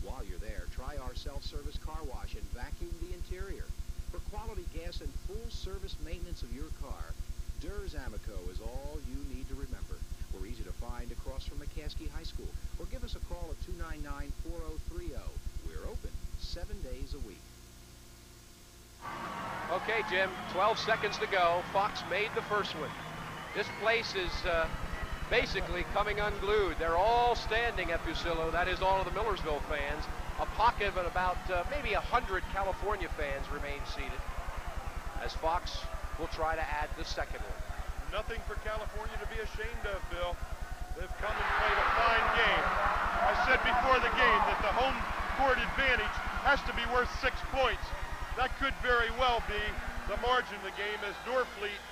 Speaker 7: While you're there, try our self-service car wash and vacuum the interior. For quality gas and full service maintenance of your car, Durs Amoco is all you need to remember. We're easy to find across from McCaskey High School, or give us a call at 299-4030. We're open 7 days a week.
Speaker 1: Okay, Jim, 12 seconds to go. Fox made the first one. This place is basically coming unglued. They're all standing at Fusillo. That is all of the Millersville fans. A pocket of about maybe 100 California fans remain seated as Fox will try to add the second one.
Speaker 2: Nothing for California to be ashamed of, Bill. They've come and played a fine game. I said before the game that the home court advantage has to be worth 6 points. That could very well be the margin of the game as Norfleet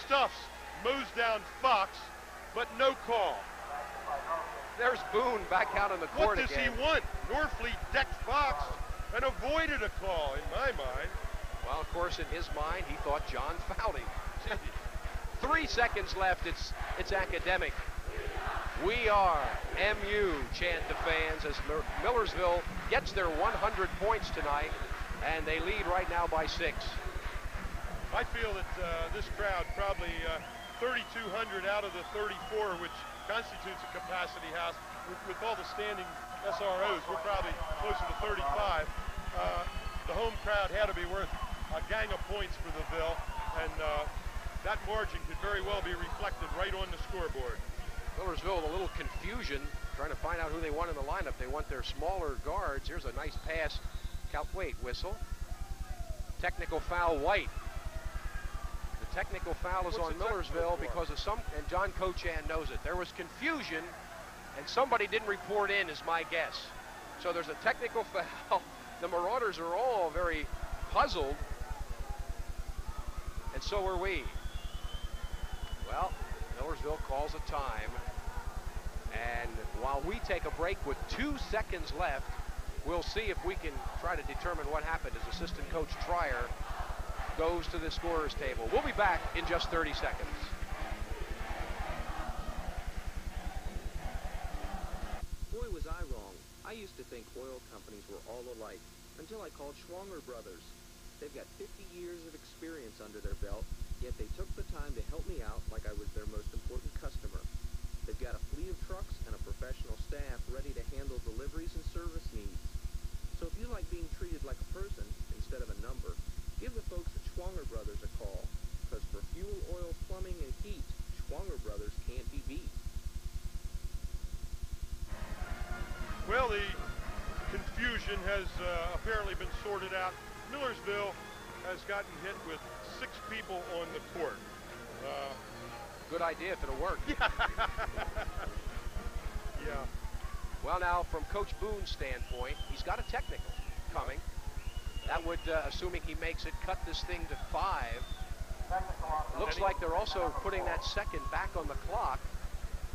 Speaker 2: stuffs, mows down Fox, but no call.
Speaker 1: There's Boone back out on the court
Speaker 2: again. What does he want? Norfleet decked Fox and avoided a call, in my mind.
Speaker 1: Well, of course, in his mind, he thought John fouled him. 3 seconds left. It's academic. We are MU, chant the fans, as Millersville gets their 100 points tonight, and they lead right now by 6.
Speaker 2: I feel that this crowd, probably 3,200 out of the 34, which constitutes a capacity house, with all the standing SROs, we're probably closer to 35. The home crowd had to be worth a gang of points for the Ville, and that margin could very well be reflected right on the scoreboard.
Speaker 1: Millersville, a little confusion, trying to find out who they want in the lineup. They want their smaller guards. Here's a nice pass. Wait, whistle. Technical foul, White. The technical foul is on Millersville because of and John Cochan knows it. There was confusion, and somebody didn't report in, is my guess. So there's a technical foul. The Marauders are all very puzzled, and so are we. Well, Millersville calls a time, and while we take a break with 2 seconds left, we'll see if we can try to determine what happened as assistant coach Trier goes to the scorer's table. We'll be back in just 30 seconds.
Speaker 8: Boy, was I wrong. I used to think oil companies were all alike until I called Schwanger Brothers. They've got 50 years of experience under their belt, yet they took the time to help me deliveries and service needs. So if you like being treated like a person instead of a number, give the folks at Schwanger Brothers a call, because for fuel, oil, plumbing, and heat, Schwanger Brothers can't be beat.
Speaker 2: Well, the confusion has apparently been sorted out. Millersville has gotten hit with 6 people on the court.
Speaker 1: Good idea if it'll work.
Speaker 2: Yeah.
Speaker 1: Well, now, from Coach Boone's standpoint, he's got a technical coming. That would, assuming he makes it, cut this thing to 5. Looks like they're also putting that second back on the clock.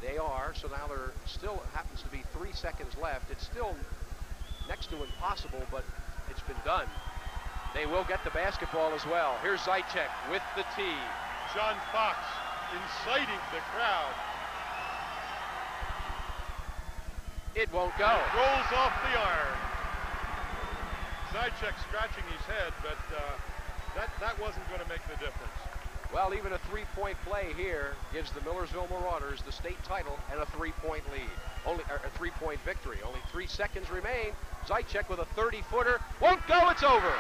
Speaker 1: They are, so now there still happens to be 3 seconds left. It's still next to impossible, but it's been done. They will get the basketball as well. Here's Zychek with the tee.
Speaker 2: John Fox inciting the crowd.
Speaker 1: It won't go.
Speaker 2: Rolls off the iron. Zychek scratching his head, but that wasn't going to make the difference.
Speaker 1: Well, even a 3-point play here gives the Millersville Marauders the state title and a 3-point lead. Only a 3-point victory. Only 3 seconds remain. Zychek with a 30-footer. Won't go, it's over.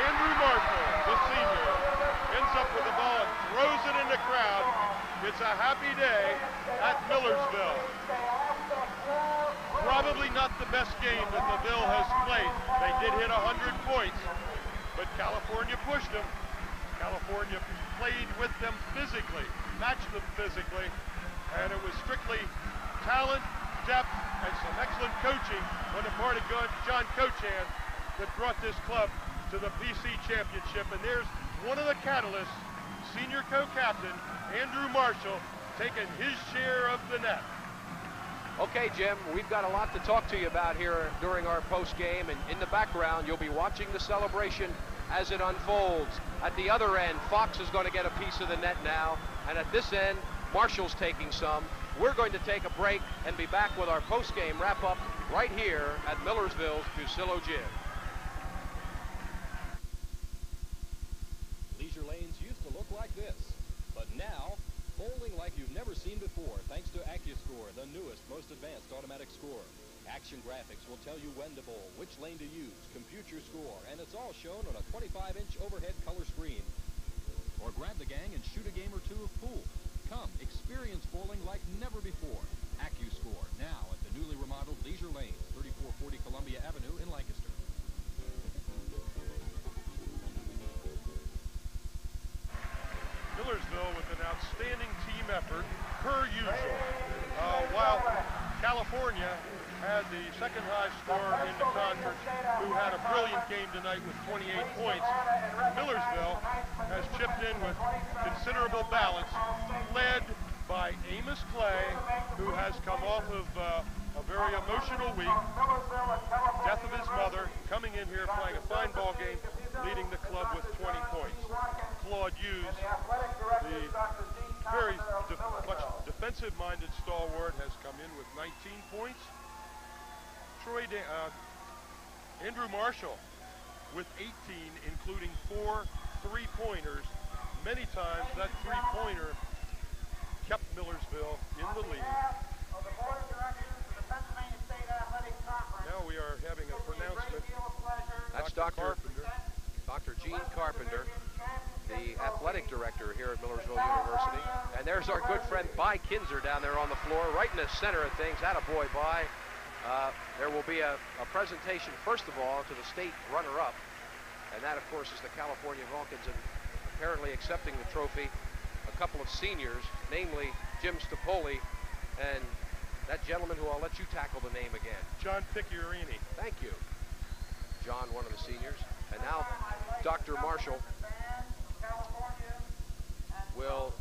Speaker 2: Andrew Marshall, the senior, ends up with the ball and throws it in the crowd. It's a happy day at Millersville. Probably not the best game that the Ville has played. They did hit 100 points, but California pushed them. California played with them physically, matched them physically, and it was strictly talent, depth, and some excellent coaching on the part of John Cochan that brought this club to the PC Championship. And there's one of the catalysts, senior co-captain Andrew Marshall, taking his share of the net.
Speaker 1: Okay, Jim, we've got a lot to talk to you about here during our post game, and in the background you'll be watching the celebration as it unfolds. At the other end, Fox is going to get a piece of the net now, and at this end, Marshall's taking some. We're going to take a break and be back with our post game wrap-up right here at Millersville's Fusillo Gym.
Speaker 3: Leisure lanes used to look like this, but now, bowling like you've never seen before, thanks to AccuScore, the newest, most advanced automatic score. Action graphics will tell you when to bowl, which lane to use, compute your score, and it's all shown on a 25-inch overhead color screen. Or grab the gang and shoot a game or two of pool. Come, experience bowling like never before. AccuScore, now at the newly remodeled Leisure Lane, 3440 Columbia Avenue in Lancaster.
Speaker 2: Millersville with an outstanding team effort, per usual. While California had the second high scorer in the conference, who had a brilliant game tonight with 28 points, Millersville has chipped in with considerable balance, led by Amos Clay, who has come off of a very emotional week, death of his mother, coming in here playing a fine ball game, leading the club with 20 points. Claude Hughes, the very much defensive-minded stalwart, has come in with 19 points. Andrew Marshall with 18, including 4 3-pointers. Many times that 3-pointer kept Millersville in the lead. Now we are having a pronouncement.
Speaker 1: That's Dr. Gene Carpenter, the athletic director here at Millersville University. And there's our good friend Bai Kinzer down there on the floor, right in the center of things. Attaboy, Bai. There will be a presentation, first of all, to the state runner-up. And that, of course, is the California Vulcans. And apparently accepting the trophy, a couple of seniors, namely Jim Stapoli and that gentleman who I'll let you tackle the name again.
Speaker 2: John Picciarini.
Speaker 1: Thank you. John, one of the seniors. And now Dr. Marshall will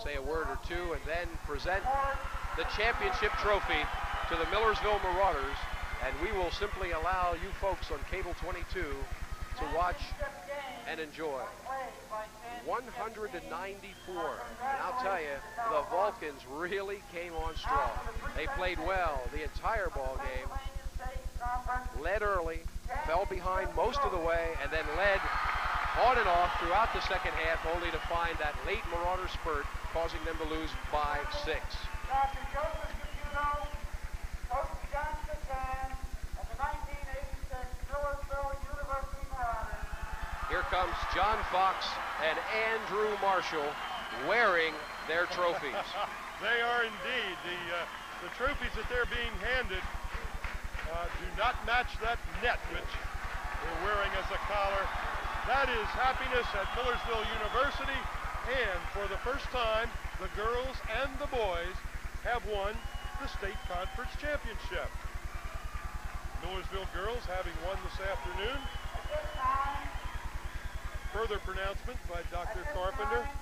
Speaker 1: say a word or two and then present the championship trophy to the Millersville Marauders, and we will simply allow you folks on Cable 22 to watch and enjoy. 194, and I'll tell you, the Vulcans really came on strong. They played well the entire ball game, led early, fell behind most of the way, and then led on and off throughout the second half, only to find that late Marauder spurt causing them to lose by 6.
Speaker 9: Dr. Joseph Caputo, Coach John Cochan,
Speaker 1: here comes John Fox and Andrew Marshall wearing their trophies.
Speaker 2: They are indeed. The trophies that they're being handed do not match that net which they're wearing as a collar. That is happiness at Millersville University, and for the first time, the girls and the boys have won the state conference championship. Millersville girls having won this afternoon. Further pronouncement by Dr. Carpenter.